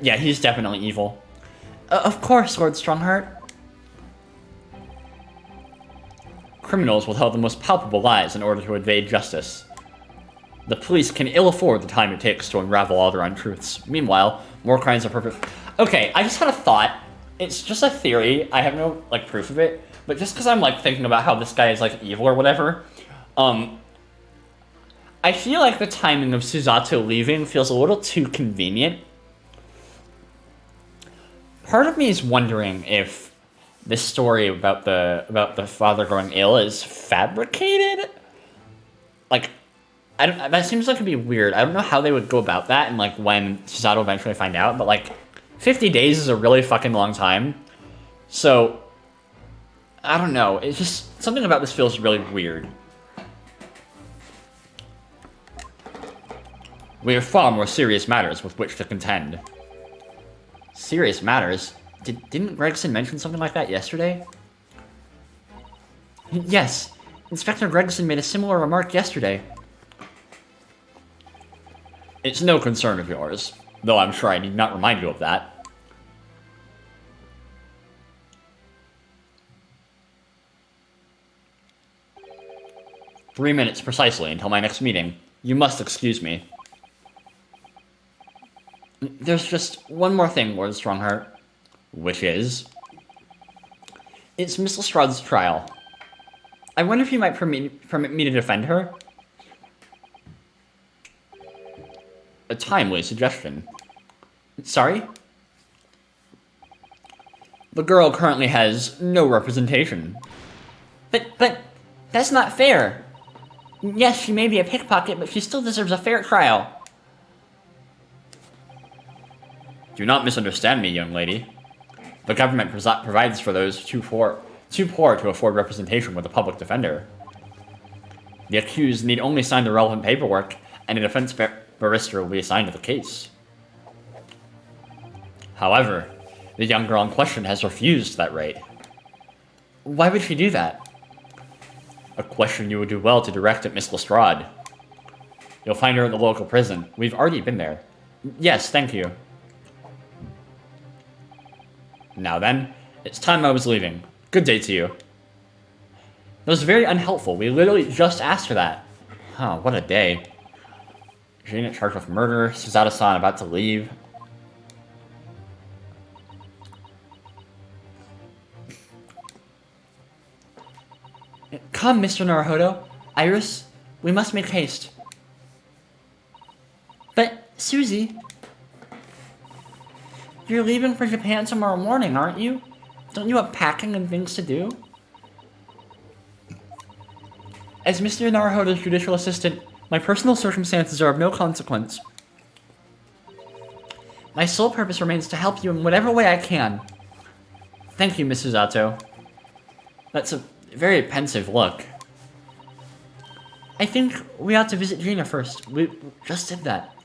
Yeah, he's definitely evil. Of course, Lord Strongheart. Criminals will tell the most palpable lies in order to evade justice. The police can ill afford the time it takes to unravel all their untruths. Meanwhile, more crimes are perfect. Okay, I just had a thought. It's just a theory. I have no, proof of it. But just because I'm, thinking about how this guy is, evil or whatever, I feel like the timing of Susato leaving feels a little too convenient. Part of me is wondering if this story about the father growing ill is fabricated. That seems like it'd be weird. I don't know how they would go about that and when Susato eventually find out, but 50 days is a really fucking long time. So I don't know. It's just something about this feels really weird. We have far more serious matters with which to contend. Serious matters? Didn't Gregson mention something like that yesterday? Yes, Inspector Gregson made a similar remark yesterday. It's no concern of yours, though I'm sure I need not remind you of that. "3 minutes precisely until my next meeting. You must excuse me." There's just one more thing, Lord Strongheart. Which is? It's Miss Lestrade's trial. I wonder if you might permit me to defend her? A timely suggestion. Sorry? The girl currently has no representation. But, that's not fair. Yes, she may be a pickpocket, but she still deserves a fair trial. Do not misunderstand me, young lady. The government provides for those too poor to afford representation with a public defender. The accused need only sign the relevant paperwork, and a defense barrister will be assigned to the case. However, the young girl in question has refused that right. Why would she do that? A question you would do well to direct at Miss Lestrade. You'll find her at the local prison. We've already been there. Yes, thank you. Now then, it's time I was leaving. Good day to you. That was very unhelpful. We literally just asked her that. Oh, what a day. Gina charged with murder. Susato-san about to leave. Come, Mr. Naruhodo. Iris, we must make haste. But, Susie... You're leaving for Japan tomorrow morning, aren't you? Don't you have packing and things to do? As Mr. Naruhodo's judicial assistant, my personal circumstances are of no consequence. My sole purpose remains to help you in whatever way I can. Thank you, Miss Susato. That's a very pensive look. I think we ought to visit Gina first. We just did that.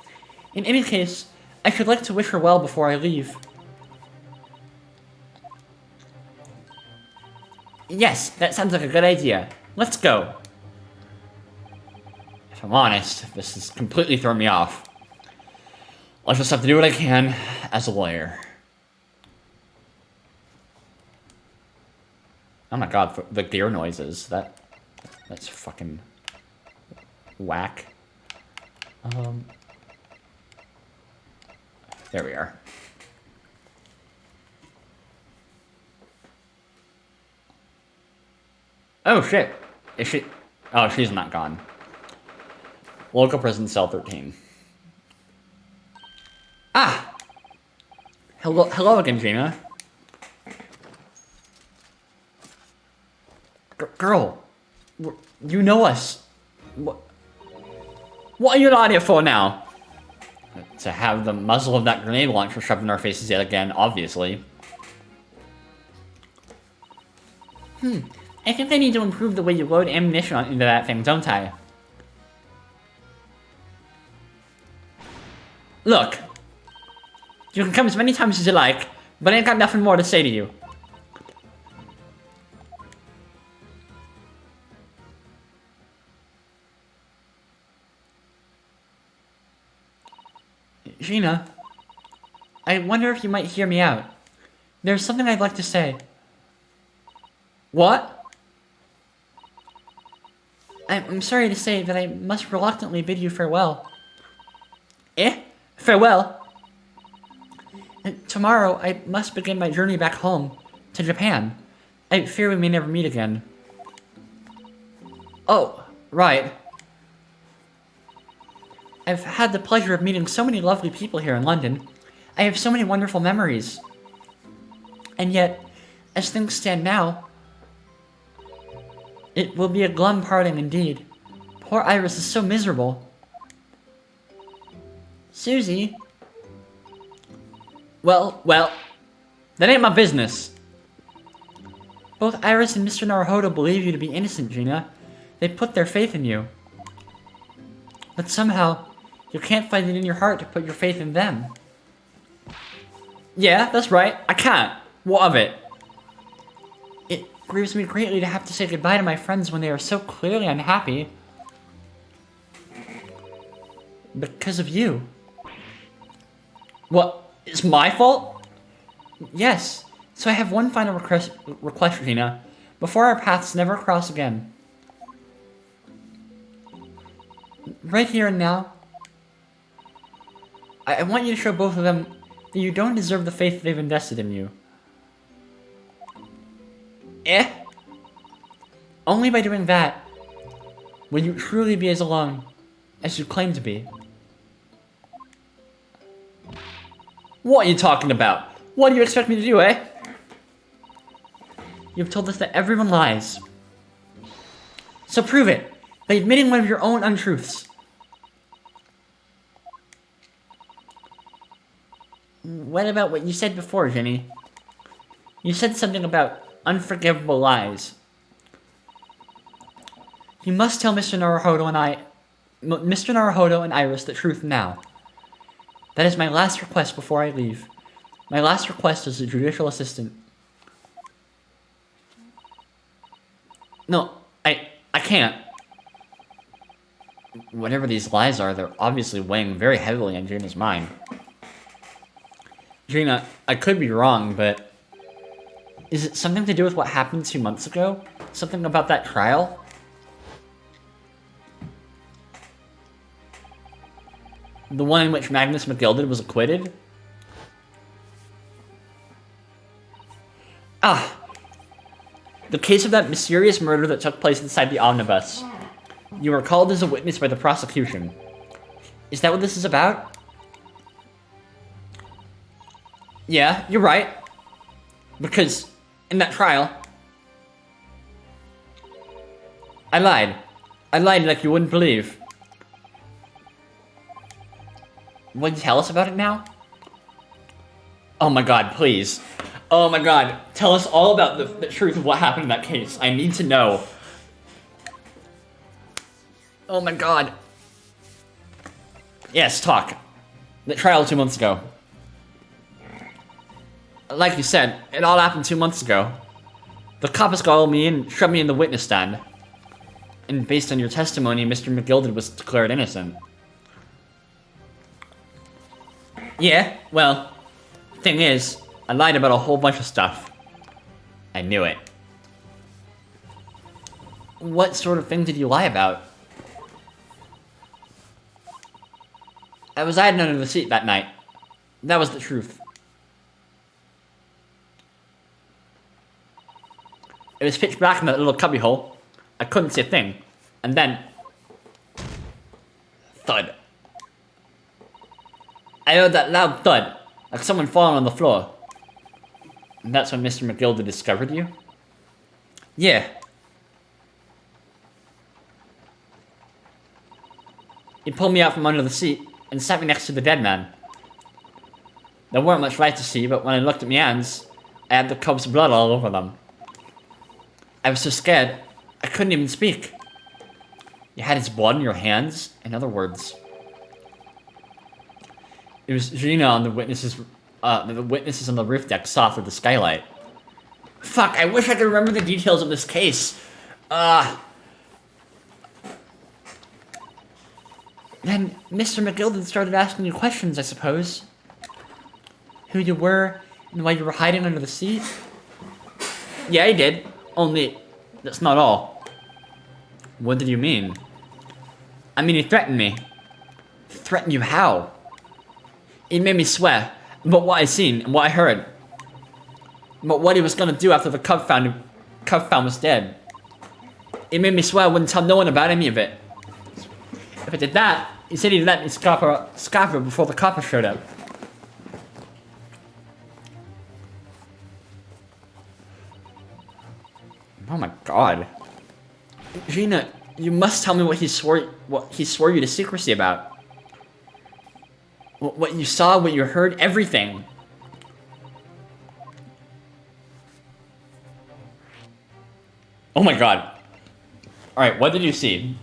In any case, I should like to wish her well before I leave. Yes, that sounds like a good idea. Let's go. If I'm honest, this has completely thrown me off. I'll just have to do what I can as a lawyer. Oh my god, the gear noises. That's fucking whack. There we are. Oh shit. Is she? Oh, she's not gone. Local prison cell 13. Ah! Hello again, Gina. Girl, you know us. What are you not here for now? To have the muzzle of that grenade launcher shoved in our faces yet again, obviously. I think I need to improve the way you load ammunition into that thing, don't I? Look. You can come as many times as you like, but I ain't got nothing more to say to you. Gina, I wonder if you might hear me out. There's something I'd like to say. What? I'm sorry to say that I must reluctantly bid you farewell. Farewell? Tomorrow, I must begin my journey back home, to Japan. I fear we may never meet again. Oh, right. I've had the pleasure of meeting so many lovely people here in London. I have so many wonderful memories. And yet, as things stand now, it will be a glum parting indeed. Poor Iris is so miserable. Susie? Well, that ain't my business. Both Iris and Mr. Naruhodo believe you to be innocent, Gina. They put their faith in you. But somehow, you can't find it in your heart to put your faith in them. Yeah, that's right. I can't. What of it? It grieves me greatly to have to say goodbye to my friends when they are so clearly unhappy. Because of you. What? It's my fault? Yes. So I have one final request, Regina, before our paths never cross again. Right here and now, I want you to show both of them that you don't deserve the faith they've invested in you. Only by doing that will you truly be as alone as you claim to be. What are you talking about? What do you expect me to do, eh? You've told us that everyone lies. So prove it by admitting one of your own untruths. What about what you said before, Jenny? You said something about unforgivable lies. You must tell Mr. Naruhodo and Iris the truth now. That is my last request before I leave. My last request as a judicial assistant. No, I can't. Whatever these lies are, they're obviously weighing very heavily on Gina's mind. Gina, I could be wrong, but is it something to do with what happened 2 months ago? Something about that trial? The one in which Magnus McGilded was acquitted? Ah! The case of that mysterious murder that took place inside the omnibus. You were called as a witness by the prosecution. Is that what this is about? Yeah, you're right. Because in that trial, I lied. I lied like you wouldn't believe. Will you tell us about it now? Oh my god, please. Oh my god, tell us all about the truth of what happened in that case. I need to know. Oh my god. Yes, talk. The trial 2 months ago. Like you said, it all happened 2 months ago. The cop escorted me in, shoved me in the witness stand. And based on your testimony, Mr. McGilded was declared innocent. Yeah, well, thing is, I lied about a whole bunch of stuff. I knew it. What sort of thing did you lie about? I was hiding under the seat that night. That was the truth. It was pitch black in that little cubbyhole. I couldn't see a thing. And then... thud. I heard that loud thud, like someone falling on the floor. And that's when Mr. McGilda discovered you? Yeah. He pulled me out from under the seat and sat me next to the dead man. There weren't much light to see, but when I looked at my hands, I had the cub's blood all over them. I was so scared, I couldn't even speak. You had his blood in your hands? In other words... It was Gina on the witnesses on the roof deck saw through the skylight. Fuck, I wish I could remember the details of this case. Then Mr. McGilden started asking you questions, I suppose. Who you were, and why you were hiding under the seat? Yeah, he did. Only, that's not all. What did you mean? I mean, he threatened me. Threatened you how? He made me swear about what I seen and what I heard. About what he was gonna do after the cub found was dead. He made me swear I wouldn't tell no one about any of it. If I did that, he said he'd let me scupper before the copper showed up. Oh my god. Gina, you must tell me what he swore you to secrecy about. What you saw, what you heard, everything. Oh my god. Alright, what did you see?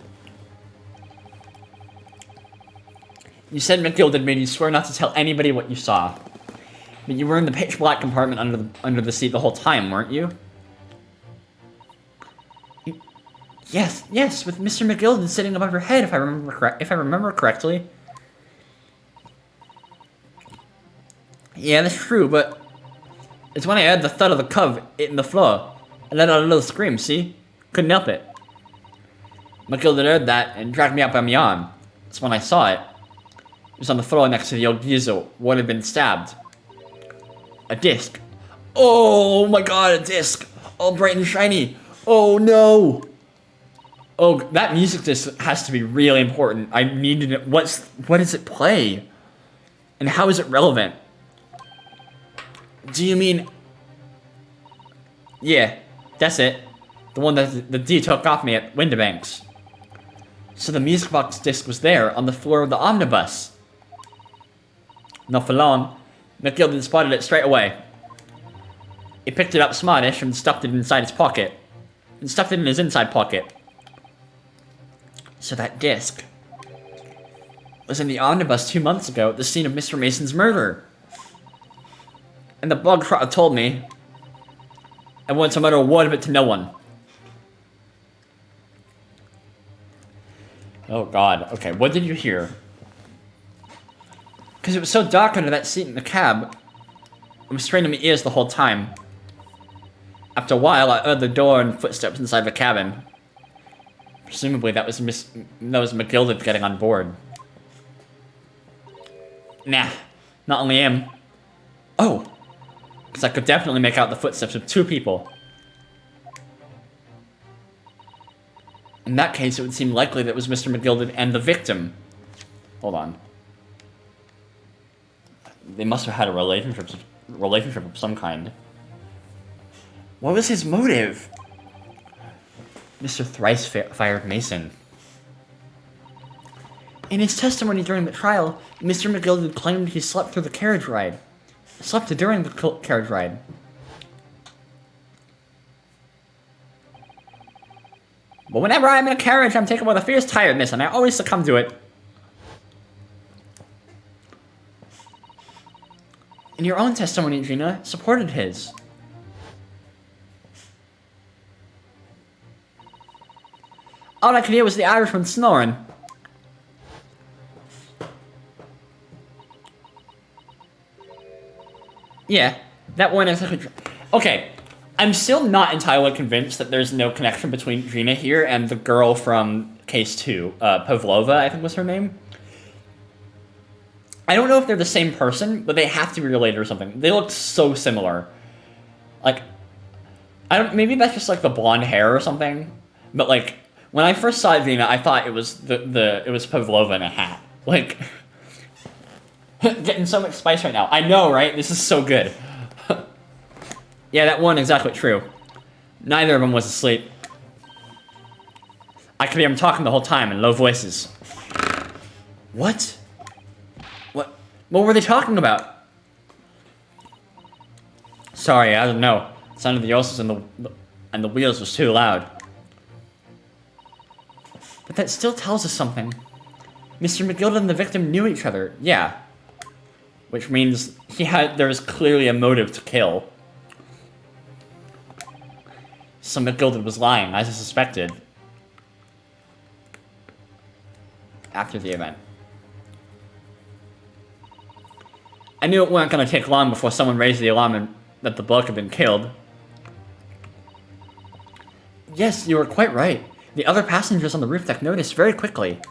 You said McGill made you swear not to tell anybody what you saw. But you were in the pitch black compartment under the seat the whole time, weren't you? Yes, with Mr. McGilden sitting above your head, if I remember correctly. Yeah, that's true, but it's when I heard the thud of the cub hitting the floor. I let out a little scream, see? Couldn't help it. McGilden heard that and dragged me out by my arm. That's when I saw it. It was on the floor next to the old diesel, where it had been stabbed. A disc. Oh my god, a disc! All bright and shiny! Oh no! Oh, that music disc has to be really important. I needed it. What does it play? And how is it relevant? Do you mean... Yeah, that's it. The one that the D took off me at Windibanks. So the music box disc was there, on the floor of the omnibus. Not for long, McGilden spotted it straight away. He picked it up smartish and stuffed it inside his pocket. And stuffed it in his inside pocket. So that disc was in the omnibus 2 months ago at the scene of Mr. Mason's murder. And the bug trotter told me I want to utter a word of it to no one. Oh god, okay, what did you hear? Because it was so dark under that seat in the cab, I was straining my ears the whole time. After a while, I heard the door and footsteps inside the cabin. Presumably that was McGilda getting on board. Nah, not only him. Oh! Because I could definitely make out the footsteps of 2 people. In that case, it would seem likely that it was Mr. McGilden and the victim. Hold on. They must have had a relationship of some kind. What was his motive? Mr. Thrice-fired Mason. In his testimony during the trial, Mr. McGilden claimed he slept through the carriage ride. Slept during the carriage ride. But whenever I'm in a carriage, I'm taken with a fierce tiredness, and I always succumb to it. And your own testimony, Gina, supported his. All I could hear was the Irishman snoring. Yeah, that one is... Okay, I'm still not entirely convinced that there's no connection between Gina here and the girl from Case 2. Pavlova, I think was her name. I don't know if they're the same person, but they have to be related or something. They look so similar. Like, maybe that's just like the blonde hair or something. But like, when I first saw Gina, I thought it was it was Pavlova in a hat. Like, getting so much spice right now. I know, right? This is so good. Yeah, that one exactly true. Neither of them was asleep. I could hear them talking the whole time in low voices. What? What were they talking about? Sorry, I don't know. The sound of the horses and the wheels was too loud. But that still tells us something. Mr. McGilda and the victim knew each other. Yeah. Which means there was clearly a motive to kill. So McGilda was lying, as I suspected. After the event. I knew it weren't going to take long before someone raised the alarm that the bloke had been killed. Yes, you were quite right. The other passengers on the roof deck noticed very quickly.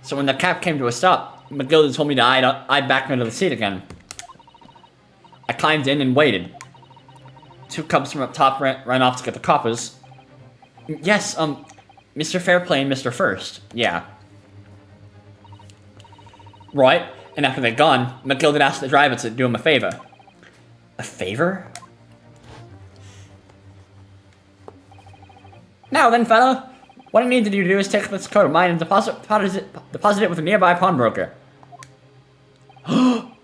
So when the cab came to a stop, McGilda told me to eye back into the seat again. I climbed in and waited. 2 cubs from up top ran off to get the coppers. Yes, Mr. Fairplay and Mr. First. Yeah. Right, and after they'd gone, McGilda asked the driver to do him a favor. A favor? Now then, fella, what I need you to do is take this coat of mine and deposit it with a nearby pawnbroker.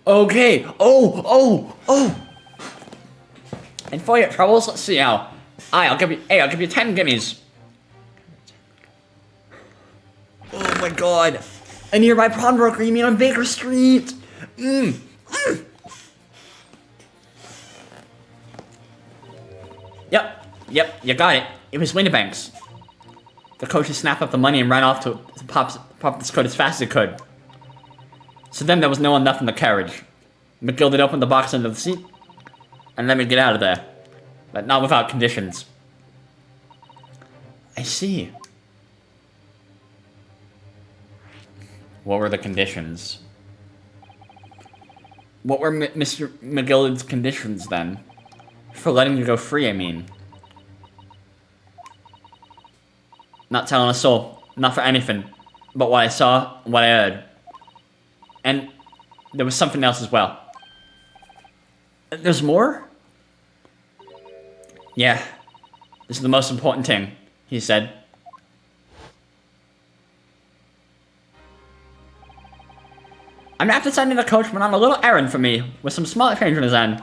Okay. Oh. And for your troubles, let's see how. I'll give you 10 guineas. Oh my god. A nearby pawnbroker, you mean on Baker Street? Yep, you got it. It was Windibank's. The coach snapped up the money and ran off to pop this coat as fast as he could. So then there was no one left in the carriage. McGilda opened the box under the seat and let me get out of there. But not without conditions. I see. What were the conditions? What were Mr. McGilda's conditions then? For letting you go free, I mean. Not telling a soul. Not for anything. But what I saw, what I heard. And there was something else as well. There's more? Yeah. This is the most important thing, he said. I'm after sending the coachman on a little errand for me, with some small change on his end.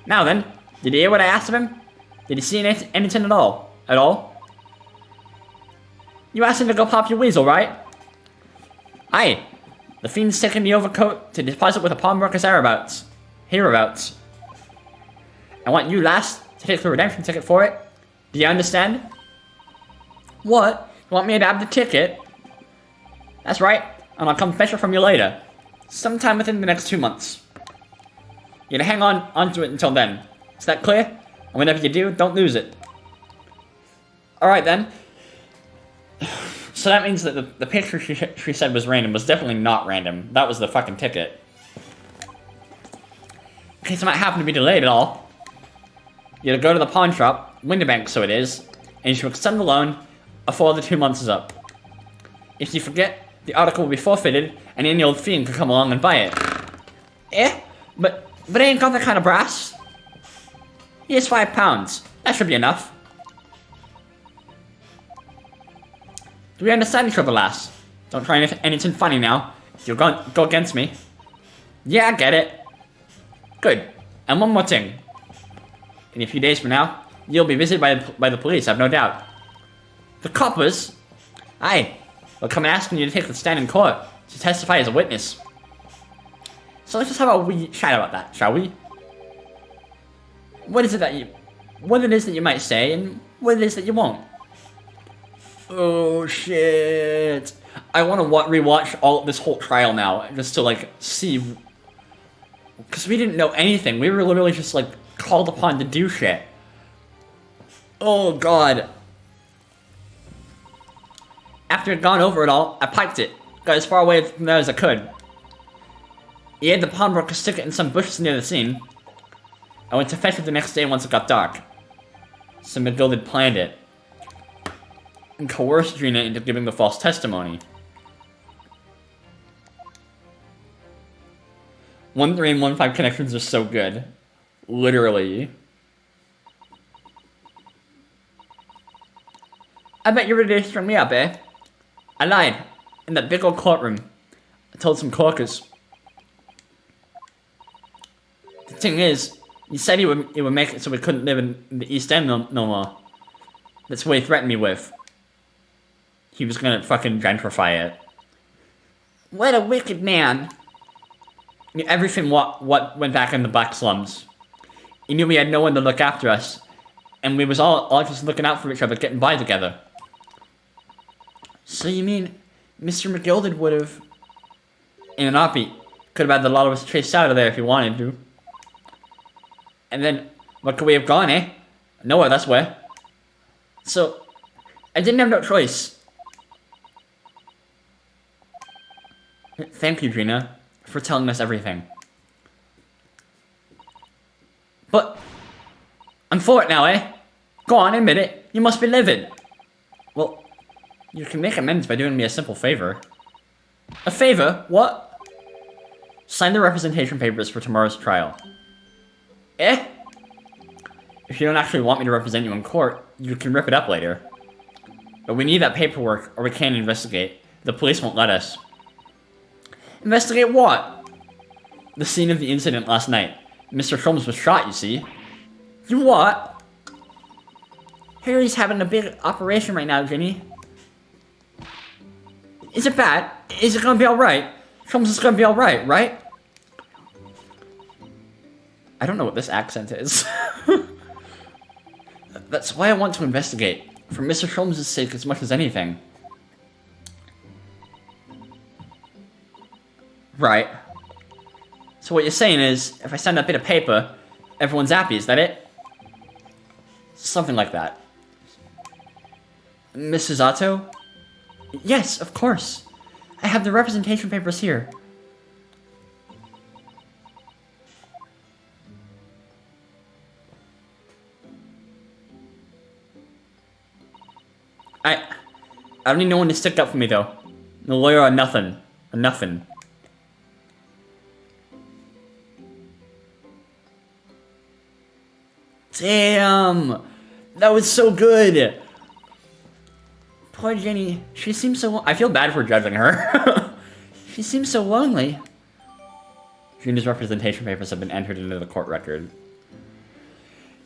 Now then, did you hear what I asked of him? Did he see anything at all? At all? You asked him to go pop your weasel, right? Aye. The fiend's taking the overcoat to deposit with a pawnbroker's hereabouts. I want you last to take the redemption ticket for it. Do you understand? What? You want me to have the ticket? That's right, and I'll come fetch it from you later. Sometime within the next 2 months. You're gonna hang onto it until then. Is that clear? And whenever you do, don't lose it. Alright then. So that means that the picture she said was random was definitely not random. That was the fucking ticket. In case it might happen to be delayed at all. You gotta go to the pawn shop, Windibank so it is, and you should extend the loan before the 2 months is up. If you forget, the article will be forfeited, and any old fiend could come along and buy it. But I ain't got that kind of brass. Here's £5. That should be enough. Do we understand each other, lass? Don't try anything funny now. You'll go against me. Yeah, I get it. Good. And one more thing. In a few days from now, you'll be visited by the police, I've no doubt. The coppers? Aye. They'll come asking you to take the stand in court to testify as a witness. So let's just have a wee chat about that, shall we? What it is that you might say, and what it is that you won't. Oh shit! I want to rewatch this whole trial now, just to like see, because we didn't know anything. We were literally just like called upon to do shit. Oh god! After I'd gone over it all, I piked it, got as far away from there as I could. He had the pawnbroker stick it in some bushes near the scene. I went to fetch it the next day once it got dark. So McGill had planned it and coerced Gina into giving the false testimony. 1, 3, and 1, 5 connections are so good. Literally. I bet you're ready to string me up, eh? I lied. In that big old courtroom. I told some corkers. The thing is, he said he would make it so we couldn't live in the East End no more. That's what he threatened me with. He was gonna fucking gentrify it. What a wicked man. He knew everything what went back in the black slums. He knew we had no one to look after us. And we was all just looking out for each other, getting by together. So you mean Mr. McGilded would have... In an heartbeat. Could have had a lot of us chased out of there if he wanted to. And then, what could we have gone, eh? Nowhere, that's where. So, I didn't have no choice. Thank you, Gina, for telling us everything. But, I'm for it now, eh? Go on, admit it. You must be livid. Well, you can make amends by doing me a simple favor. A favor? What? Sign the representation papers for tomorrow's trial. Eh? If you don't actually want me to represent you in court, you can rip it up later. But we need that paperwork, or we can't investigate. The police won't let us. Investigate what? The scene of the incident last night. Mr. Sholmes was shot, you see. You what? Harry's having a big operation right now, Ginny. Is it bad? Is it gonna be alright? Sholmes is gonna be alright, right? I don't know what this accent is. That's why I want to investigate. For Mr. Sholmes' sake as much as anything. Right. So what you're saying is, if I send that bit of paper, everyone's happy, is that it? Something like that. Mrs. Otto? Yes, of course. I have the representation papers here. I don't need no one to stick up for me, though. No lawyer or nothing. Or nothing. Damn! That was so good! Poor Jenny. She seems so... I feel bad for judging her. She seems so lonely. Gina's representation papers have been entered into the court record.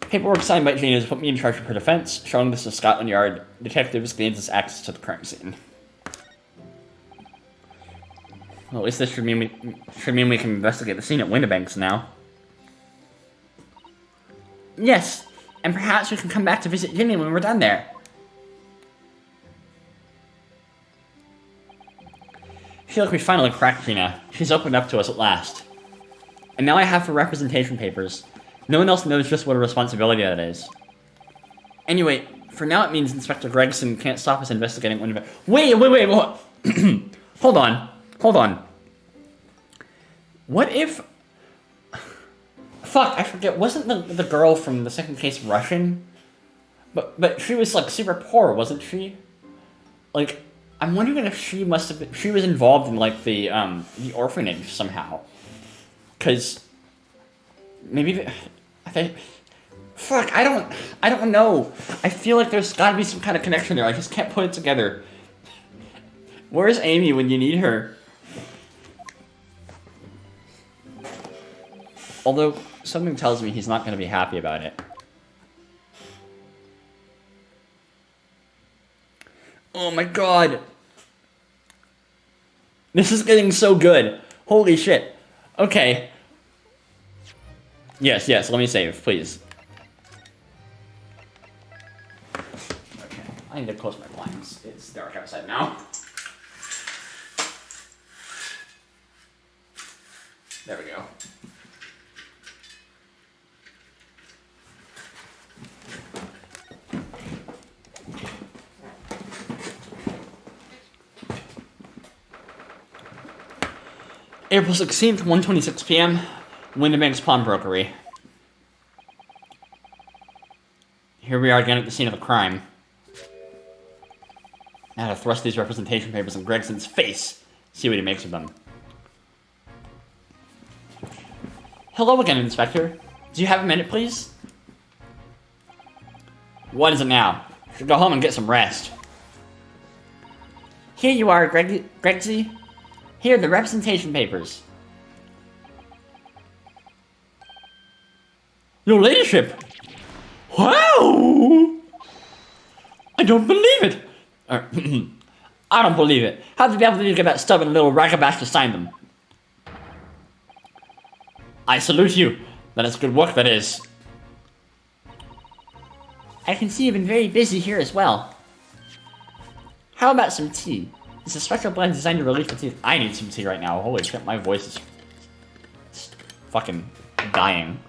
Paperwork signed by Gina has put me in charge of her defense. Showing this to Scotland Yard detectives gains us access to the crime scene. Well, at least this should mean we can investigate the scene at Windibank's now. Yes, and perhaps we can come back to visit Ginny when we're done there. I feel like we finally cracked Gina. She's opened up to us at last. And now I have her representation papers. No one else knows just what a responsibility that is. Anyway, for now it means Inspector Gregson can't stop us investigating Windibank. Wait! Hold on. What if... Fuck, I forget. Wasn't the girl from the second case Russian? But she was like super poor, wasn't she? Like, I'm wondering if she must have been... She was involved in like the orphanage somehow. Cause maybe I think... Fuck, I don't know. I feel like there's gotta be some kind of connection there. I just can't put it together. Where's Amy when you need her? Although, something tells me he's not going to be happy about it. Oh my god! This is getting so good. Holy shit. Okay. Yes, let me save, please. Okay. I need to close my blinds. It's dark outside now. There we go. April 16th, 1:26 p.m. Windybank's Pawnbrokery. Here we are again at the scene of the crime. Now to thrust these representation papers in Gregson's face. See what he makes of them. Hello again, Inspector. Do you have a minute, please? What is it now? Should go home and get some rest. Here you are, Gregsy. Here are the representation papers. Your Ladyship! Wow! I don't believe it! I don't believe it. How did you be able to get that stubborn little ragabash to sign them? I salute you. That is good work, that is. I can see you've been very busy here as well. How about some tea? It's a special blend designed to relieve fatigue. I need some tea right now. Holy shit, my voice is fucking dying.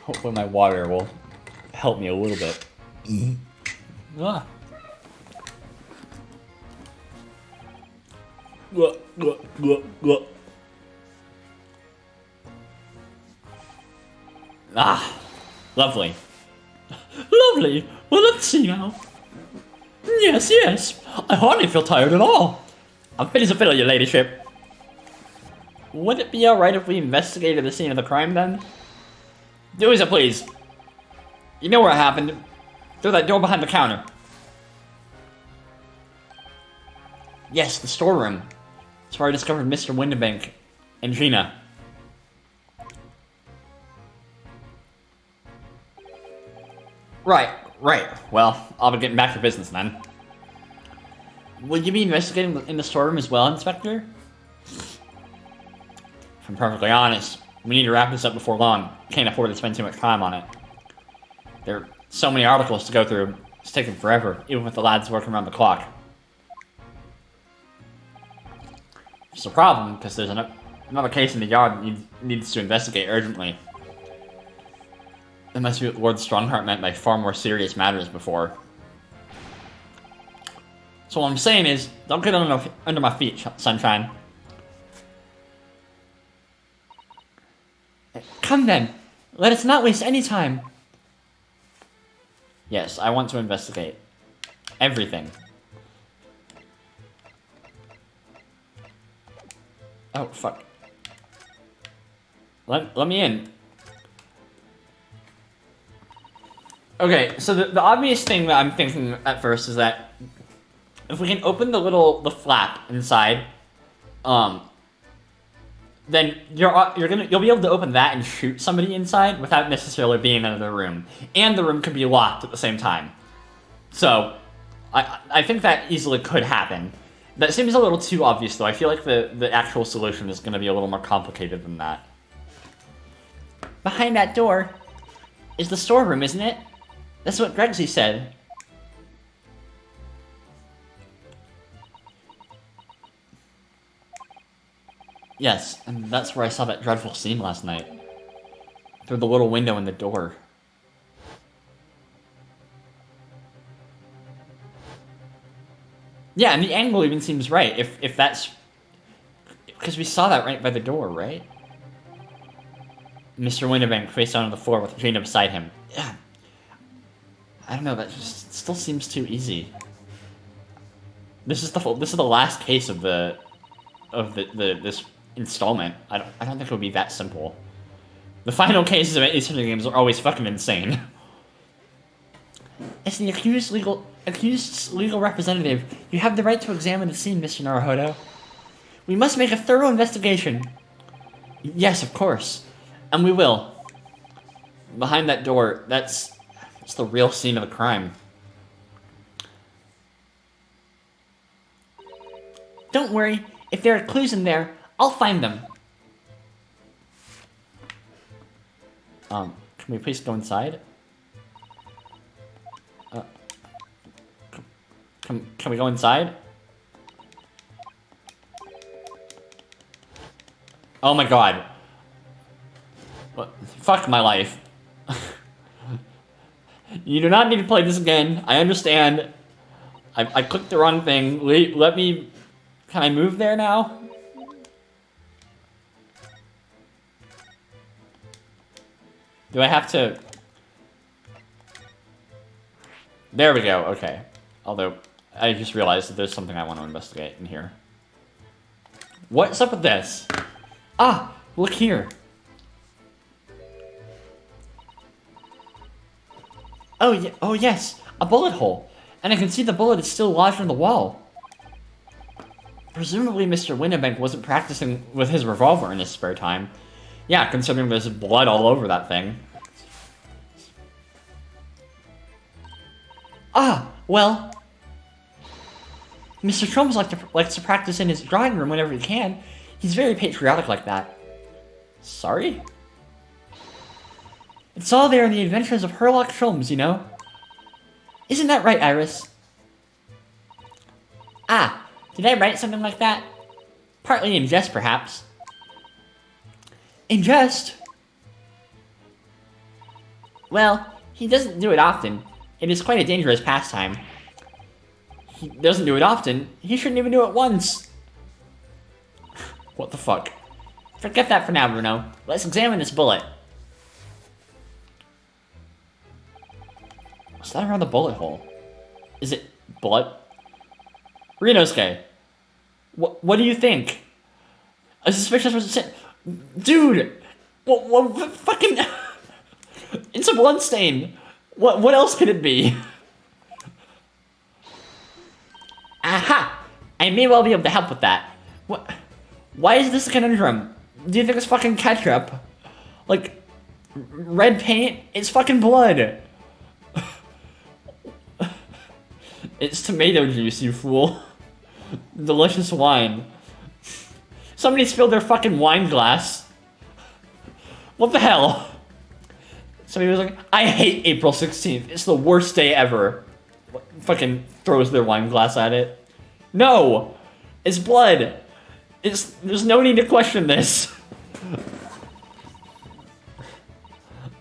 Hopefully my water will help me a little bit. Ah. Ah, lovely. Lovely. Well, let's see now. Yes, yes. I hardly feel tired at all. I'm fit as a fiddle, your ladyship. Would it be alright if we investigated the scene of the crime then? Do as you please. You know where it happened. Through that door behind the counter. Yes, the storeroom. That's where I discovered Mr. Windybank and Gina. Right. Well, I'll be getting back to business then. Will you be investigating in the storeroom as well, Inspector? If I'm perfectly honest, we need to wrap this up before long. Can't afford to spend too much time on it. There are so many articles to go through. It's taking forever, even with the lads working around the clock. It's a problem, because there's another case in the yard that needs to investigate urgently. That must be what Lord Strongheart meant by far more serious matters before. So what I'm saying is, don't get under my feet, Sunshine. Come then, let us not waste any time. Yes, I want to investigate. Everything. Oh, fuck. Let me in. Okay, so the obvious thing that I'm thinking at first is that if we can open the flap inside, then you'll be able to open that and shoot somebody inside without necessarily being in another room, and the room could be locked at the same time. So, I think that easily could happen. That seems a little too obvious, though. I feel like the actual solution is going to be a little more complicated than that. Behind that door is the storeroom, isn't it? That's what Gregsy said. Yes, and that's where I saw that dreadful scene last night. Through the little window in the door. Yeah, and the angle even seems right, if that's... Because we saw that right by the door, right? Mr. Windybank face down on the floor with Gina beside him. Yeah. I don't know, that just still seems too easy. This is the last case of this installment. I don't think it would be that simple. The final cases of Ace Attorney games are always fucking insane. As the accused's legal representative, you have the right to examine the scene, Mr. Naruhodo. We must make a thorough investigation. Yes, of course. And we will. Behind that door, that's the real scene of the crime. Don't worry. If there are clues in there, I'll find them. Can we please go inside? Can we go inside? Oh my god. What? Fuck my life. You do not need to play this again. I understand. I clicked the wrong thing. Let me... Can I move there now? Do I have to... There we go, okay. Although, I just realized that there's something I want to investigate in here. What's up with this? Ah, look here. Oh yes, a bullet hole. And I can see the bullet is still lodged in the wall. Presumably Mr. Winnebank wasn't practicing with his revolver in his spare time. Yeah, considering there's blood all over that thing. Ah, well... Mr. Trumps likes to practice in his drawing room whenever he can. He's very patriotic like that. Sorry? It's all there in the adventures of Sherlock Holmes, you know? Isn't that right, Iris? Ah, did I write something like that? Partly in jest, perhaps. In jest? Well, he doesn't do it often. It is quite a dangerous pastime. He doesn't do it often. He shouldn't even do it once. What the fuck? Forget that for now, Bruno. Let's examine this bullet. What's that around the bullet hole? Is it blood? Rinosuke, what do you think? A suspicious person... Dude! What fucking... It's a blood stain! What else could it be? Aha! I may well be able to help with that. What? Why is this a conundrum? Do you think it's fucking ketchup? Like, red paint? It's fucking blood! It's tomato juice, you fool. Delicious wine. Somebody spilled their fucking wine glass. What the hell? Somebody was like, I hate April 16th. It's the worst day ever. Fucking throws their wine glass at it. No! It's blood. There's no need to question this.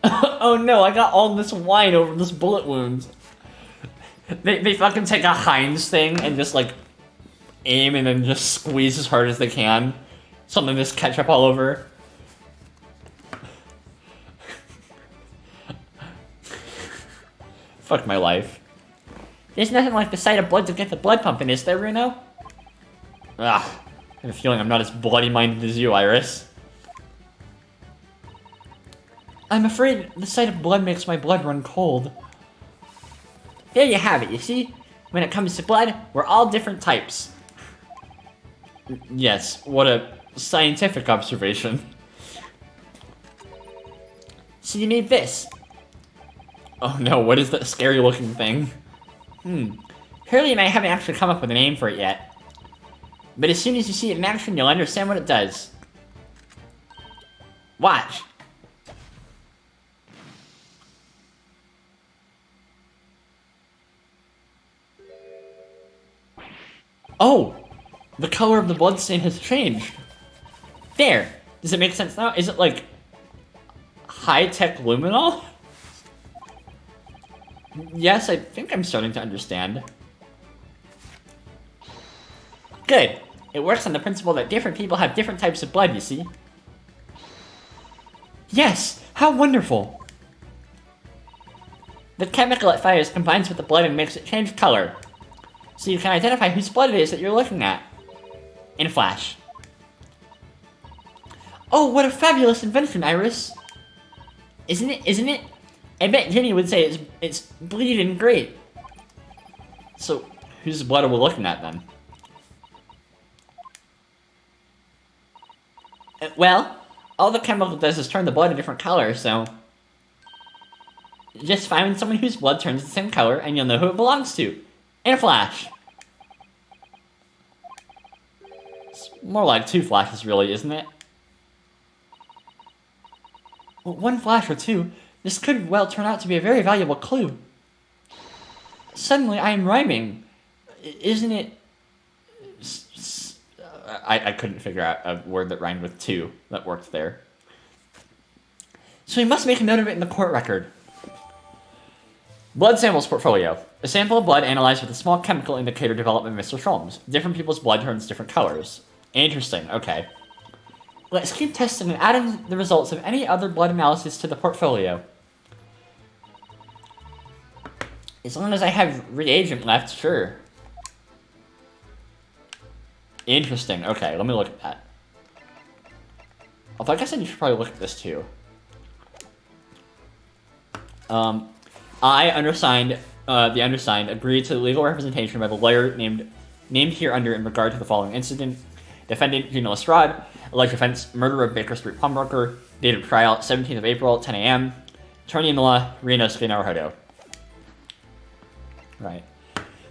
Oh no, I got all this wine over this bullet wound. They fucking take a Heinz thing and just like aim and then just squeeze as hard as they can. Something just ketchup all over. Fuck my life. There's nothing like the sight of blood to get the blood pumping, is there, Bruno? Ah, I have a feeling I'm not as bloody-minded as you, Iris. I'm afraid the sight of blood makes my blood run cold. There you have it, you see? When it comes to blood, we're all different types. Yes, what a scientific observation. So you need this. Oh no, what is that scary looking thing? Hurley and I haven't actually come up with a name for it yet. But as soon as you see it in action, you'll understand what it does. Watch. Oh! The color of the bloodstain has changed. There! Does it make sense now? Is it like high-tech luminol? Yes, I think I'm starting to understand. Good. It works on the principle that different people have different types of blood, you see? Yes! How wonderful! The chemical it fires combines with the blood and makes it change color. So you can identify whose blood it is that you're looking at. In a flash. Oh, what a fabulous invention, Iris! Isn't it? I bet Jenny would say it's bleeding great. So, whose blood are we looking at then? Well, all the chemical does is turn the blood a different color, so... Just find someone whose blood turns the same color and you'll know who it belongs to. In a flash. It's more like 2 flashes, really, isn't it? One flash or two, this could well turn out to be a very valuable clue. Suddenly, I am rhyming. Isn't it... I couldn't figure out a word that rhymed with two that worked there. So we must make a note of it in the court record. Blood samples portfolio. A sample of blood analyzed with a small chemical indicator developed by Mr. Sholmes. Different people's blood turns different colors. Interesting, okay. Let's keep testing and adding the results of any other blood analysis to the portfolio. As long as I have reagent left, sure. Interesting, okay, let me look at that. Although I guess I should probably look at this too. I, undersigned, the undersigned, agreed to the legal representation by the lawyer named here under in regard to the following incident. Defendant, Gina Lestrade, alleged offense, murder of Baker Street pawnbroker, date of trial, 17th of April, 10 a.m., attorney in law, Reno Naruhodo. Right.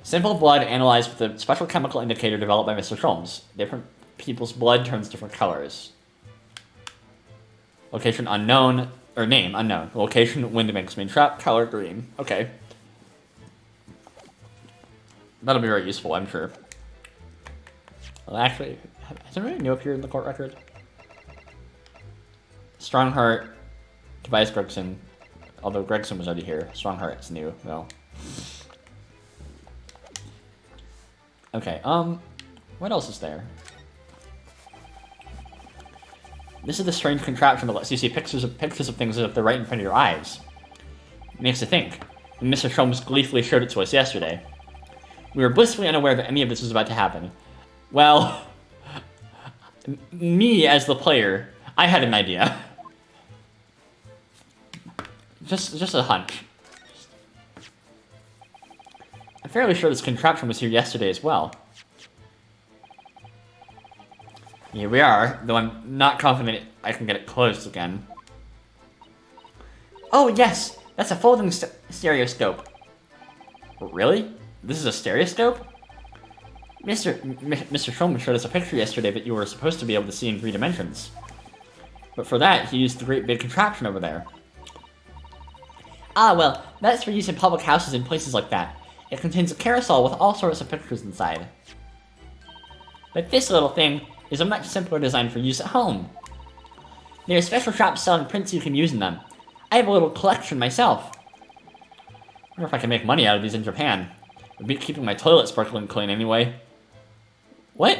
Simple blood analyzed with a special chemical indicator developed by Mr. Sholmes. Different people's blood turns different colors. Location unknown, or name unknown. Location, Windibank's main trap, color green. Okay. That'll be very useful, I'm sure. Well, actually, has anybody new appeared in the court record? Strongheart, Tobias Gregson. Although Gregson was already here. Strongheart is new, though. Okay, what else is there? This is the strange contraption that lets you see pictures of things as if they're right in front of your eyes. It makes you think. And Mr. Sholmes gleefully showed it to us yesterday. We were blissfully unaware that any of this was about to happen. Well, me as the player, I had an idea. Just a hunch. I'm fairly sure this contraption was here yesterday as well. Here we are, though I'm not confident I can get it closed again. Oh yes, that's a folding stereoscope. Really? This is a stereoscope? Mr. Sholmes showed us a picture yesterday that you were supposed to be able to see in 3 dimensions. But for that, he used the great big contraption over there. Ah, well, that's for use in public houses and places like that. It contains a carousel with all sorts of pictures inside. But this little thing is a much simpler design for use at home. There are special shops selling prints you can use in them. I have a little collection myself. I wonder if I can make money out of these in Japan. It'd be keeping my toilet sparkling clean anyway. What?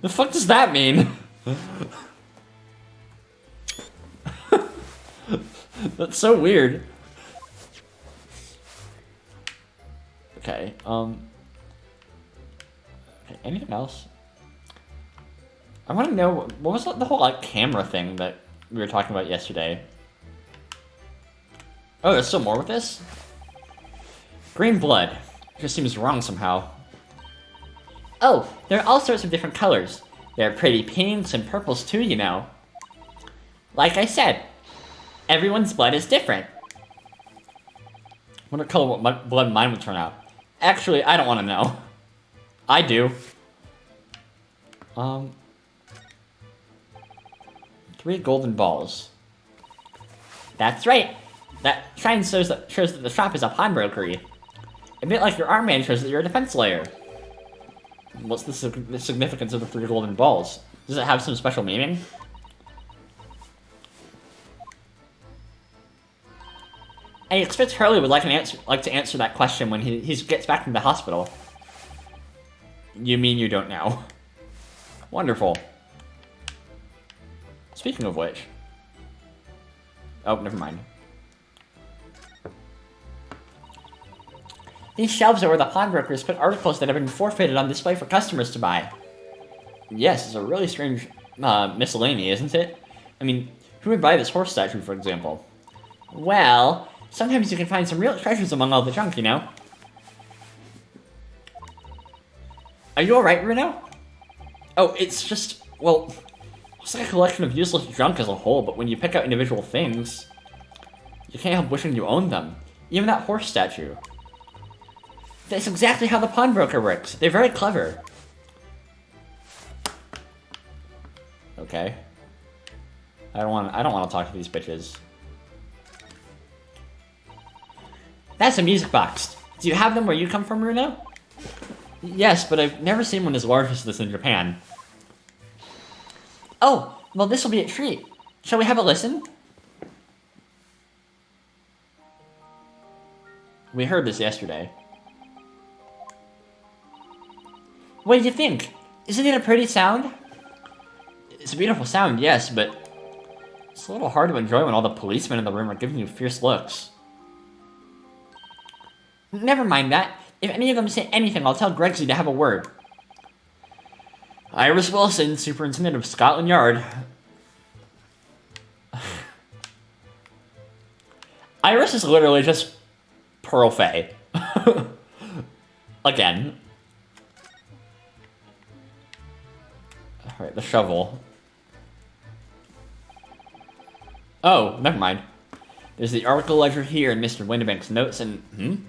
The fuck does that mean? That's so weird. Okay, okay, anything else? I want to know, what was the whole, like, camera thing that we were talking about yesterday? Oh, there's still more with this? Green blood. Just seems wrong somehow. Oh, there are all sorts of different colors. There are pretty pinks and purples too, you know. Like I said, everyone's blood is different. I wonder what blood mine would turn out. Actually, I don't want to know. I do. 3 golden balls. That's right. That shrine shows that the shop is a pawnbrokery. A bit like your armband shows that you're a defense layer. What's the significance of the 3 golden balls? Does it have some special meaning? I expect Hurley would like to answer that question when he gets back from the hospital. You mean you don't know? Wonderful. Speaking of which... Oh, never mind. These shelves are where the pawnbrokers put articles that have been forfeited on display for customers to buy. Yes, it's a really strange miscellany, isn't it? I mean, who would buy this horse statue, for example? Well... sometimes you can find some real treasures among all the junk, you know? Are you alright, Bruno? Oh, it's just, well, it's like a collection of useless junk as a whole, but when you pick out individual things, you can't help wishing you owned them. Even that horse statue. That's exactly how the pawnbroker works. They're very clever. Okay. I don't want to talk to these bitches. That's a music box. Do you have them where you come from, Runo? Yes, but I've never seen one as large as this in Japan. Oh, well, this will be a treat. Shall we have a listen? We heard this yesterday. What do you think? Isn't it a pretty sound? It's a beautiful sound, yes, but it's a little hard to enjoy when all the policemen in the room are giving you fierce looks. Never mind that. If any of them say anything, I'll tell Gregsy to have a word. Iris Wilson, Superintendent of Scotland Yard. Iris is literally just Pearl Faye. Again. Alright, the shovel. Oh, never mind. There's the article ledger here in Mr. Windibank's notes and...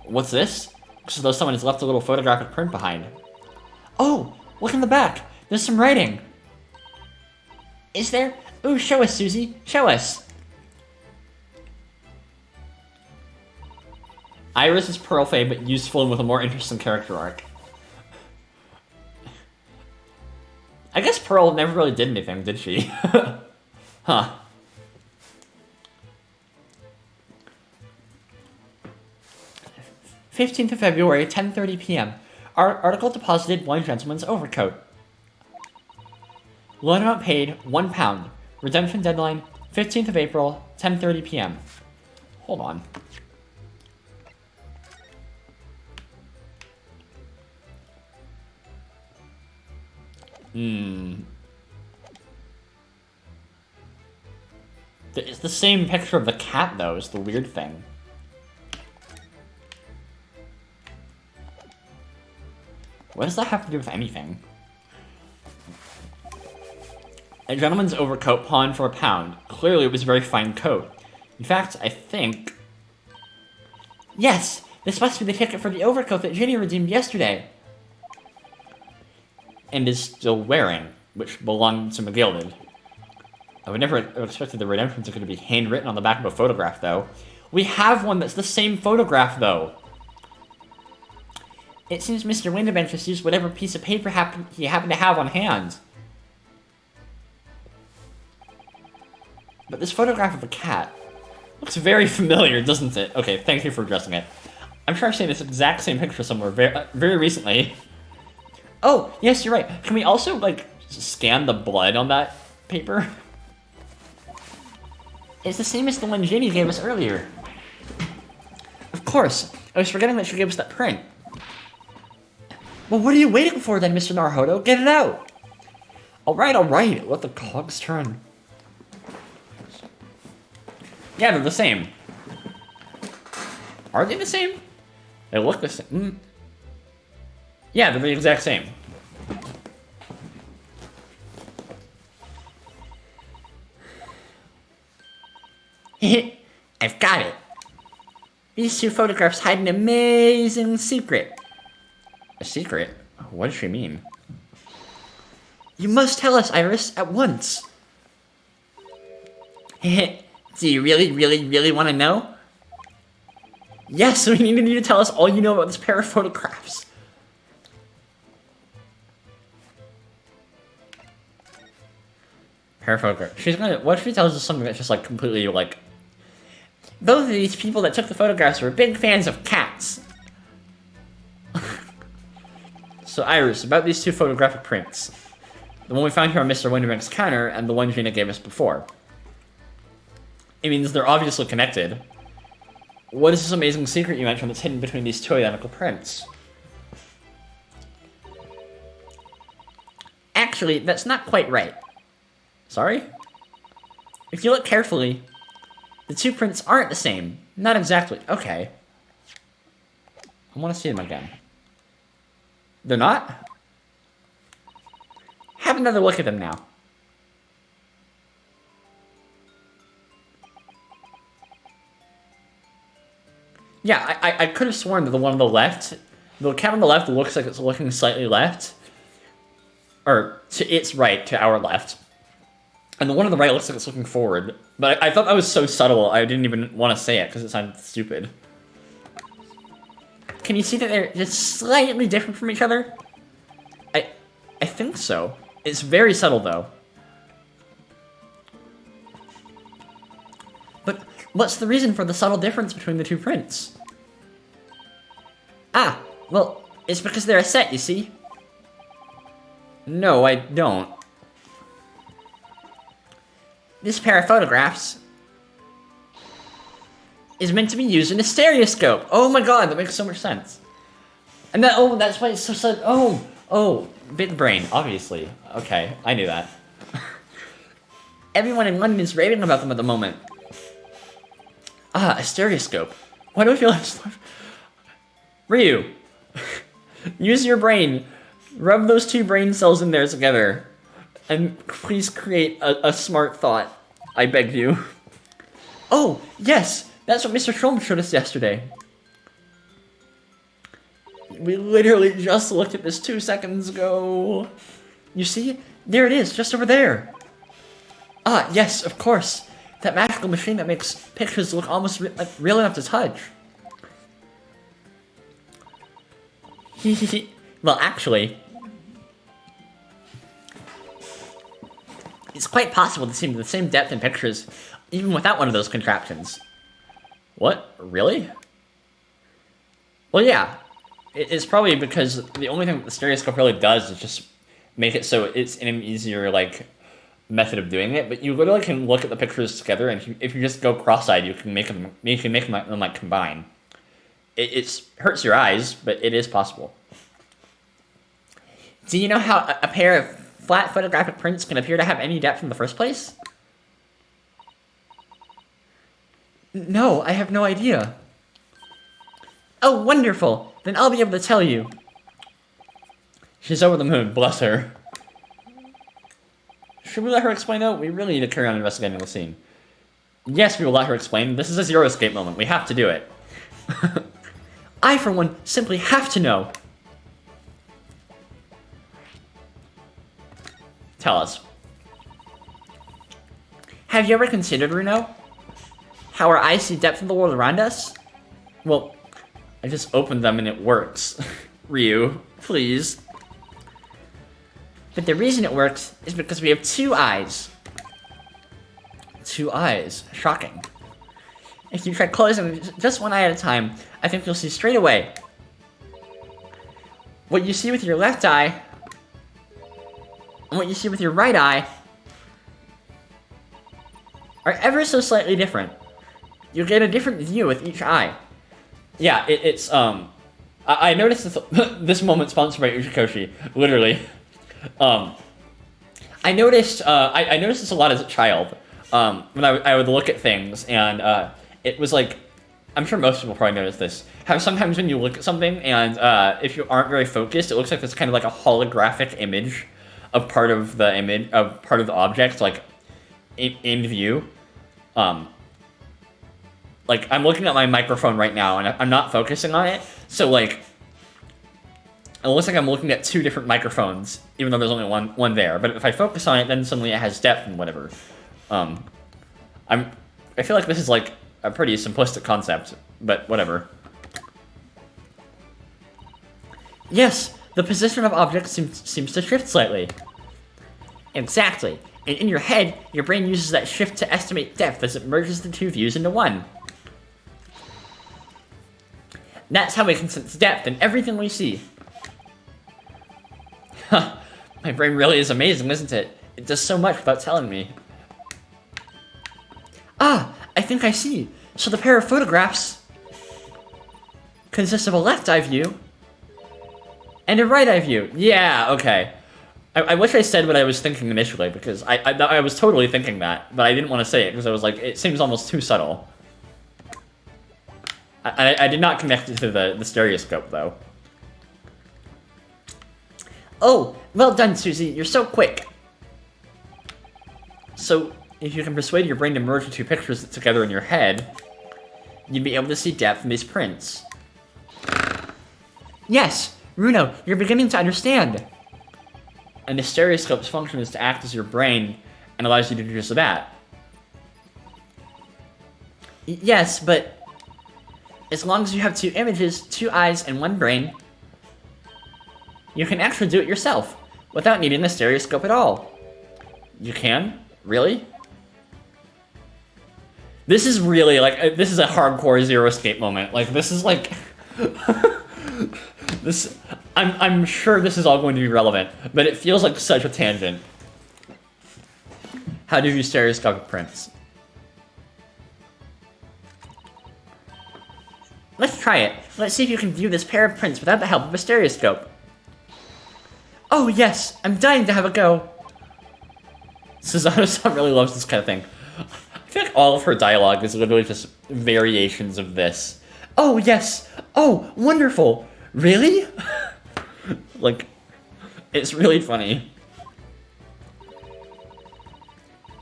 What's this? Looks as though someone has left a little photographic print behind. Oh, look in the back. There's some writing. Is there? Ooh, show us, Susie. Show us. Iris is Pearl Faye, but useful and with a more interesting character arc. I guess Pearl never really did anything, did she? Huh. "15th of February, 10:30 p.m. Article deposited one gentleman's overcoat. Loan amount paid, £1. Redemption deadline, 15th of April, 10:30 p.m. Hold on. It's the same picture of the cat, though, is the weird thing. What does that have to do with anything? A gentleman's overcoat pawned for £1. Clearly it was a very fine coat. In fact, I think... Yes! This must be the ticket for the overcoat that Ginny redeemed yesterday. And is still wearing, which belonged to McGilded. I would never have expected the redemption ticket to be handwritten on the back of a photograph, though. We have one that's the same photograph, though. It seems Mr. Windibank just used whatever piece of paper he happened to have on hand. But this photograph of a cat looks very familiar, doesn't it? Okay, thank you for addressing it. I'm sure I've seen this exact same picture somewhere very recently. Oh, yes, you're right. Can we also, like, scan the blood on that paper? It's the same as the one Ginny gave us earlier. Of course. I was forgetting that she gave us that print. Well, what are you waiting for then, Mr. Naruhodo? Get it out! Alright. Let the cogs turn. Yeah, they're the same. Are they the same? They look the same. Yeah, they're the exact same. I've got it. These two photographs hide an amazing secret. A secret? What does she mean? You must tell us, Iris, at once. Do you really want to know? Yes, we need you to tell us all you know about this pair of photographs. Pair of photographs. She's gonna. What if she tells us something that's just like completely like? Both of these people that took the photographs were big fans of cats. So Iris, about these two photographic prints. The one we found here on Mr. Windibank's counter, and the one Gina gave us before. It means they're obviously connected. What is this amazing secret you mentioned that's hidden between these two identical prints? Actually, that's not quite right. Sorry? If you look carefully, the two prints aren't the same. Not exactly. Okay. I want to see them again. They're not? Have another look at them now. Yeah, I could have sworn that the one on the left, the cat on the left looks like it's looking slightly left. Or to its right, to our left. And the one on the right looks like it's looking forward. But I thought that was so subtle, I didn't even want to say it because it sounded stupid. Can you see that they're just slightly different from each other? I think so. It's very subtle, though. But what's the reason for the subtle difference between the two prints? Ah, well, it's because they're a set, you see? No, I don't. This pair of photographs is meant to be used in a stereoscope. Oh my god, that makes so much sense. And that, oh, that's why it's so sad. Oh, big brain, obviously. Okay, I knew that. Everyone in London is raving about them at the moment. Ah, a stereoscope. Why do I feel like... Ryu, use your brain. Rub those two brain cells in there together. And please create a smart thought. I beg you. Oh, yes! That's what Mr. Trom showed us yesterday. We literally just looked at this 2 seconds ago. You see? There it is, just over there. Ah, yes, of course. That magical machine that makes pictures look almost real enough to touch. Well, actually, it's quite possible to see the same depth in pictures, even without one of those contraptions. What? Really? Well, yeah. It's probably because the only thing that the stereoscope really does is just make it so it's an easier, like, method of doing it. But you literally can look at the pictures together, and if you just go cross-eyed, you can make them like combine. It hurts your eyes, but it is possible. Do you know how a pair of flat photographic prints can appear to have any depth in the first place? No, I have no idea. Oh, wonderful! Then I'll be able to tell you. She's over the moon, bless her. Should we let her explain though? We really need to carry on investigating the scene. Yes, we will let her explain. This is a zero escape moment. We have to do it. I, for one, simply have to know. Tell us. Have you ever considered, Runo, how our eyes see depth in the world around us? Well, I just opened them and it works. Ryu, please. But the reason it works is because we have two eyes. Two eyes. Shocking. If you try closing just one eye at a time, I think you'll see straight away. What you see with your left eye and what you see with your right eye are ever so slightly different. You'll get a different view with each eye. Yeah, I noticed this moment sponsored by Uchikoshi, literally. I noticed this a lot as a child, when I would look at things, and, it was like, I'm sure most people probably notice this, how sometimes when you look at something, and, if you aren't very focused, it looks like it's kind of like a holographic image of part of the object, like, in view. Like, I'm looking at my microphone right now, and I'm not focusing on it, so, like, it looks like I'm looking at two different microphones, even though there's only one there. But if I focus on it, then suddenly it has depth and whatever. I feel like this is, like, a pretty simplistic concept, but whatever. Yes, the position of objects seems to shift slightly. Exactly. And in your head, your brain uses that shift to estimate depth as it merges the two views into one. That's how we can sense depth in everything we see. Huh. My brain really is amazing, isn't it? It does so much without telling me. Ah, I think I see. So the pair of photographs consists of a left eye view and a right eye view. Yeah, okay. I wish I said what I was thinking initially, because I was totally thinking that, but I didn't want to say it because I was like, it seems almost too subtle. I did not connect it to the stereoscope, though. Oh, well done, Susie. You're so quick. So, if you can persuade your brain to merge the two pictures together in your head, you'd be able to see depth in these prints. Yes, Runo, you're beginning to understand. And the stereoscope's function is to act as your brain and allows you to do just that. Yes, but as long as you have 2 images, 2 eyes, and 1 brain, you can actually do it yourself without needing the stereoscope at all. You can? Really? This is really like, this is a hardcore Zero Escape moment. Like, this is like, this, I'm sure this is all going to be relevant, but it feels like such a tangent. How do you do stereoscopic prints? Let's try it. Let's see if you can view this pair of prints without the help of a stereoscope. Oh yes, I'm dying to have a go. Susanoo-san really loves this kind of thing. I feel like all of her dialogue is literally just variations of this. Oh yes! Oh, wonderful! Really? Like, it's really funny.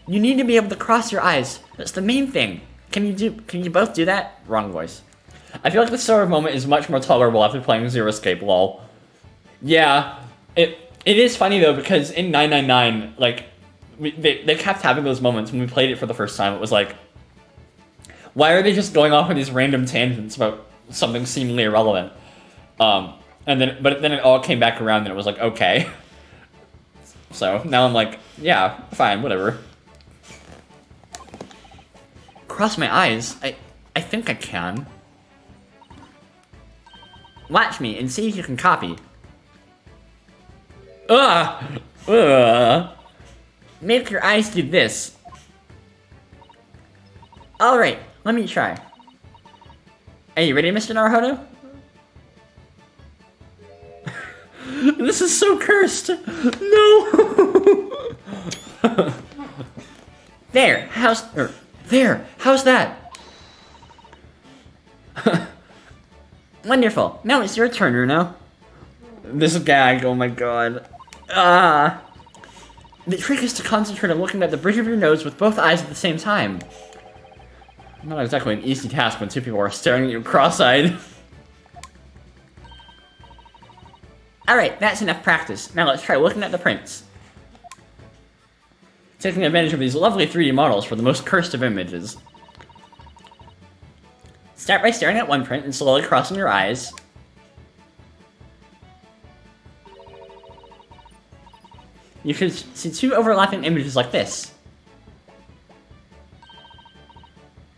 You need to be able to cross your eyes. That's the main thing. Can you both do that? Wrong voice. I feel like this sort of moment is much more tolerable after playing Zero Escape, lol. Yeah, it is funny though, because in 999, like, they kept having those moments when we played it for the first time. It was like, why are they just going off on these random tangents about something seemingly irrelevant? But then it all came back around and it was like, okay. So now I'm like, yeah, fine, whatever. Cross my eyes? I think I can. Watch me and see if you can copy. Make your eyes do this. Alright, let me try. Are you ready, Mr. Naruhodo? This is so cursed! No! There, how's that? Wonderful. Now it's your turn, Runo. This gag, oh my god. The trick is to concentrate on looking at the bridge of your nose with both eyes at the same time. Not exactly an easy task when 2 people are staring at you cross-eyed. Alright, that's enough practice. Now let's try looking at the prints. Taking advantage of these lovely 3D models for the most cursed of images. Start by staring at one print and slowly crossing your eyes. You should see 2 overlapping images like this.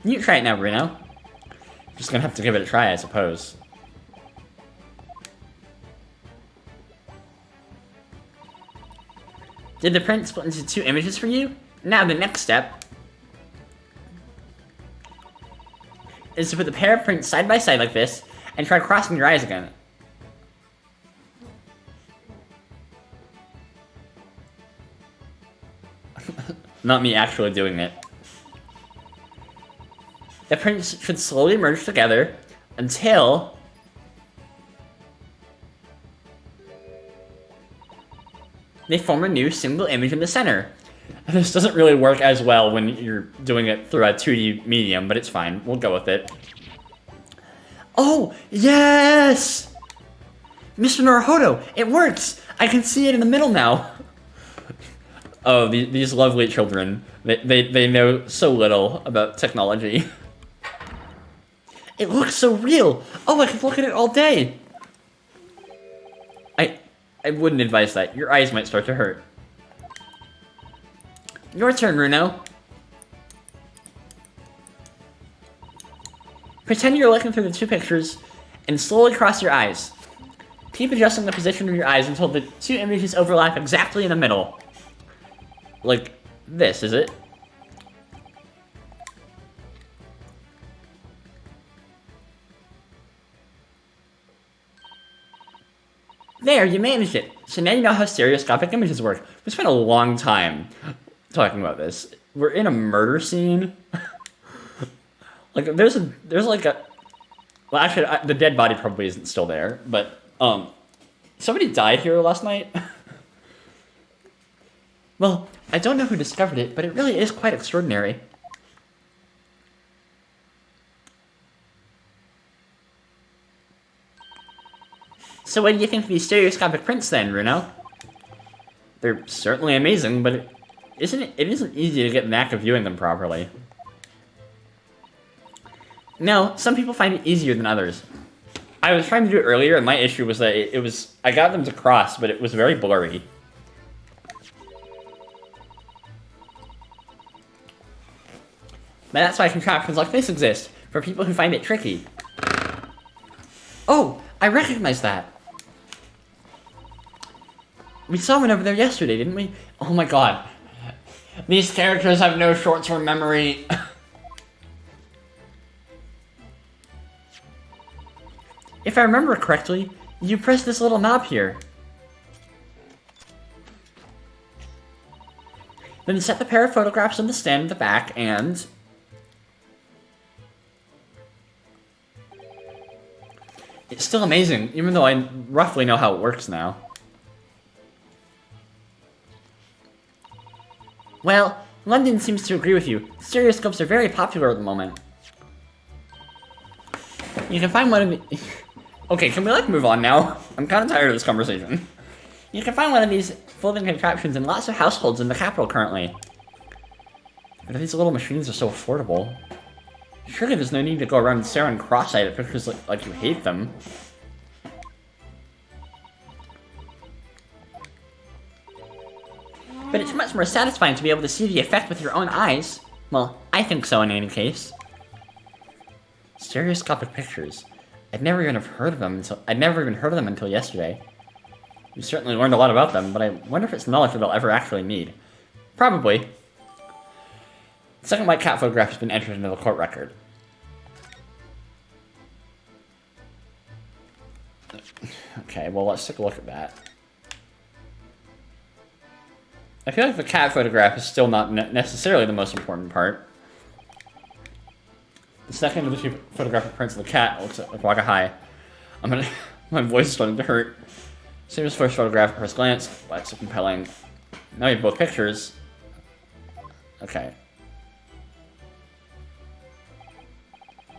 You try it now, Bruno. Just gonna have to give it a try, I suppose. Did the print split into 2 images for you? Now the next step is to put the pair of prints side by side like this and try crossing your eyes again. Not me actually doing it. The prints should slowly merge together until they form a new single image in the center. This doesn't really work as well when you're doing it through a 2D medium, but it's fine. We'll go with it. Oh, yes! Mr. Naruhodo, it works! I can see it in the middle now. Oh, these lovely children. They know so little about technology. It looks so real! Oh, I could look at it all day! I wouldn't advise that. Your eyes might start to hurt. Your turn, Runo. Pretend you're looking through the 2 pictures and slowly cross your eyes. Keep adjusting the position of your eyes until the 2 images overlap exactly in the middle. Like this, is it? There, you managed it. So now you know how stereoscopic images work. We spent a long time talking about this. We're in a murder scene. Like, there's like a... Well, actually, the dead body probably isn't still there, but, somebody died here last night. Well, I don't know who discovered it, but it really is quite extraordinary. So what do you think of these stereoscopic prints then, Runo? They're certainly amazing, but it isn't easy to get the knack of viewing them properly. No, some people find it easier than others. I was trying to do it earlier, and my issue was that I got them to cross, but it was very blurry. But that's why contraptions like this exist, for people who find it tricky. Oh, I recognize that. We saw one over there yesterday, didn't we? Oh my god. These characters have no short-term memory. If I remember correctly, you press this little knob here. Then set the pair of photographs on the stand at the back and... It's still amazing, even though I roughly know how it works now. Well, London seems to agree with you. Stereoscopes are very popular at the moment. You can find one of the... Okay, can we, like, move on now? I'm kind of tired of this conversation. You can find one of these floating contraptions in lots of households in the capital currently. But these little machines are so affordable. Surely there's no need to go around staring cross-eyed at pictures like you hate them. But it's much more satisfying to be able to see the effect with your own eyes. Well, I think so in any case. Stereoscopic pictures. I'd never even heard of them until yesterday. We certainly learned a lot about them, but I wonder if it's knowledge that I'll ever actually need. Probably. The second white cat photograph has been entered into the court record. Okay, well, let's take a look at that. I feel like the cat photograph is still not necessarily the most important part. The second of the two photographic prints of the cat looks like Waka High. My voice is starting to hurt. Same as first photograph at first glance. Why it's so compelling. Now we have both pictures. Okay.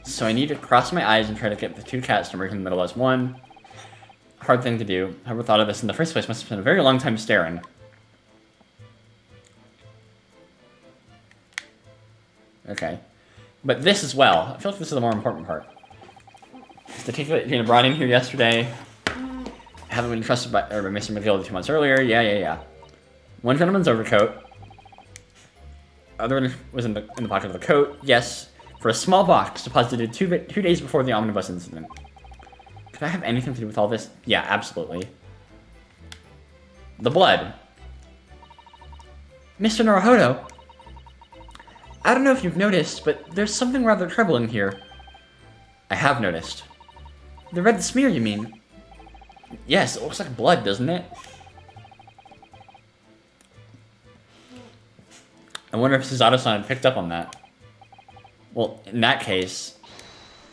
So I need to cross my eyes and try to get the two cats to merge in the middle as one. Hard thing to do. Whoever thought of this in the first place must have spent a very long time staring. Okay. But this as well. I feel like this is the more important part. The ticket that Gina brought in here yesterday. Haven't been trusted by Mr. McGill 2 months earlier. Yeah. One gentleman's overcoat. Other one was in the pocket of the coat. Yes. For a small box deposited 2 days before the omnibus incident. Could I have anything to do with all this? Yeah, absolutely. The blood. Mr. Naruhodo. I don't know if you've noticed, but there's something rather troubling here. I have noticed. The red smear, you mean? Yes, it looks like blood, doesn't it? I wonder if Suzato-san had picked up on that. Well, in that case...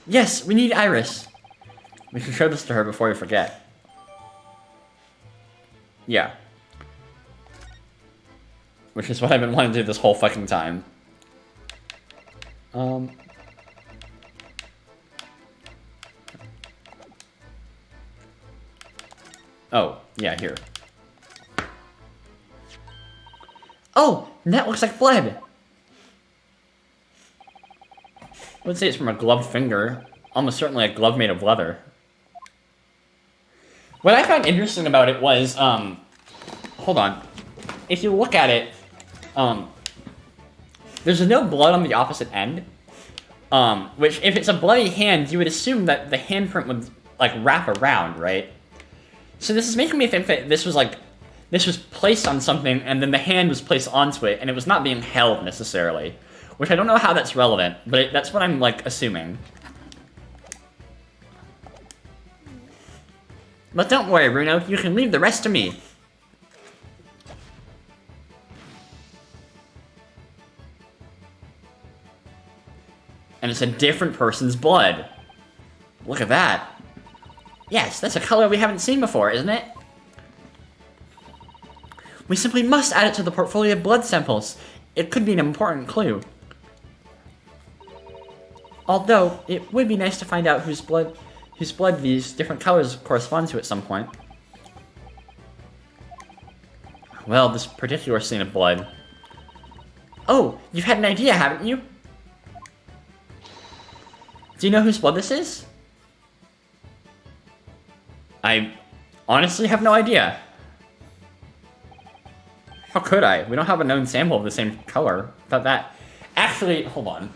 Yes, we need Iris! We should show this to her before we forget. Yeah. Which is what I've been wanting to do this whole fucking time. Oh, yeah, here. Oh, that looks like blood! I would say it's from a gloved finger. Almost certainly a glove made of leather. What I found interesting about it was, hold on. If you look at it, there's no blood on the opposite end. Which, if it's a bloody hand, you would assume that the handprint would, like, wrap around, right? So this is making me think that this was placed on something, and then the hand was placed onto it, and it was not being held, necessarily. Which I don't know how that's relevant, but that's what I'm, like, assuming. But don't worry, Bruno, you can leave the rest to me. And it's a different person's blood. Look at that. Yes, that's a color we haven't seen before, isn't it? We simply must add it to the portfolio of blood samples. It could be an important clue. Although, it would be nice to find out whose blood these different colors correspond to at some point. Well, this particular scene of blood. Oh, you've had an idea, haven't you? Do you know whose blood this is? I honestly have no idea. How could I? We don't have a known sample of the same color. But that... Actually, hold on.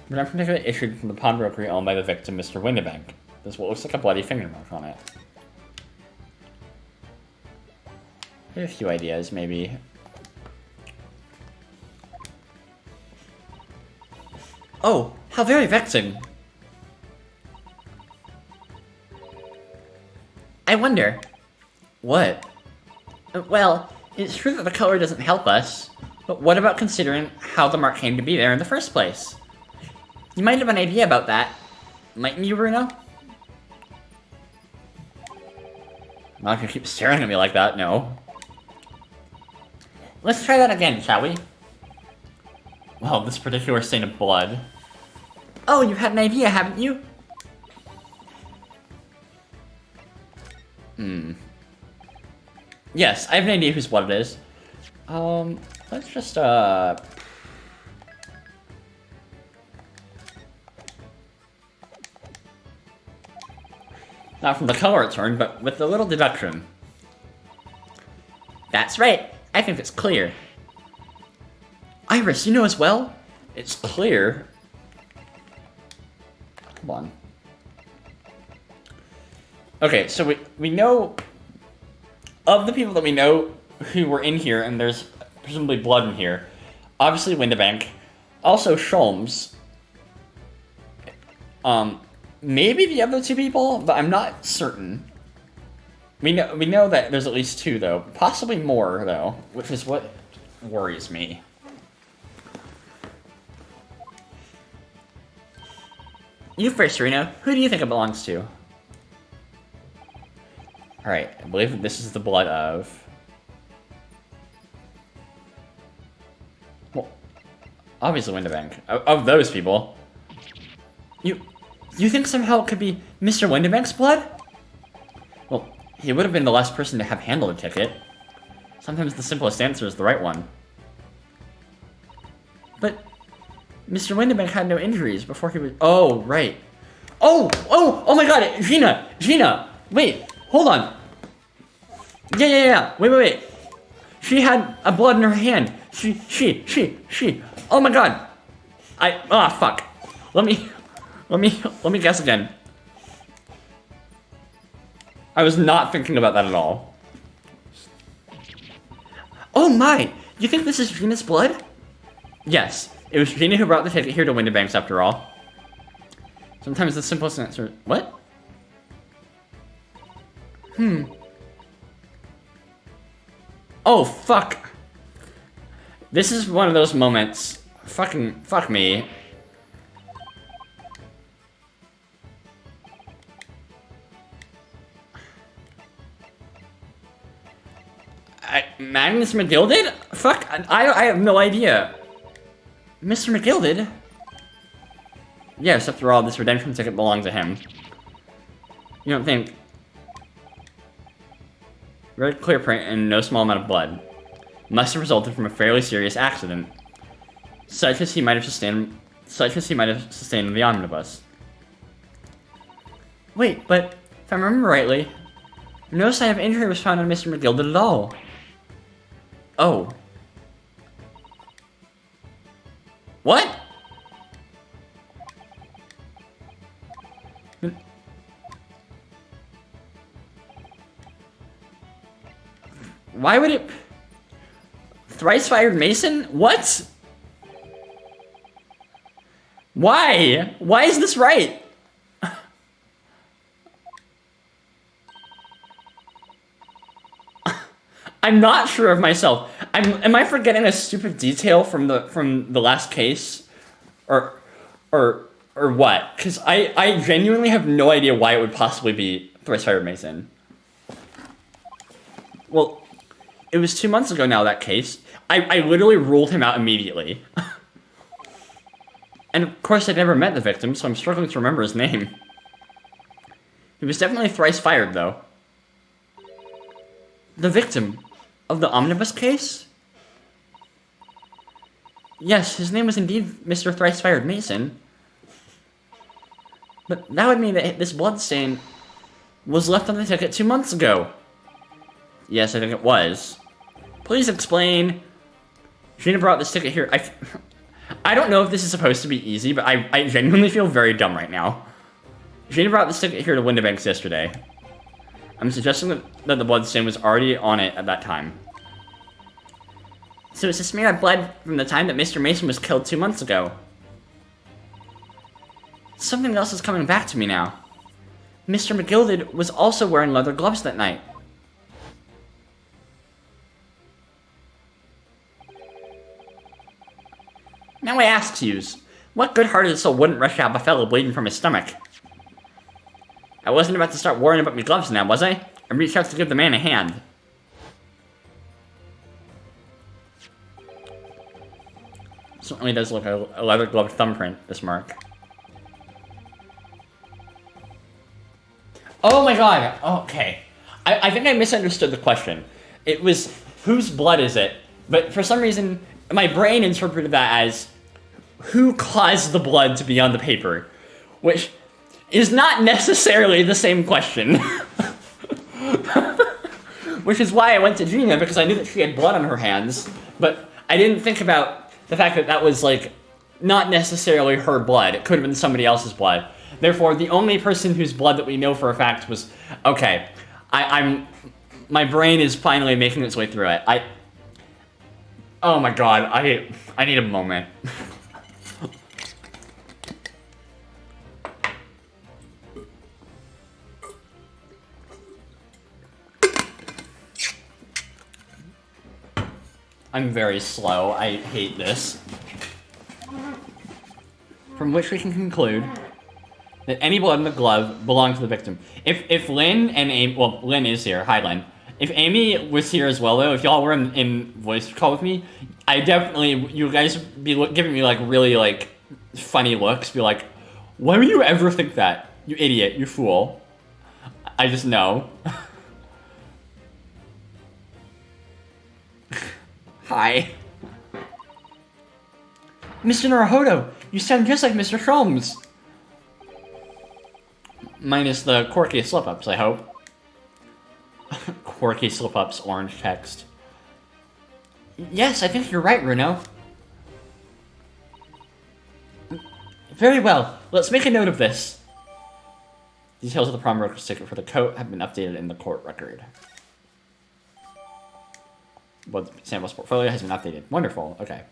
Redemption ticket issued from the pawnbroker owned by the victim, Mr. Windibank. There's what looks like a bloody finger mark on it. I have a few ideas, maybe. Oh, how very vexing. I wonder. What? Well, it's true that the color doesn't help us, but what about considering how the mark came to be there in the first place? You might have an idea about that, mightn't you, Bruno? I'm not gonna keep staring at me like that, no. Let's try that again, shall we? Well, this particular stain of blood. Oh, you've had an idea, haven't you? Yes, I have an idea whose blood it is. Let's just, not from the color it turned, but with a little deduction. That's right. I think it's clear. Iris, you know as well? It's clear. Come on. Okay, so we know... Of the people that we know who were in here, and there's presumably blood in here, obviously Windibank, also Sholmes, maybe the other two people, but I'm not certain. We know that there's at least two, though. Possibly more, though, which is what worries me. You first, Reno. Who do you think it belongs to? Alright, I believe that this is the blood of... Well, obviously Windibank. Of those people. You think somehow it could be Mr. Windibank's blood? Well, he would have been the last person to have handled a ticket. Sometimes the simplest answer is the right one. But Mr. Windibank had no injuries before he was... Oh, right. Oh my god, Gina, wait. Hold on. Yeah. Wait. She had a blood in her hand. She. Oh my god. Fuck. Let me guess again. I was not thinking about that at all. Oh my. You think this is Gina's blood? Yes. It was Gina who brought the ticket here to Windibanks after all. Sometimes the simplest answer... What? Oh, fuck. This is one of those moments. Fuck me. Magnus McGill did? Fuck, I have no idea. Mr. McGill did? Yes, after all, this redemption ticket belonged to him. You don't think... Very clear print and no small amount of blood. Must have resulted from a fairly serious accident. Such as he might have sustained in the omnibus. Wait, but if I remember rightly, no sign of injury was found on Mr. McGilded at all. Oh. What? Why would it... Thrice fired Mason? What? Why? Why is this right? I'm not sure of myself. Am I forgetting a stupid detail from the last case? Or what? Because I genuinely have no idea why it would possibly be Thrice fired Mason. Well, it was 2 months ago now, that case. I literally ruled him out immediately. And of course I'd never met the victim, so I'm struggling to remember his name. He was definitely thrice fired, though. The victim of the omnibus case? Yes, his name was indeed Mr. Thrice-Fired Mason. But that would mean that this bloodstain was left on the ticket 2 months ago. Yes, I think it was. Please explain. Gina brought this ticket here. I don't know if this is supposed to be easy, but I genuinely feel very dumb right now. Gina brought this ticket here to Windibanks yesterday. I'm suggesting that the bloodstain was already on it at that time. So it's a smear of blood from the time that Mr. Mason was killed 2 months ago. Something else is coming back to me now. Mr. McGilded was also wearing leather gloves that night. Now I ask yous, what good-hearted soul wouldn't rush out a fellow bleeding from his stomach? I wasn't about to start worrying about my gloves now, was I? I reached out to give the man a hand. Certainly does look like a leather-gloved thumbprint, this mark. Oh my god, okay. I think I misunderstood the question. It was, whose blood is it? But for some reason, my brain interpreted that as, who caused the blood to be on the paper? Which is not necessarily the same question. Which is why I went to Gina, because I knew that she had blood on her hands, but I didn't think about the fact that that was, like, not necessarily her blood. It could have been somebody else's blood. Therefore, the only person whose blood that we know for a fact was, okay, my brain is finally making its way through it. Oh my god, I need a moment. I'm very slow. I hate this. From which we can conclude that any blood in the glove belonged to the victim. If Lynn and Amy, well, Lynn is here. Hi, Lynn. If Amy was here as well, though, if y'all were in voice call with me, I definitely, you guys would be giving me, like, really, like, funny looks. Be like, why would you ever think that? You idiot. You fool. I just know. Hi. Mr. Naruhodo, you sound just like Mr. Sholmes. Minus the quirky slip-ups, I hope. Quirky slip-ups, orange text. Yes, I think you're right, Runo. Very well, let's make a note of this. Details of the prom broker's ticket for the coat have been updated in the court record. But Samuel's portfolio has been updated. Wonderful, okay.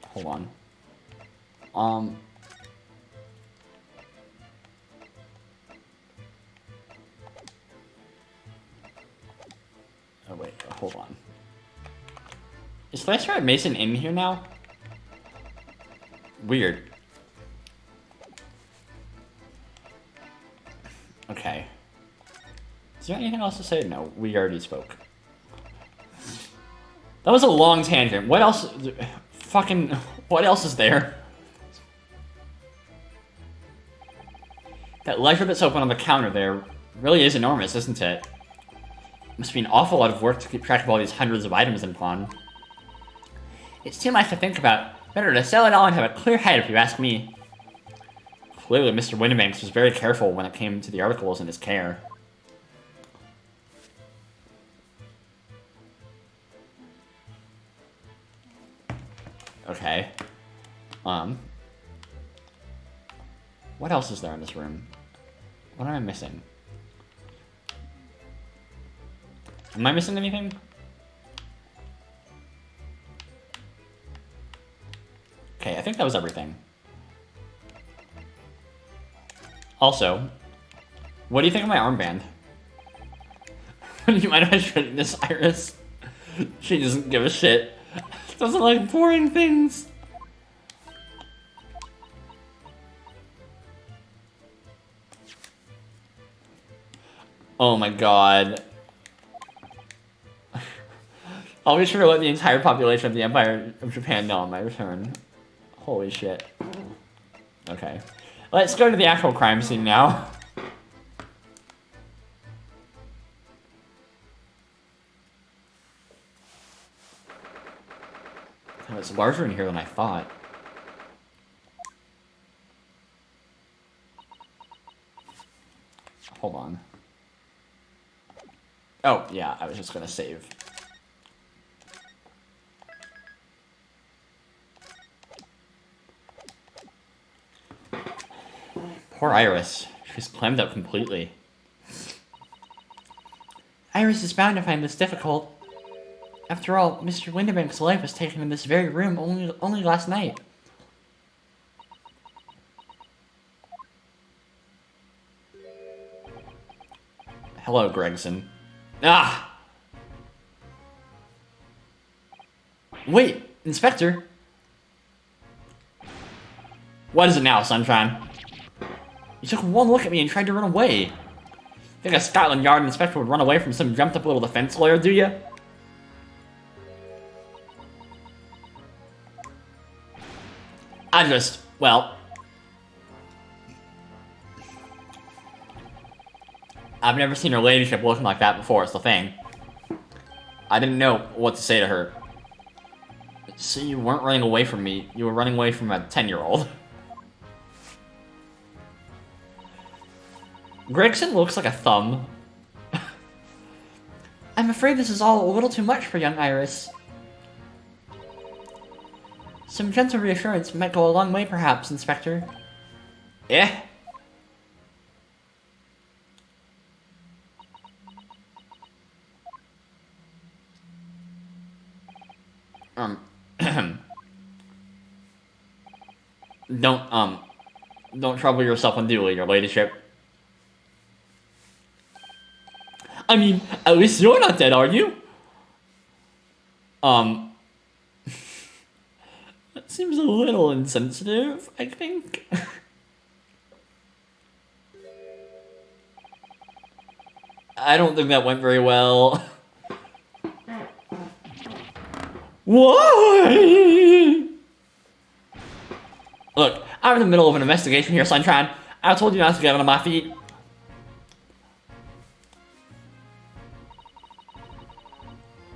Hold on. Oh wait, hold on. Is Thrice-Fired Mason in here now? Weird. Okay. Is there anything else to say? No, we already spoke. That was a long tangent. What else? Fucking, what else is there? That ledger that's open on the counter there really is enormous, isn't it? Must be an awful lot of work to keep track of all these hundreds of items in pawn. It's too much to think about. Better to sell it all and have a clear head if you ask me. Clearly, Mr. Windibanks was very careful when it came to the articles in his care. Okay. What else is there in this room? What am I missing? Am I missing anything? Okay, I think that was everything. Also, what do you think of my armband? Do you mind if I shred this Iris? She doesn't give a shit. Doesn't like boring things. Oh my god. I'll be sure to let the entire population of the Empire of Japan know on my return. Holy shit. Okay. Let's go to the actual crime scene now. it's larger in here than I thought. Hold on. Oh, yeah, I was just gonna save. Poor Iris. She's clammed up completely. Iris is bound to find this difficult. After all, Mr. Windibank's life was taken in this very room only last night. Hello, Gregson. Ah! Wait, Inspector! What is it now, Sunshine? You took one look at me and tried to run away. Think a Scotland Yard inspector would run away from some jumped-up little defense lawyer, do you? Well... I've never seen her ladyship looking like that before, it's the thing. I didn't know what to say to her. So you weren't running away from me, you were running away from a 10-year-old. Gregson looks like a thumb. I'm afraid this is all a little too much for young Iris. Some gentle reassurance might go a long way, perhaps, Inspector. Eh? Don't trouble yourself unduly, your ladyship. I mean, at least you're not dead, are you? That seems a little insensitive, I think. I don't think that went very well. Why? Look, I'm in the middle of an investigation here, Sunshine. I told you not to get on my feet.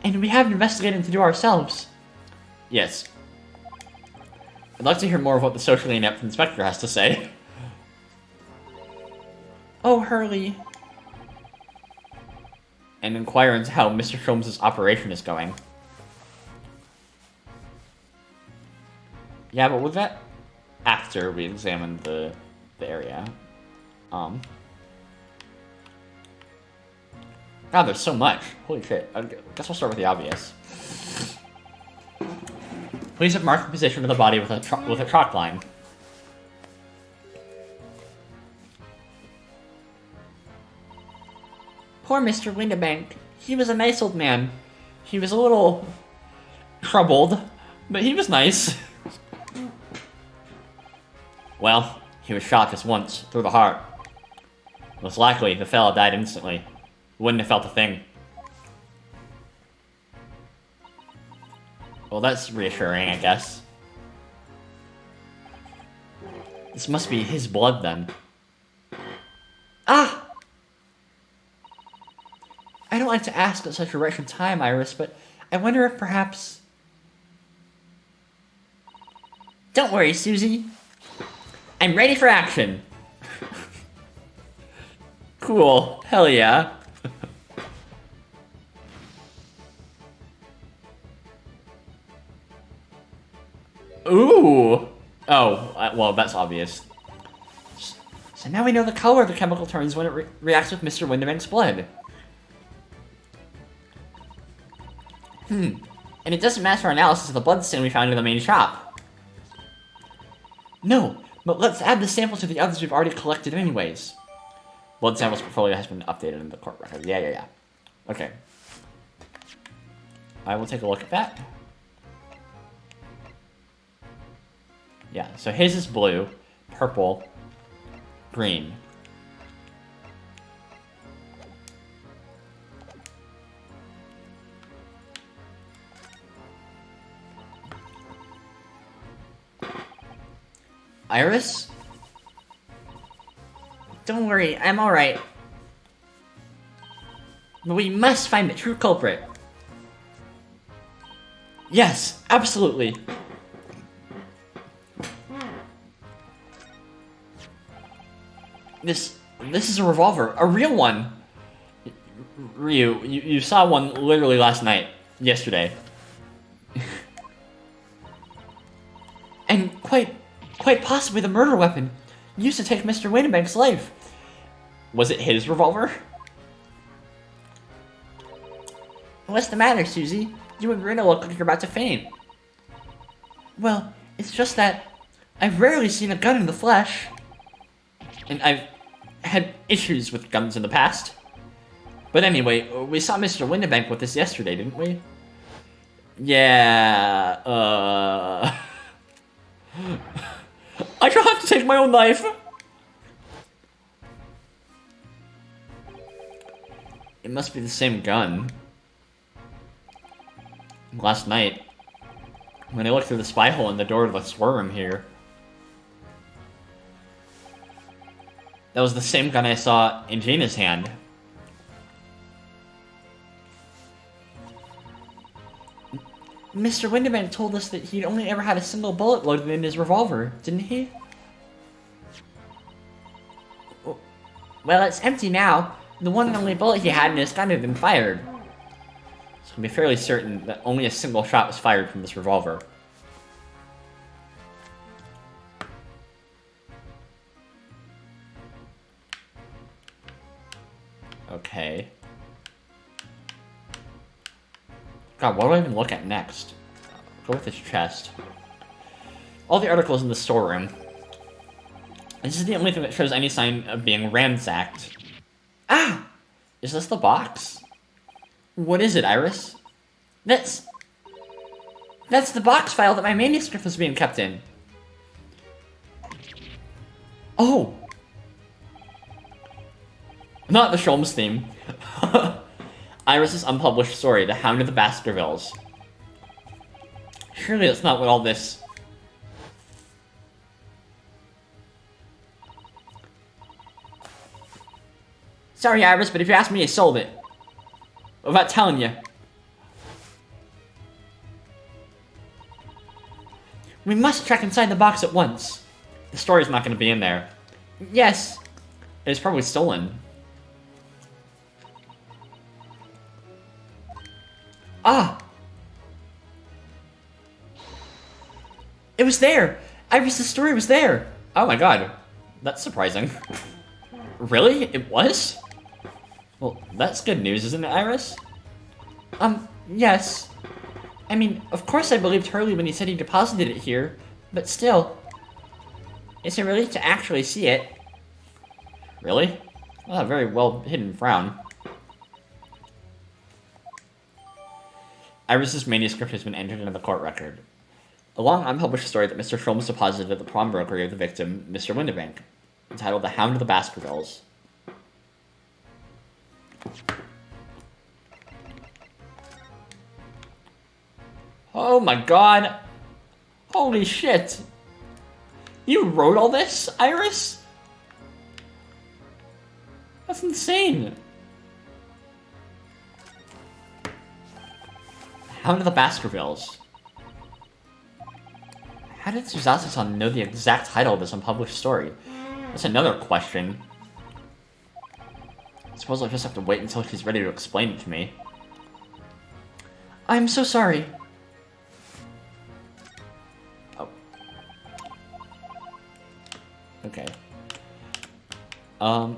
And we have an investigating to do ourselves. Yes. I'd like to hear more of what the socially inept inspector has to say. Oh, Hurley. And inquire into how Mr. Sholmes' operation is going. Yeah, but with that, after we examine the area. God, there's so much. Holy shit. I guess we'll start with the obvious. Police have marked the position of the body with a chalk line. Poor Mr. Windibank. He was a nice old man. He was a little troubled, but he was nice. Well, he was shot just once, through the heart. Most likely, the fella died instantly. Wouldn't have felt a thing. Well, that's reassuring, I guess. This must be his blood, then. Ah! I don't like to ask at such a wretched time, Iris, but I wonder if perhaps... Don't worry, Susie. I'm ready for action. Cool. Hell yeah. Ooh! Oh, well, that's obvious. So now we know the color the chemical turns when it reacts with Mr. Windibank's blood. And it doesn't match our analysis of the blood stain we found in the main shop. No, but let's add the sample to the others we've already collected anyways. Blood samples portfolio has been updated in the court record. Yeah. Okay. I will take a look at that. Yeah, so his is blue, purple, green. Iris? Don't worry, I'm alright. But we must find the true culprit. Yes, absolutely. This is a revolver, a real one. Ryu, you saw one literally last night, yesterday. And quite possibly the murder weapon used to take Mr. Winterbank's life. Was it his revolver? What's the matter, Susie? You and Rena look like you're about to faint. Well, it's just that I've rarely seen a gun in the flesh. And I've had issues with guns in the past. But anyway, we saw Mr. Winterbank with this yesterday, didn't we? Yeah, I shall have to take my own life. It must be the same gun. Last night, when I looked through the spy hole in the door of the storeroom here, that was the same gun I saw in Gina's hand. Mr. Winterbank told us that he'd only ever had a single bullet loaded in his revolver, didn't he? Well, it's empty now. The one and only bullet he had in his gun had been fired. So I'm fairly certain that only a single shot was fired from this revolver. Okay. God, what do I even look at next? Go with this chest. All the articles in the storeroom. This is the only thing that shows any sign of being ransacked. Ah! Is this the box? What is it, Iris? That's the box file that my manuscript was being kept in. Oh! Not the Sholmes theme. Iris's unpublished story, The Hound of the Baskervilles. Surely that's not what all this... Sorry, Iris, but if you ask me, I sold it. Without telling you. We must check inside the box at once. The story's not going to be in there. Yes. It was probably stolen. Ah! It was there! Iris' story was there! Oh my god. That's surprising. Really? It was? Well, that's good news, isn't it, Iris? Yes. I mean, of course I believed Hurley when he said he deposited it here, but still. It's a relief to actually see it. Really? Well, a very well-hidden frown. Iris's manuscript has been entered into the court record. A long unpublished story that Mr. Sholmes deposited at the pawnbrokery of the victim, Mr. Winterbank, entitled The Hound of the Baskervilles. Oh my god! Holy shit! You wrote all this, Iris? That's insane! Hound of the Baskervilles. How did Suzaku-san know the exact title of this unpublished story? That's another question. I suppose I'll just have to wait until she's ready to explain it to me. I'm so sorry. Oh. Okay. Oh.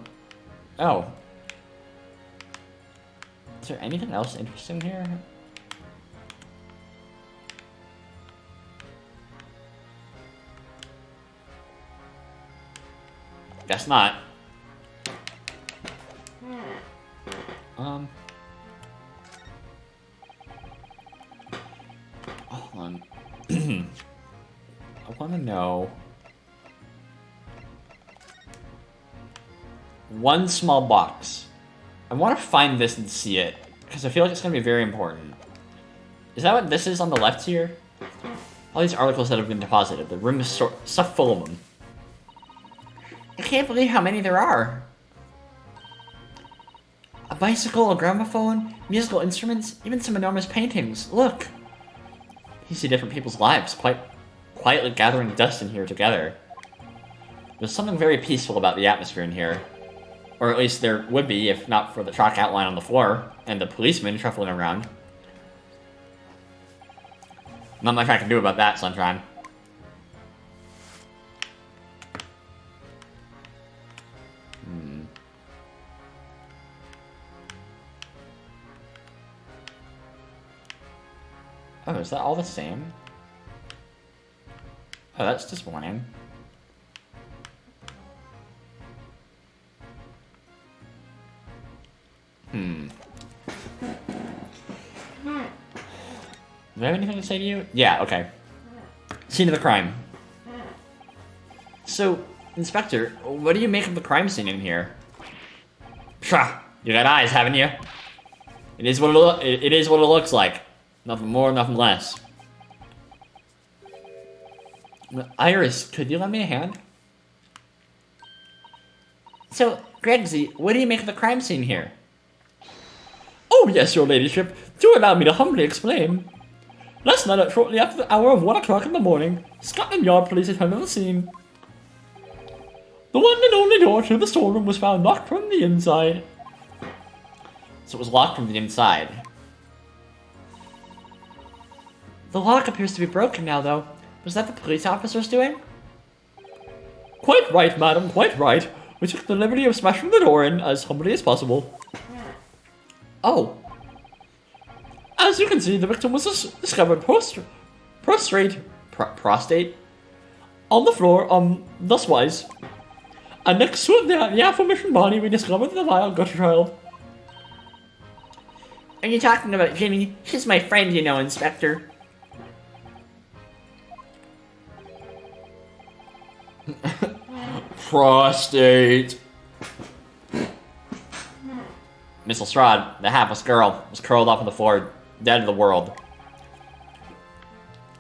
Is there anything else interesting here? Guess not. Hold on. I want to know one small box. I want to find this and see it because I feel like it's going to be very important. Is that what this is on the left here? All these articles that have been deposited. The room is stuffed full of them. I can't believe how many there are. A bicycle, a gramophone, musical instruments, even some enormous paintings. Look! You see different people's lives, quite quietly gathering dust in here together. There's something very peaceful about the atmosphere in here. Or at least there would be, if not for the chalk outline on the floor, and the policeman shuffling around. Not much I can do about that, Sunshine. Oh, is that all the same? Oh, that's disappointing. Do I have anything to say to you? Yeah, okay. Scene of the crime. So, Inspector, what do you make of the crime scene in here? Pshaw! You got eyes, haven't you? It is what it is what it looks like. Nothing more, nothing less. Iris, could you lend me a hand? So, Gregsy, what do you make of the crime scene here? Oh yes, your ladyship. Do allow me to humbly explain. Last night, shortly after the hour of 1 o'clock in the morning, Scotland Yard police attended the scene. The one and only door to the storeroom was found locked from the inside. So it was locked from the inside. The lock appears to be broken now, though. Was that the police officers doing? Quite right, madam, quite right. We took the liberty of smashing the door in as humbly as possible. Oh. As you can see, the victim was discovered prostate on the floor, thuswise. And next to the aforementioned body, we discovered the vile gutter child. Are you talking about Jimmy? She's my friend, you know, Inspector. Prostate. Miss Lestrade, the hapless girl, was curled up on the floor, dead to the world.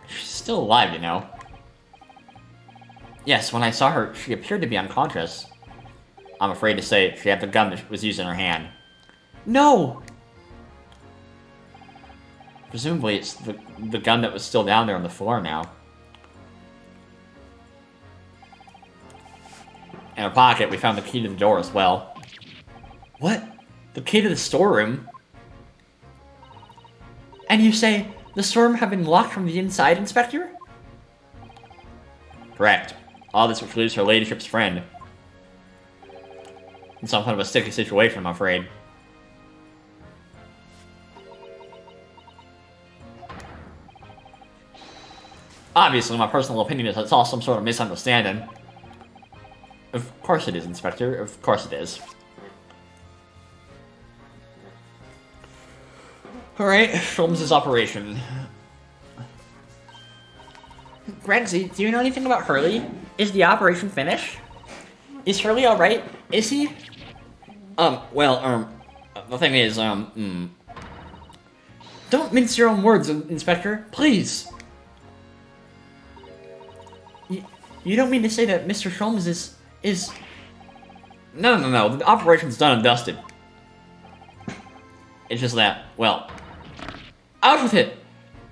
She's still alive, you know. Yes, when I saw her, she appeared to be unconscious. I'm afraid to say she had the gun that was used in her hand. No! Presumably it's the gun that was still down there on the floor now. In her pocket, we found the key to the door as well. What? The key to the storeroom? And you say the storeroom had been locked from the inside, Inspector? Correct. All this which leaves her ladyship's friend in some kind of a sticky situation, I'm afraid. Obviously, my personal opinion is it's all some sort of misunderstanding. Of course it is, Inspector. Of course it is. Alright, Sholmes' operation. Gregsy, do you know anything about Hurley? Is the operation finished? Is Hurley alright? Is he? The thing is, Don't mince your own words, Inspector, please! You don't mean to say that Mr. Sholmes is... No, the operation's done and dusted. It's just that, well... Out with it!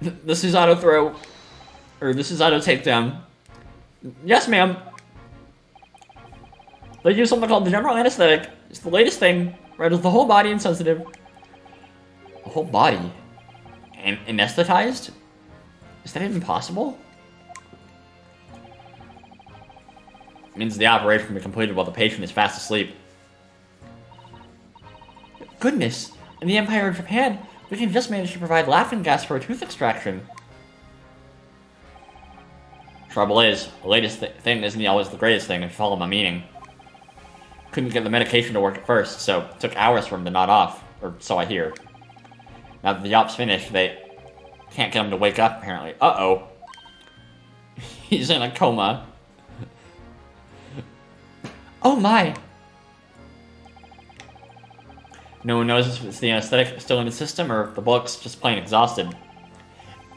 The Susato throw... Or the Susato takedown. Yes, ma'am. They use something called the general anesthetic. It's the latest thing. Renders the whole body insensitive. The whole body? Anesthetized? Is that even possible? It means the operation can be completed while the patient is fast asleep. Goodness! In the Empire of Japan, we can just manage to provide laughing gas for a tooth extraction. Trouble is, the latest thing isn't always the greatest thing, if you follow my meaning. Couldn't get the medication to work at first, so it took hours for him to nod off, or so I hear. Now that the op's finished, they can't get him to wake up, apparently. Uh-oh. He's in a coma. Oh my! No one knows if it's the anesthetic still in the system, or if the bloke's just plain exhausted.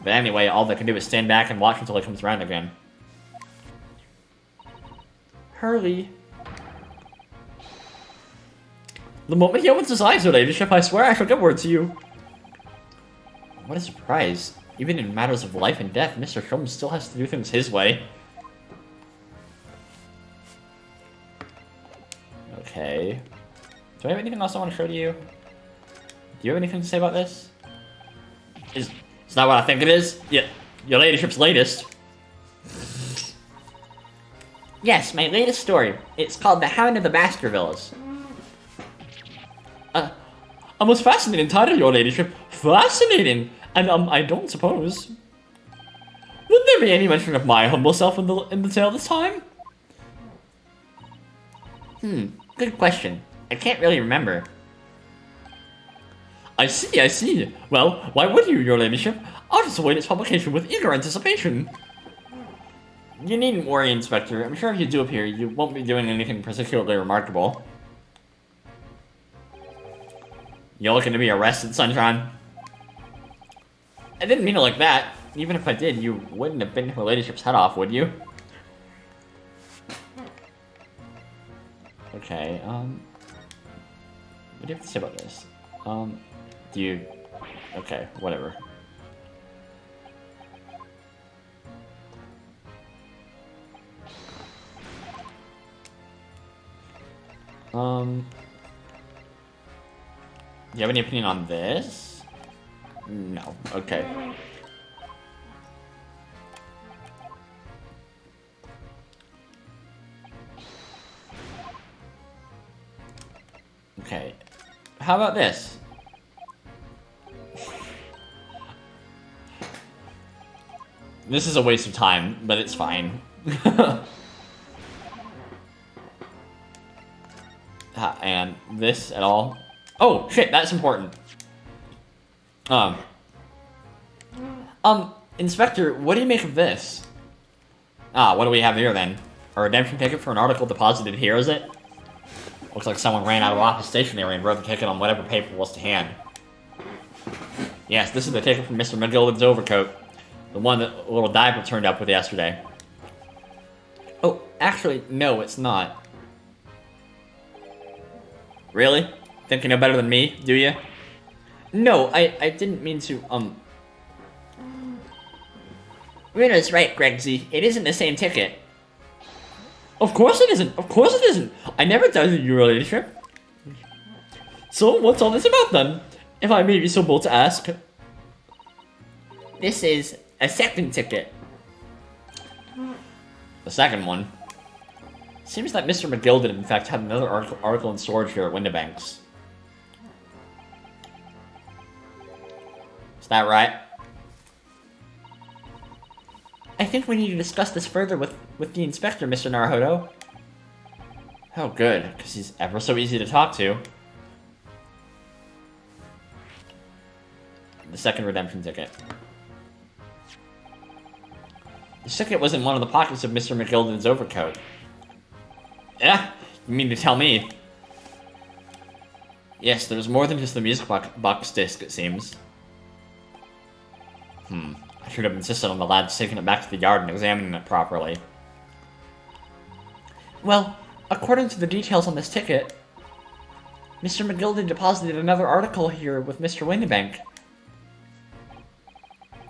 But anyway, all they can do is stand back and watch until he comes around again. Hurley. The moment he opens his eyes, your ladyship, I swear I shall get word to you. What a surprise. Even in matters of life and death, Mr. Sholmes still has to do things his way. Okay. Do I have anything else I want to show to you? Do you have anything to say about this? Is that what I think it is? Yeah, your ladyship's latest. Yes, my latest story. It's called The Hound of the Baskervilles. A most fascinating title, your ladyship. Fascinating! And, I don't suppose... Would there be any mention of my humble self in the tale this time? Good question. I can't really remember. I see. Well, why would you, your ladyship? I'll just await its publication with eager anticipation. You needn't worry, Inspector. I'm sure if you do appear, you won't be doing anything particularly remarkable. You're looking to be arrested, Sunshine? I didn't mean it like that. Even if I did, you wouldn't have bitten her ladyship's head off, would you? Okay, what do you have to say about this? Do you... Okay, whatever. Do you have any opinion on this? No. Okay. Okay. How about this? This is a waste of time, but it's fine. And this at all? Oh, shit, that's important. Inspector, what do you make of this? What do we have here then? A redemption ticket for an article deposited here, is it? Looks like someone ran out of office stationery and wrote the ticket on whatever paper was to hand. Yes, this is the ticket from Mr. McGilden's overcoat. The one that a little diaper turned up with yesterday. Oh, actually, no, it's not. Really? Think you know better than me, do you? No, I didn't mean to, Runa's right, Gregsy. It isn't the same ticket. Of course it isn't! Of course it isn't! I never doubted your ladyship. So, what's all this about then? If I may be so bold to ask. This is a second ticket. The second one? Seems that Mr. McGilden, in fact, had another article in storage here at Windibanks. Is that right? I think we need to discuss this further with the inspector, Mr. Naruhodo. Oh, good, because he's ever so easy to talk to. The second redemption ticket. The ticket was in one of the pockets of Mr. McGilden's overcoat. Yeah? You mean to tell me? Yes, there was more than just the music box disc, it seems. I should have insisted on the lads taking it back to the yard and examining it properly. Well, according to the details on this ticket, Mr. McGilden deposited another article here with Mr. Windibank.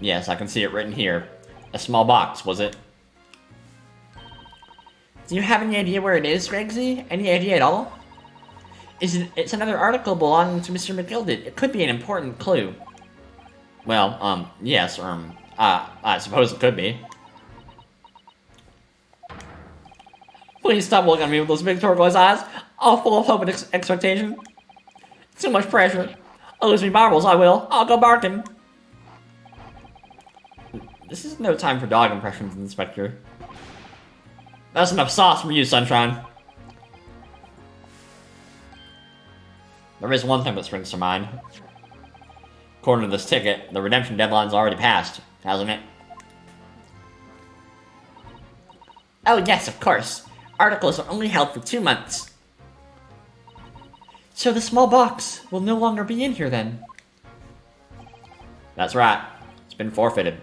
Yes, I can see it written here. A small box, was it? Do you have any idea where it is, Gregsy? Any idea at all? It's another article belonging to Mr. McGilden. It could be an important clue. Well, yes, I suppose it could be. Please stop looking at me with those big turquoise eyes, all full of hope and expectation. Too much pressure. I'll lose me marbles, I will. I'll go barking. This is no time for dog impressions, Inspector. That's enough sauce from you, Sunshine. There is one thing that springs to mind. According to this ticket, the redemption deadline's already passed, hasn't it? Oh yes, of course. Articles are only held for 2 months. So the small box will no longer be in here then? That's right. It's been forfeited.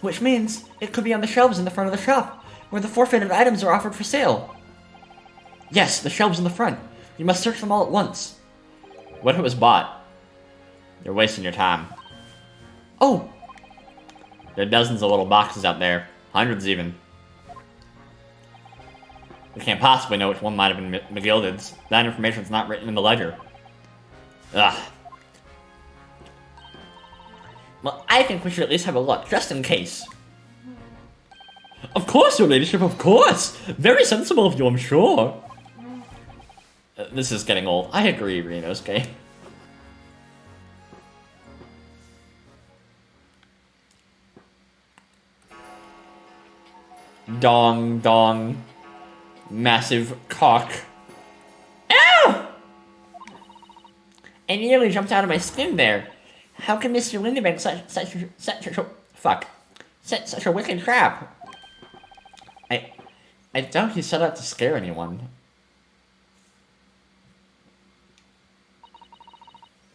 Which means it could be on the shelves in the front of the shop, where the forfeited items are offered for sale. Yes, the shelves in the front. You must search them all at once. What if it was bought? You're wasting your time. Oh! There are dozens of little boxes out there. Hundreds even. We can't possibly know which one might have been McGilded's. That information's not written in the ledger. Ugh. Well, I think we should at least have a look, just in case. Of course, your ladyship, of course! Very sensible of you, I'm sure. This is getting old. I agree, Ryunosuke. Dong, dong. Massive cock. Ow! I nearly jumped out of my skin there. How can Mr. Windibank set such a wicked trap? I doubt he set out to scare anyone.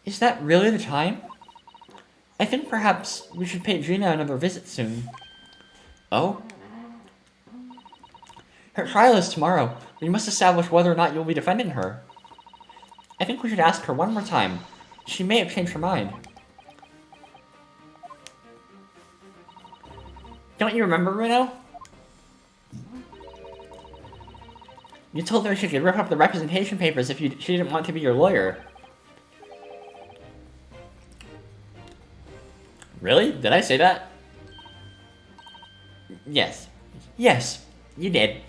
Is that really the time? I think perhaps we should pay Gina another visit soon. Oh? Her trial is tomorrow. We must establish whether or not you'll be defending her. I think we should ask her one more time. She may have changed her mind. Don't you remember, Runo? You told her she could rip up the representation papers if she didn't want to be your lawyer. Really? Did I say that? Yes. Yes, you did.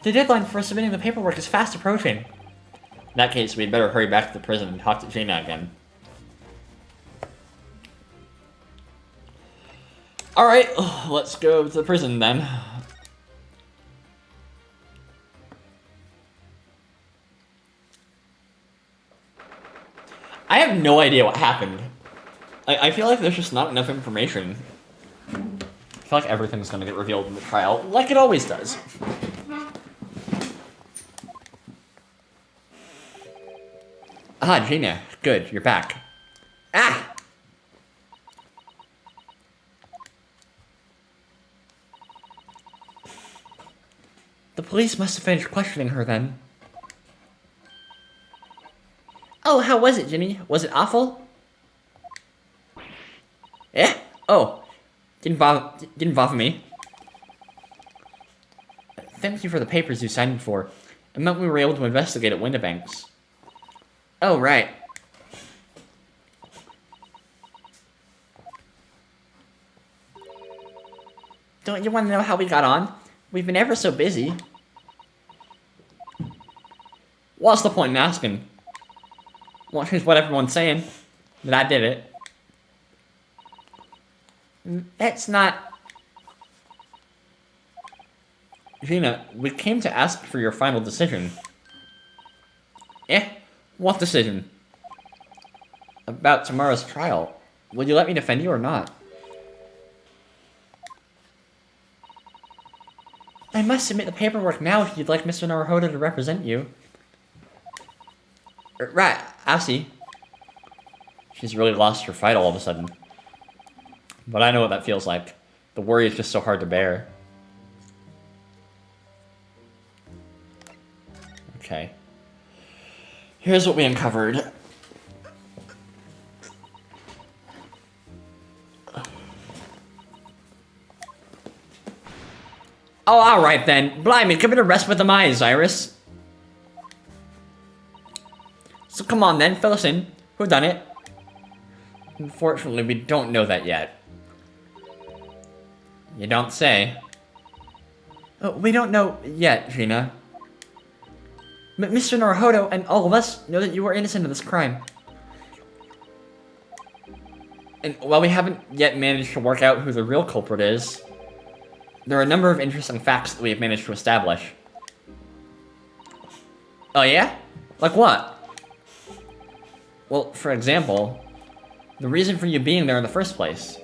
The deadline for submitting the paperwork is fast approaching. In that case, we'd better hurry back to the prison and talk to Gina again. Alright, let's go to the prison then. I have no idea what happened. I feel like there's just not enough information. I feel like everything's gonna get revealed in the trial, like it always does. Ah, Gina. Good, you're back. Ah! The police must have finished questioning her then. Oh, how was it, Jimmy? Was it awful? Eh? Oh. Didn't bother me. Thank you for the papers you signed for. It meant we were able to investigate at Windibank's. Oh, right. Don't you want to know how we got on? We've been ever so busy. What's the point in asking? Well, here's what everyone's saying. That I did it. That's not... Gina, we came to ask for your final decision. Eh? What decision? About tomorrow's trial. Will you let me defend you or not? I must submit the paperwork now if you'd like Mr. Naruhodo to represent you. Right, I see. She's really lost her fight all of a sudden. But I know what that feels like. The worry is just so hard to bear. Okay. Here's what we uncovered. Oh, alright then. Blimey, give it a rest with them eyes, Iris. So come on then, fill us in. Who done it? Unfortunately, we don't know that yet. You don't say. We don't know yet, Gina. But Mr. Naruhodo and all of us know that you were innocent of this crime. And while we haven't yet managed to work out who the real culprit is, there are a number of interesting facts that we have managed to establish. Oh yeah? Like what? Well, for example, the reason for you being there in the first place.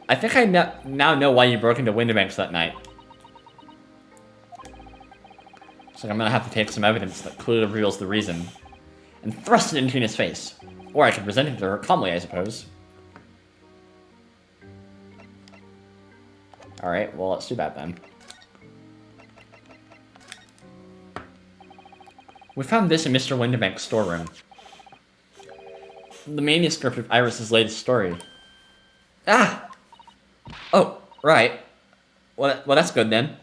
I think I now know why you broke into Windibank's that night. So I'm gonna have to take some evidence that clearly reveals the reason and thrust it into Gina's face. Or I could present it to her calmly, I suppose. Alright, well, let's do that then. We found this in Mr. Windibank's storeroom. The manuscript of Iris' latest story. Ah! Oh, right. Well, that's good then.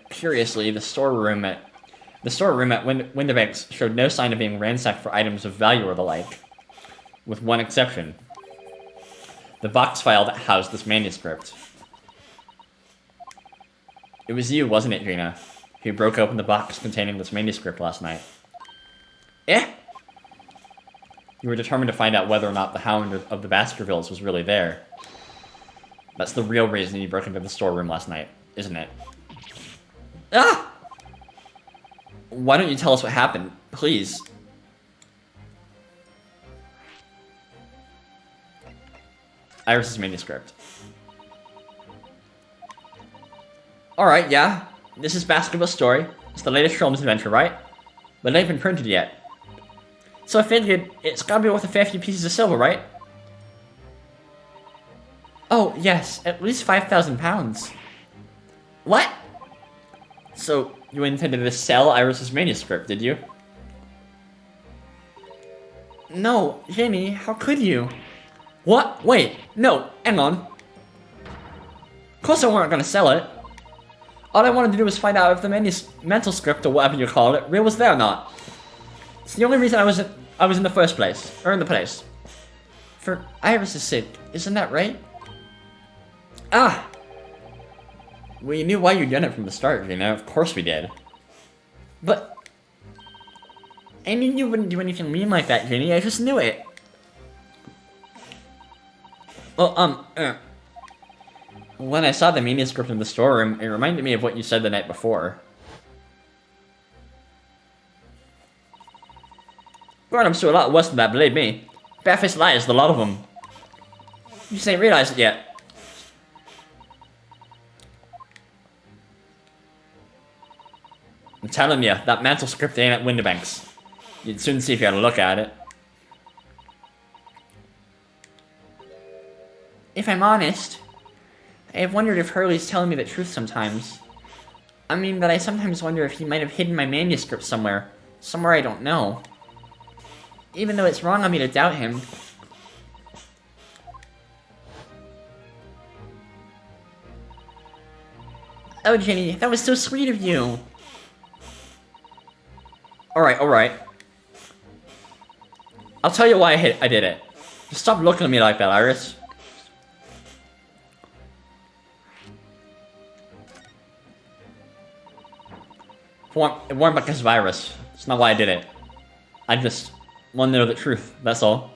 Curiously, the storeroom at Windibanks showed no sign of being ransacked for items of value or the like, with one exception: the box file that housed this manuscript. It was you, wasn't it, Gina, who broke open the box containing this manuscript last night? Eh? You were determined to find out whether or not the Hound of the Baskervilles was really there. That's the real reason you broke into the storeroom last night, isn't it? Ah! Why don't you tell us what happened, please? Iris's manuscript. Alright, yeah. This is Baskerville's story. It's the latest Sherlock's adventure, right? But it ain't been printed yet. So I figured it's gotta be worth a fair few pieces of silver, right? Oh, yes, at least 5,000 pounds. What? So, you intended to sell Iris's manuscript, did you? No, Jenny, how could you? What? Wait, no, hang on. Of course I weren't gonna sell it. All I wanted to do was find out if the mental script, or whatever you call it, real was there or not. It's the only reason I was in the first place, or in the place. For Iris's sake, isn't that right? Ah! We knew why you'd done it from the start, you know, of course we did. But... I knew you wouldn't do anything mean like that, Jenny, I just knew it. Well, when I saw the manuscript in the storeroom, it reminded me of what you said the night before. God, I'm sure a lot worse than that, believe me. Barefaced liars, the lot of them. You just ain't realized it yet. I'm telling you, that mantle script ain't at Windibanks. You'd soon see if you had a look at it. If I'm honest, I have wondered if Hurley's telling me the truth sometimes. I mean, that I sometimes wonder if he might have hidden my manuscript somewhere. Somewhere I don't know. Even though it's wrong of me to doubt him. Oh, Jenny, that was so sweet of you. Alright. I'll tell you why I did it. Just stop looking at me like that, Iris. It weren't because of Iris. It's not why I did it. I just wanted to know the truth, that's all.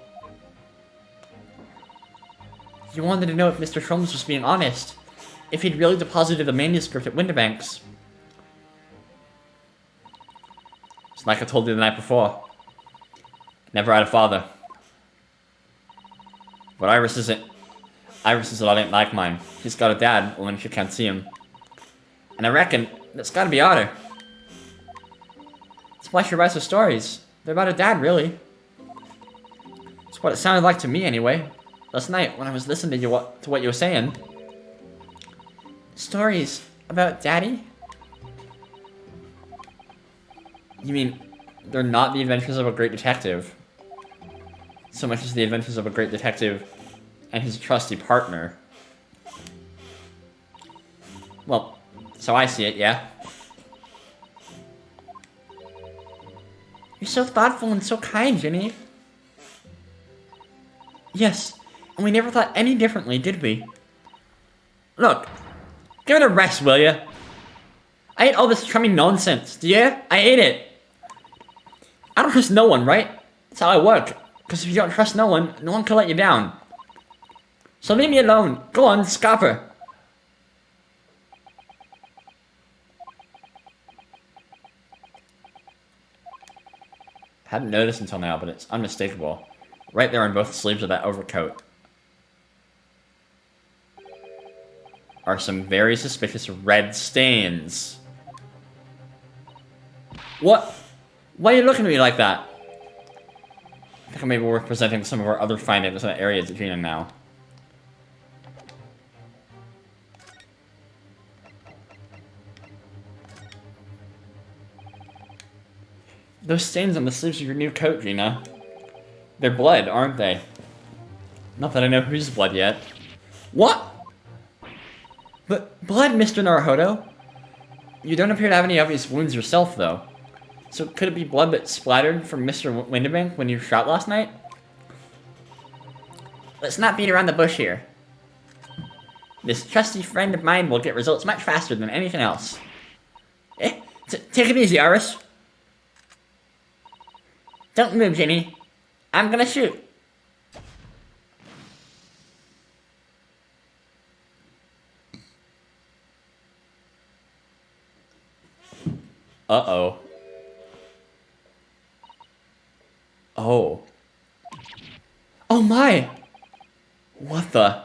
You wanted to know if Mr. Sholmes was being honest. If he'd really deposited the manuscript at Windibanks. It's like I told you the night before. Never had a father. But Iris isn't. Iris is a lot ain't like mine. She's got a dad, only she can't see him. And I reckon that's gotta be harder. That's why she writes her stories. They're about her dad, really. That's what it sounded like to me, anyway. Last night, when I was listening to what you were saying. Stories about Daddy? You mean, they're not the adventures of a great detective, so much as the adventures of a great detective and his trusty partner. Well, so I see it, yeah. You're so thoughtful and so kind, Jenny. Yes, and we never thought any differently, did we? Look, give it a rest, will ya? I hate all this chummy nonsense, do ya? I hate it. I don't trust no one, right? That's how I work. Because if you don't trust no one can let you down. So leave me alone. Go on, scupper. Hadn't noticed until now, but it's unmistakable. Right there on both sleeves of that overcoat are some very suspicious red stains. What? Why are you looking at me like that? I think maybe we're presenting some of our other findings in that area to Gina now. Those stains on the sleeves of your new coat, Gina. They're blood, aren't they? Not that I know whose blood yet. What? But Blood, Mr. Naruhodo. You don't appear to have any obvious wounds yourself, though. So could it be blood that splattered from Mr. Windibank when you shot last night? Let's not beat around the bush here. This trusty friend of mine will get results much faster than anything else. Take it easy, Iris. Don't move, Jenny. I'm gonna shoot. Uh-oh. Oh. Oh my! What the?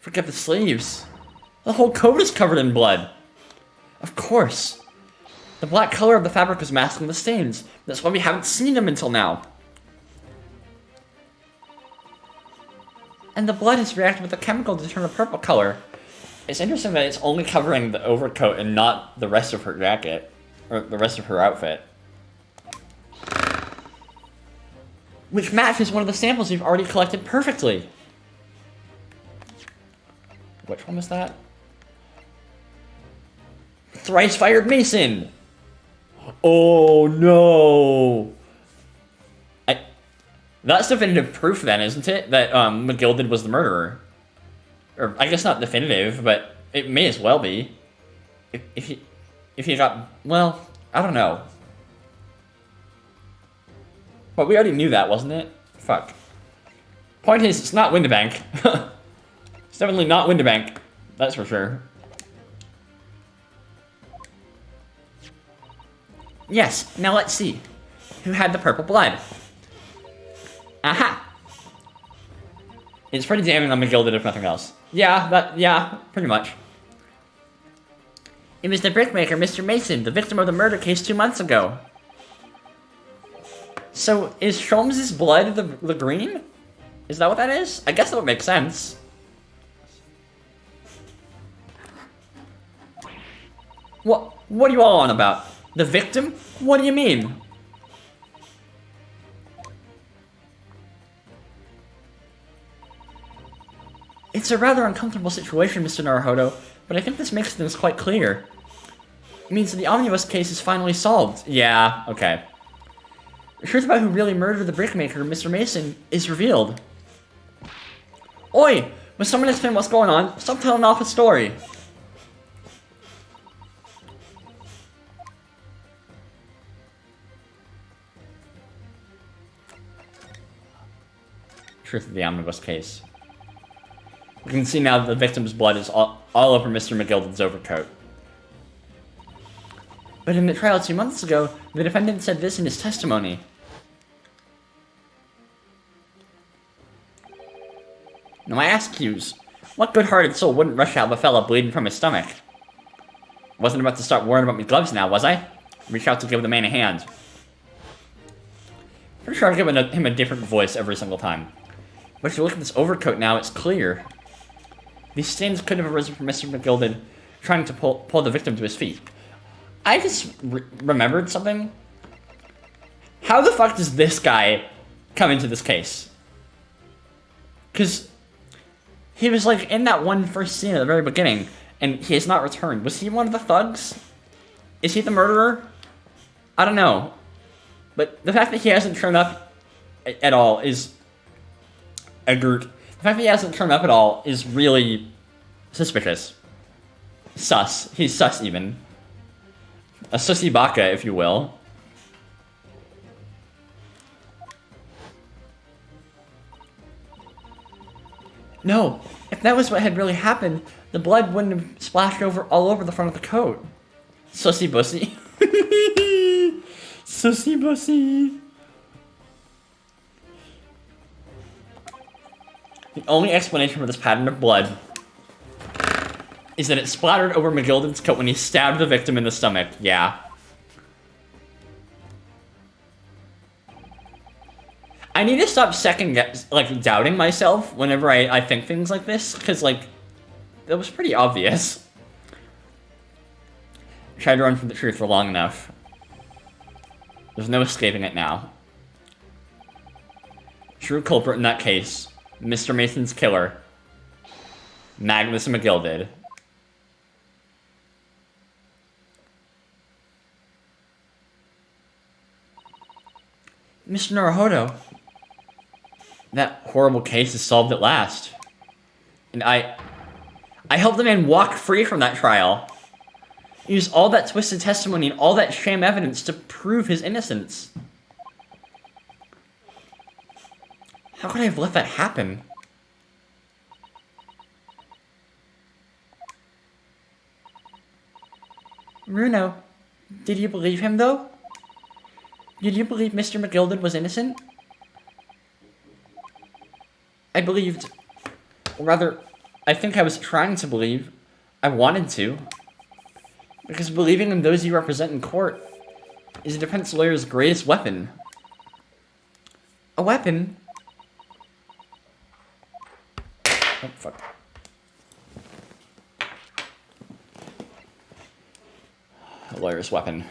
Forget the sleeves. The whole coat is covered in blood. Of course. The black color of the fabric was masking the stains. That's why we haven't seen them until now. And the blood has reacted with a chemical to turn a purple color. It's interesting that it's only covering the overcoat and not the rest of her jacket. Or the rest of her outfit. Which matches one of the samples you've already collected perfectly. Which one was that? Thrice fired Mason! Oh no! That's definitive proof then, isn't it? That McGilded was the murderer. Or, I guess not definitive, but it may as well be. If he got... Well, I don't know. But we already knew that, wasn't it? Fuck. Point is, it's not Windibank. It's definitely not Windibank. That's for sure. Yes, now let's see. Who had the purple blood? Aha! It's pretty damning on McGilded if nothing else. Yeah, pretty much. It was the brickmaker, Mr. Mason, the victim of the murder case 2 months ago. So, is Sholmes' blood the green? Is that what that is? I guess that would make sense. What are you all on about? The victim? What do you mean? It's a rather uncomfortable situation, Mr. Naruhodo, but I think this makes things quite clear. It means that the omnibus case is finally solved. Yeah, okay. The truth about who really murdered the brickmaker, Mr. Mason, is revealed. Oi! Will someone explain what's going on? Stop telling off a story. Truth of the omnibus case. We can see now that the victim's blood is all over Mr. McGilded's overcoat. But in the trial 2 months ago, the defendant said this in his testimony. Now I ask yous, what good-hearted soul wouldn't rush out of a fella bleeding from his stomach? Wasn't about to start worrying about me gloves now, was I? Reach out to give the man a hand. Pretty sure I've given him a different voice every single time. But if you look at this overcoat now, it's clear. These stains could have arisen from Mr. McGilded trying to pull the victim to his feet. I just remembered something. How the fuck does this guy come into this case? Because he was like in that one first scene at the very beginning, and he has not returned. Was he one of the thugs? Is he the murderer? I don't know. But the fact that he hasn't turned up at all is... The fact that he hasn't turned up at all is really suspicious. Sus. He's sus, even. A sussy baka, if you will. No, if that was what had really happened, the blood wouldn't have splashed all over the front of the coat. Sussy bussy. Sussy bussy. The only explanation for this pattern of blood is that it splattered over McGilded's coat when he stabbed the victim in the stomach. Yeah. I need to stop doubting myself whenever I think things like this, because, like, that was pretty obvious. Tried to run from the truth for long enough. There's no escaping it now. True culprit in that case. Mr. Mason's killer. Magnus McGilded. Mr. Naruhodo, that horrible case is solved at last. And I helped the man walk free from that trial. Use all that twisted testimony and all that sham evidence to prove his innocence. How could I have let that happen? Bruno, did you believe him though? Did you believe Mr. McGilded was innocent? I believed, or rather, I think I was trying to believe. I wanted to. Because believing in those you represent in court is a defense lawyer's greatest weapon. A weapon? Oh, fuck. A lawyer's weapon.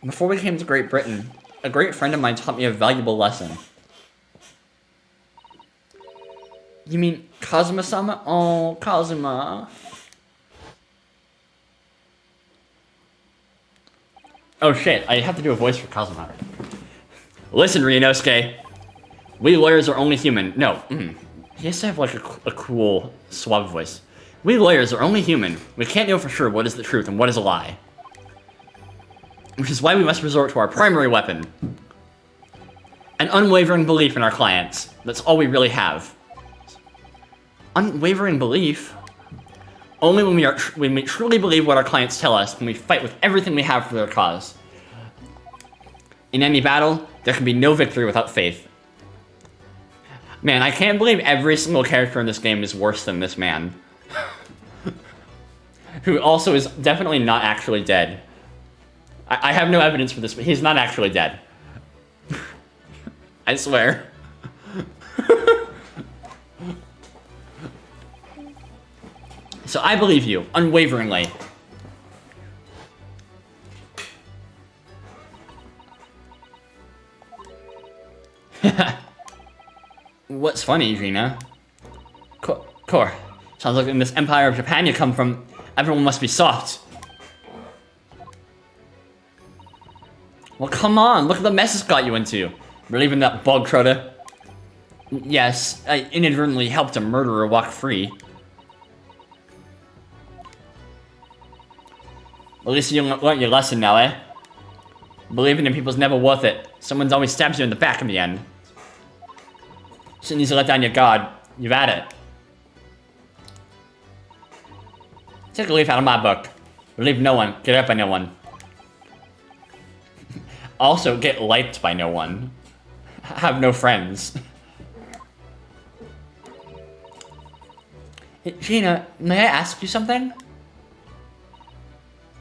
Before we came to Great Britain, a great friend of mine taught me a valuable lesson. You mean Kazuma-sama? Oh, Kazuma. Oh shit, I have to do a voice for Kazuma. Listen, Ryunosuke. We lawyers are only human. No, he has to have like a cool, suave voice. We lawyers are only human. We can't know for sure what is the truth and what is a lie. Which is why we must resort to our primary weapon. An unwavering belief in our clients. That's all we really have. Unwavering belief? Only when we truly believe what our clients tell us, when we fight with everything we have for their cause. In any battle, there can be no victory without faith. Man, I can't believe every single character in this game is worse than this man. Who also is definitely not actually dead. I have no evidence for this, but he's not actually dead. I swear. So I believe you, unwaveringly. What's funny, Gina? Kor, sounds like in this Empire of Japan you come from, everyone must be soft. Well, come on, look at the mess it's got you into. Relieving that bug trotter. Yes, I inadvertently helped a murderer walk free. At least you learned your lesson now, eh? Believing in people's never worth it. Someone's always stabs you in the back in the end. Shouldn't need to let down your guard. You've had it. Take a leaf out of my book. Believe no one. Get up by no one. Also, get liked by no one. Have no friends. Hey, Gina, may I ask you something?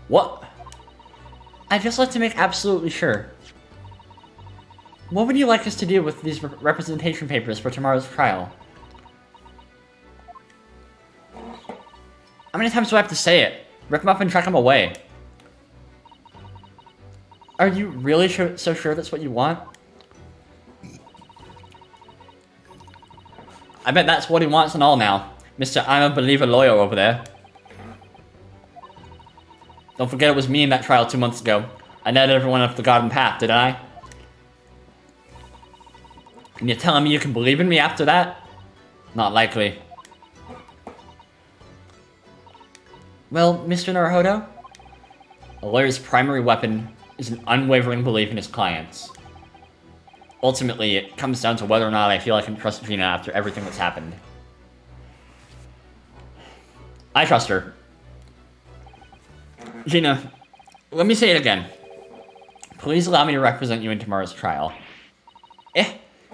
What? I'd just like to make absolutely sure. What would you like us to do with these representation papers for tomorrow's trial? How many times do I have to say it? Rip them up and track them away. Are you really so sure that's what you want? I bet that's what he wants and all now. Mr. I'm a believer lawyer over there. Don't forget it was me in that trial 2 months ago. I led everyone up the garden path, didn't I? And you're telling me you can believe in me after that? Not likely. Well, Mr. Naruhodo, a lawyer's primary weapon is an unwavering belief in his clients. Ultimately, it comes down to whether or not I feel I can trust Gina after everything that's happened. I trust her. Gina, let me say it again. Please allow me to represent you in tomorrow's trial.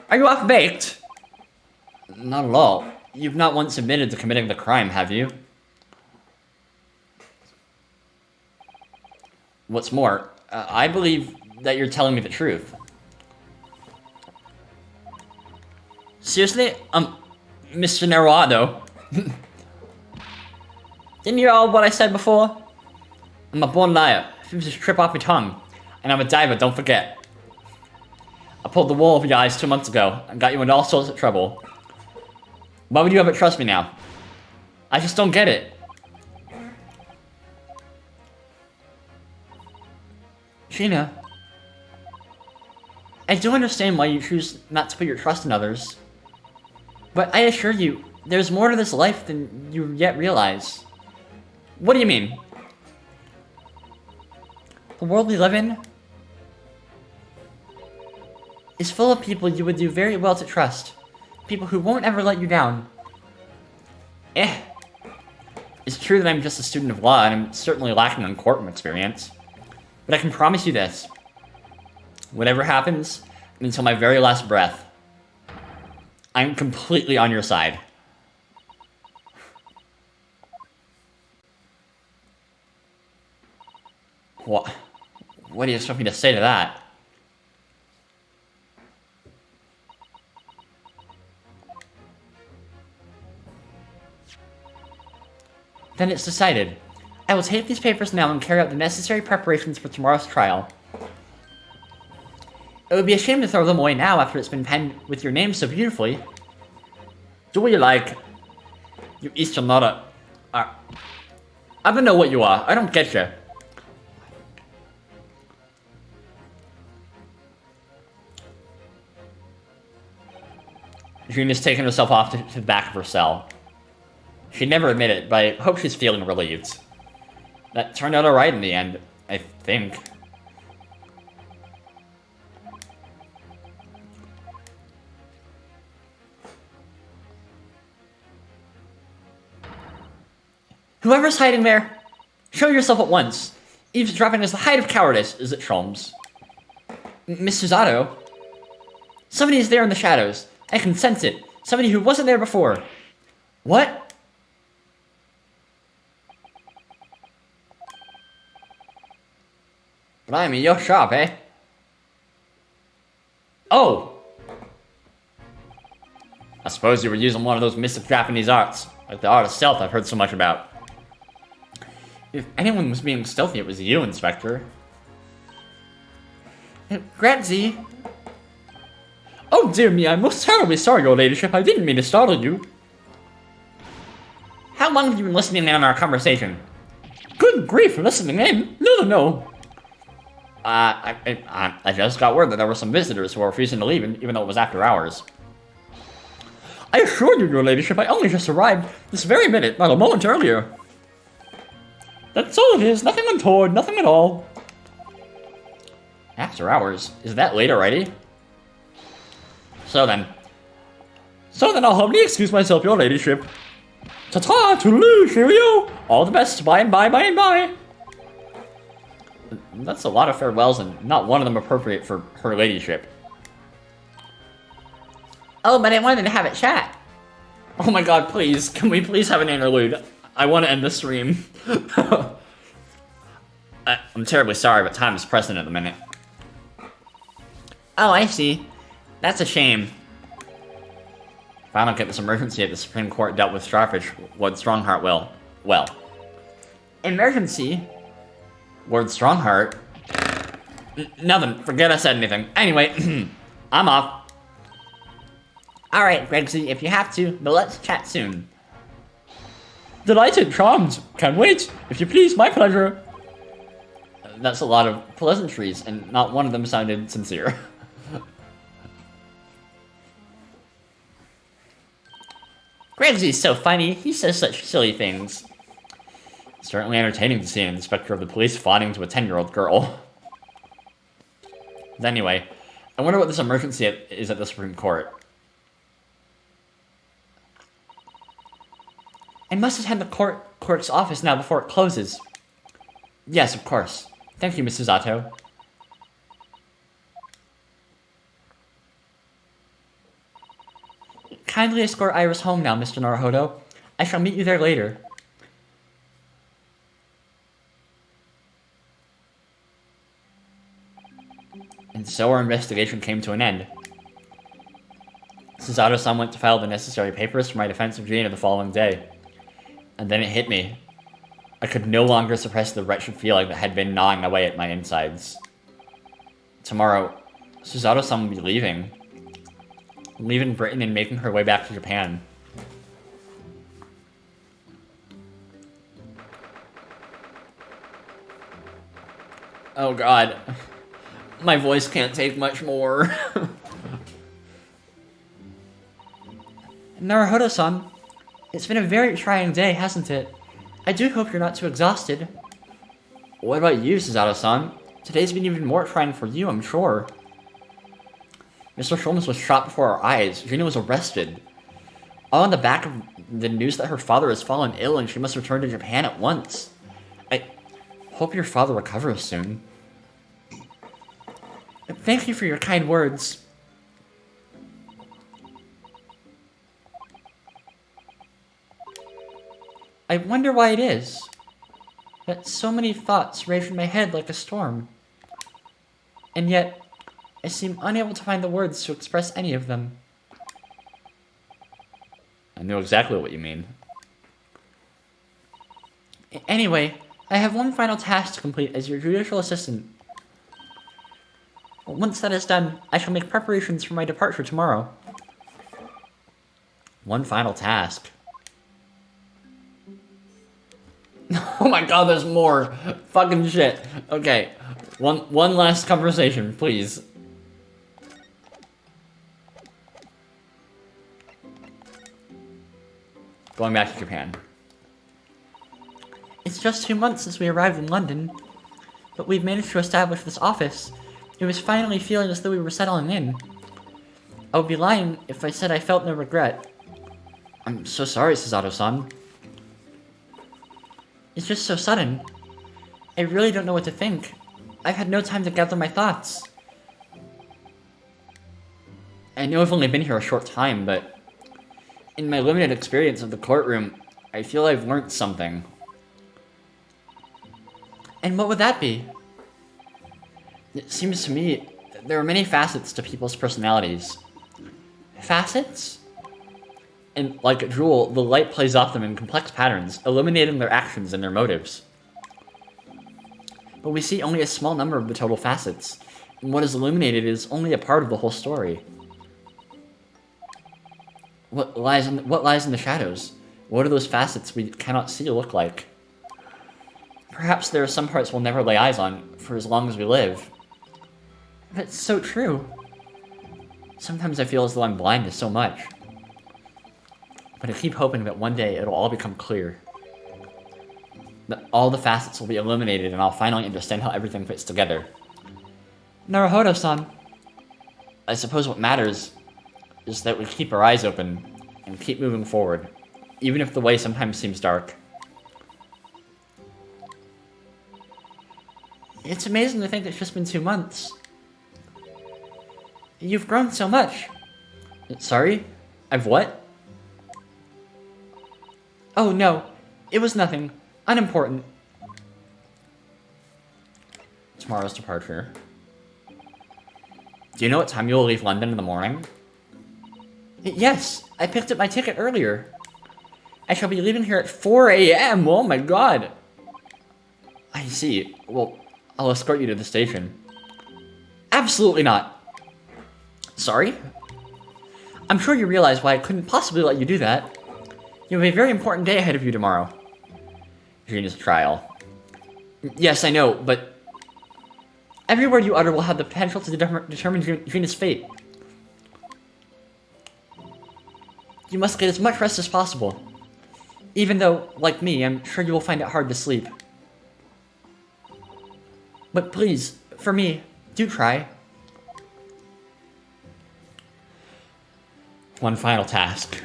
Are you half-baked? Not at all. You've not once admitted to committing the crime, have you? What's more, I believe that you're telling me the truth. Seriously? Mr. Naruhodo? Didn't you hear all what I said before? I'm a born liar. If you just trip off your tongue. And I'm a diver, don't forget. I pulled the wool over your eyes 2 months ago and got you into all sorts of trouble. Why would you ever trust me now? I just don't get it. Gina. I do understand why you choose not to put your trust in others. But I assure you, there's more to this life than you yet realize. What do you mean? The world we live in is full of people you would do very well to trust. People who won't ever let you down. It's true that I'm just a student of law, and I'm certainly lacking in courtroom experience. But I can promise you this. Whatever happens, until my very last breath, I'm completely on your side. What do you expect me to say to that? Then it's decided. I will take these papers now and carry out the necessary preparations for tomorrow's trial. It would be a shame to throw them away now after it's been penned with your name so beautifully. Do what you like. You Eastern Lotta. I don't know what you are. I don't get you. Gina's taken herself off to the back of her cell. She'd never admit it, but I hope she's feeling relieved. That turned out alright in the end, I think. Whoever's hiding there, show yourself at once. Eavesdropping is the height of cowardice, is it, Sholmes? Mr. Zato? Somebody is there in the shadows. I can sense it. Somebody who wasn't there before. What? Blimey, you're sharp, eh? Oh! I suppose you were using one of those mystic Japanese arts, like the art of stealth I've heard so much about. If anyone was being stealthy, it was you, Inspector. Grazie. Oh dear me, I'm most terribly sorry, your ladyship. I didn't mean to startle you. How long have you been listening in on our conversation? Good grief, listening in? No. I just got word that there were some visitors who were refusing to leave, even though it was after hours. I assure you, your ladyship, I only just arrived this very minute, not a moment earlier. That's all it is, nothing untoward, nothing at all. After hours? Is that late already? So then I'll humbly excuse myself, your ladyship. Ta-ta, toodaloo, cheerio, all the best, bye and bye, bye and bye. That's a lot of farewells, and not one of them appropriate for her ladyship. Oh, but I wanted to have a chat. Oh my god, please, can we please have an interlude? I want to end the stream. I'm terribly sorry, but time is pressing at the minute. Oh, I see. That's a shame. If I don't get this emergency at the Supreme Court dealt with Starfish, Lord Strongheart will. Well. Emergency? Lord Strongheart? Nothing. Forget I said anything. Anyway, I'm off. Alright, Gregsy, if you have to, but let's chat soon. Delighted, charmed. Can't wait. If you please, my pleasure. That's a lot of pleasantries, and not one of them sounded sincere. Gregsy's so funny. He says such silly things. It's certainly entertaining to see an inspector of the police fawning to a 10-year-old girl. But anyway, I wonder what this emergency is at the Supreme Court. I must attend the court's office now before it closes. Yes, of course. Thank you, Mrs. Zato. Kindly escort Iris home now, Mr. Naruhodo. I shall meet you there later. And so our investigation came to an end. Mrs. Zato-san went to file the necessary papers for my defense of Gina the following day. And then it hit me. I could no longer suppress the wretched feeling that had been gnawing away at my insides. Tomorrow, Suzato-san will be leaving. Leaving Britain and making her way back to Japan. Oh god. My voice can't take much more. Naruhodo-san, it's been a very trying day, hasn't it? I do hope you're not too exhausted. What about you, Suzato-san? Today's been even more trying for you, I'm sure. Mr. Sholmes was shot before our eyes. Gina was arrested. All on the back of the news that her father has fallen ill and she must return to Japan at once. I hope your father recovers soon. Thank you for your kind words. I wonder why it is that so many thoughts rage in my head like a storm, and yet I seem unable to find the words to express any of them. I know exactly what you mean. Anyway, I have one final task to complete as your judicial assistant. Once that is done, I shall make preparations for my departure tomorrow. One final task. Oh my god, there's more! Fucking shit. Okay, one last conversation, please. Going back to Japan. It's just 2 months since we arrived in London, but we've managed to establish this office. It was finally feeling as though we were settling in. I would be lying if I said I felt no regret. I'm so sorry, Suzato-san. It's just so sudden. I really don't know what to think. I've had no time to gather my thoughts. I know I've only been here a short time, but in my limited experience of the courtroom, I feel I've learned something. And what would that be? It seems to me that there are many facets to people's personalities. Facets? And like a jewel, the light plays off them in complex patterns, illuminating their actions and their motives. But we see only a small number of the total facets, and what is illuminated is only a part of the whole story. What lies in the shadows? What do those facets we cannot see look like? Perhaps there are some parts we'll never lay eyes on for as long as we live. That's so true. Sometimes I feel as though I'm blind to so much. But I keep hoping that one day it'll all become clear. That all the facets will be illuminated and I'll finally understand how everything fits together. Naruhodo-san. I suppose what matters is that we keep our eyes open and keep moving forward, even if the way sometimes seems dark. It's amazing to think it's just been 2 months. You've grown so much. Sorry? I've what? Oh no, it was nothing. Unimportant. Tomorrow's departure. Do you know what time you will leave London in the morning? Yes, I picked up my ticket earlier. I shall be leaving here at 4 a.m. Oh my god. I see. Well, I'll escort you to the station. Absolutely not. Sorry? I'm sure you realize why I couldn't possibly let you do that. You have a very important day ahead of you tomorrow. Gina's trial. Yes, I know, but every word you utter will have the potential to determine Gina's fate. You must get as much rest as possible. Even though, like me, I'm sure you will find it hard to sleep. But please, for me, do try. One final task.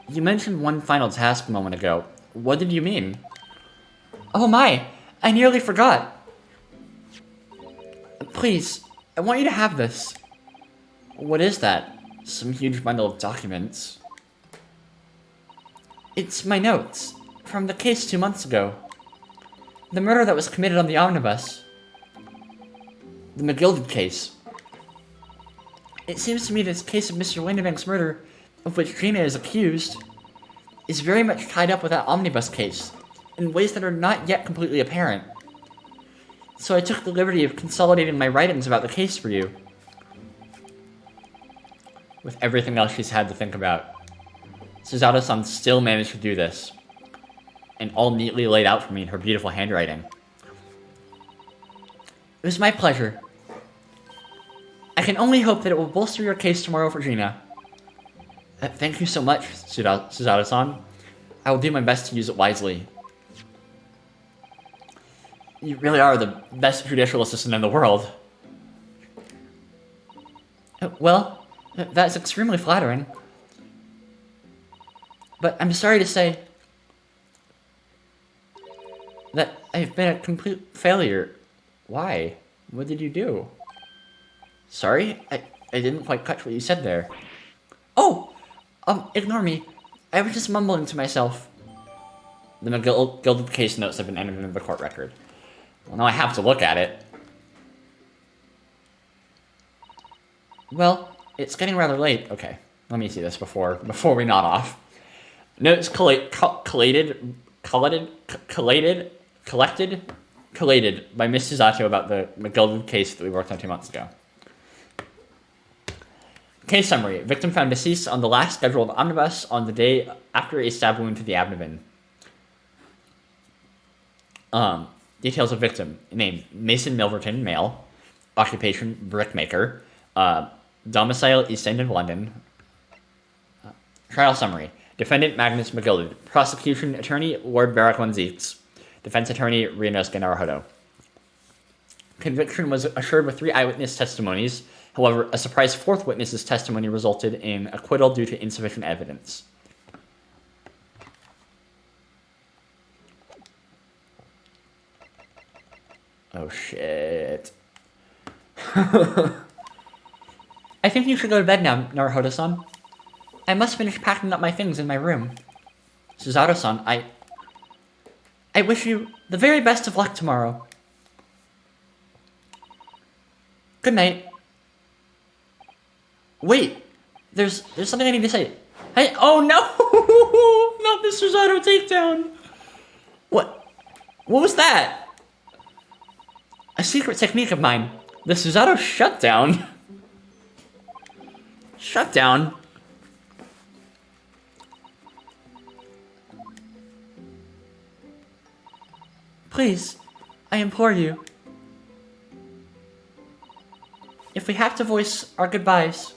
You mentioned one final task a moment ago. What did you mean? Oh my, I nearly forgot. Please, I want you to have this. What is that? Some huge bundle of documents. It's my notes, from the case 2 months ago. The murder that was committed on the omnibus. The McGilded case. It seems to me this case of Mr. Windibank's murder, of which Gina is accused, is very much tied up with that omnibus case, in ways that are not yet completely apparent. So I took the liberty of consolidating my writings about the case for you. With everything else she's had to think about, Suzato-san still managed to do this. And all neatly laid out for me in her beautiful handwriting. It was my pleasure. I can only hope that it will bolster your case tomorrow for Gina. Thank you so much, Suzato-san. I will do my best to use it wisely. You really are the best judicial assistant in the world. Well, that's extremely flattering. But I'm sorry to say that I've been a complete failure. Why? What did you do? Sorry? I didn't quite catch what you said there. Oh! Ignore me. I was just mumbling to myself. The gilded case notes have been entered into the court record. Well, now I have to look at it. Well, it's getting rather late. Okay, let me see this before we nod off. Notes collected by Miss Suzato about the gilded case that we worked on 2 months ago. Case summary. Victim found deceased on the last scheduled omnibus on the day after a stab wound to the abdomen. Details of victim. Name, Mason Milverton, male. Occupation, brickmaker. Domicile, East End of London. Trial summary. Defendant, Magnus McGilded. Prosecution attorney, Lord Barrack Zeeks. Defense attorney, Ryunosuke Naruhodo. Conviction was assured with 3 eyewitness testimonies. However, a surprise 4th witness's testimony resulted in acquittal due to insufficient evidence. Oh, shit. I think you should go to bed now, Naruhodo-san. I must finish packing up my things in my room. Suzato-san, I wish you the very best of luck tomorrow. Good night. Wait, there's something I need to say. Hey, oh no! Not the Suzato takedown! What was that? A secret technique of mine. The Suzato shutdown. Shutdown? Please, I implore you. If we have to voice our goodbyes,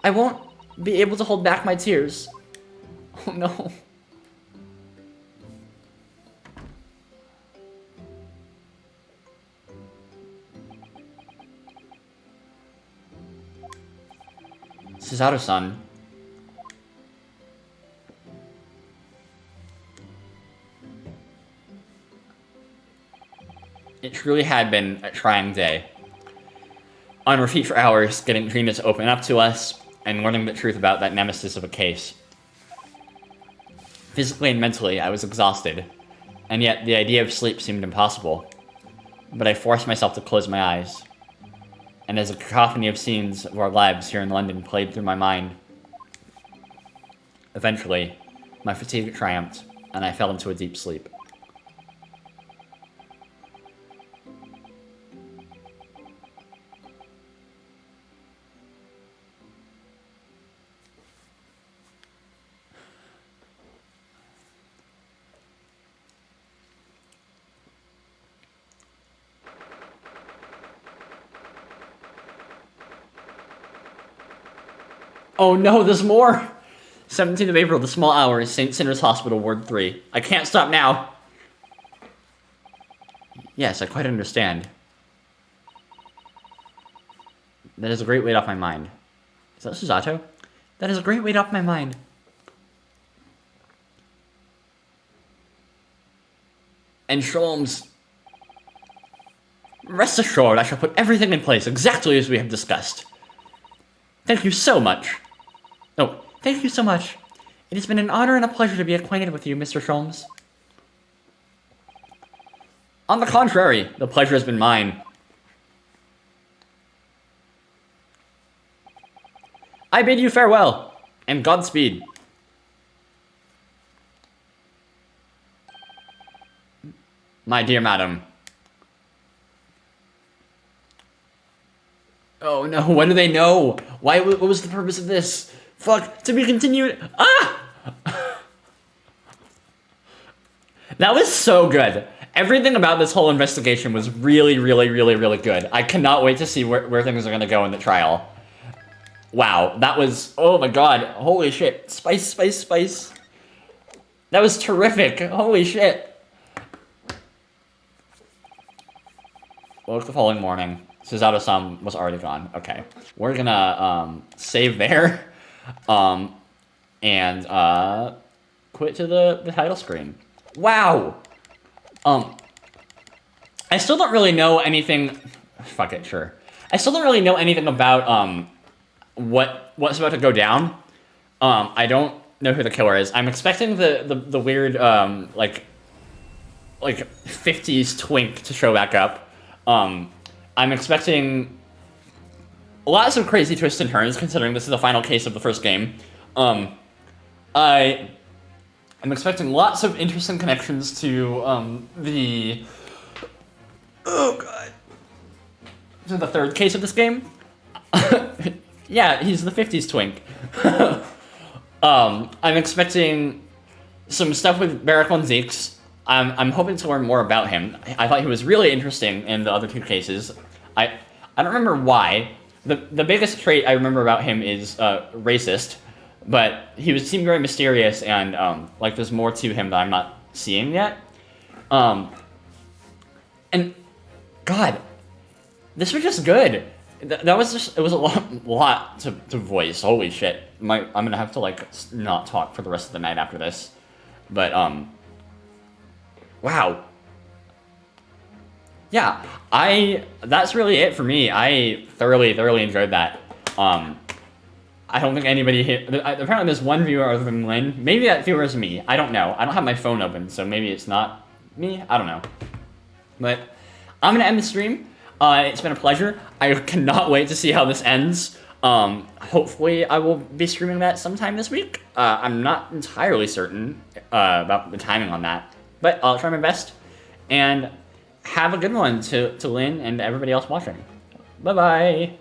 I won't be able to hold back my tears. Oh no. Suzato-san. It truly had been a trying day. On repeat for hours, getting Trina to open up to us, and learning the truth about that nemesis of a case. Physically and mentally, I was exhausted, and yet the idea of sleep seemed impossible. But I forced myself to close my eyes, and as a cacophony of scenes of our lives here in London played through my mind, eventually, my fatigue triumphed, and I fell into a deep sleep. Oh no, there's more! 17th of April, the small hours, St. Sinner's Hospital, Ward 3. I can't stop now! Yes, I quite understand. That is a great weight off my mind. Is that Suzato? That is a great weight off my mind. And Sholmes, rest assured I shall put everything in place exactly as we have discussed. Thank you so much. Oh, thank you so much. It has been an honor and a pleasure to be acquainted with you, Mr. Sholmes. On the contrary, the pleasure has been mine. I bid you farewell, and Godspeed. My dear madam. Oh no, what do they know? What was the purpose of this? Fuck, to be continued. Ah! That was so good. Everything about this whole investigation was really, really, really, really good. I cannot wait to see where things are gonna go in the trial. Wow, that was, oh my god, holy shit. Spice, spice, spice. That was terrific, holy shit. Woke the following morning. Suzato-san was already gone. Okay. We're gonna, save there. And quit to the title screen. Wow! I still don't really know anything... Fuck it, sure. I still don't really know anything about, what's about to go down. I don't know who the killer is. I'm expecting the weird, like 50s twink to show back up. I'm expecting lots of crazy twists and turns, considering this is the final case of the first game. I'm expecting lots of interesting connections to, the... Oh, God. To the third case of this game. Yeah, he's the 50s twink. I'm expecting some stuff with Barrack Von Zeeks. I'm hoping to learn more about him. I thought he was really interesting in the other two cases. I don't remember why. The biggest trait I remember about him is racist, but he seemed very mysterious and like there's more to him that I'm not seeing yet. And God, this was just good. That was just, it was a lot to voice. Holy shit. I'm gonna have to like not talk for the rest of the night after this. But wow. Yeah, that's really it for me. I thoroughly enjoyed that. I don't think anybody apparently there's one viewer other than Lynn. Maybe that viewer is me. I don't know. I don't have my phone open, so maybe it's not me. I don't know. But I'm gonna end the stream. It's been a pleasure. I cannot wait to see how this ends. Hopefully I will be streaming that sometime this week. I'm not entirely certain about the timing on that, but I'll try my best. And have a good one to Lynn and everybody else watching. Bye-bye.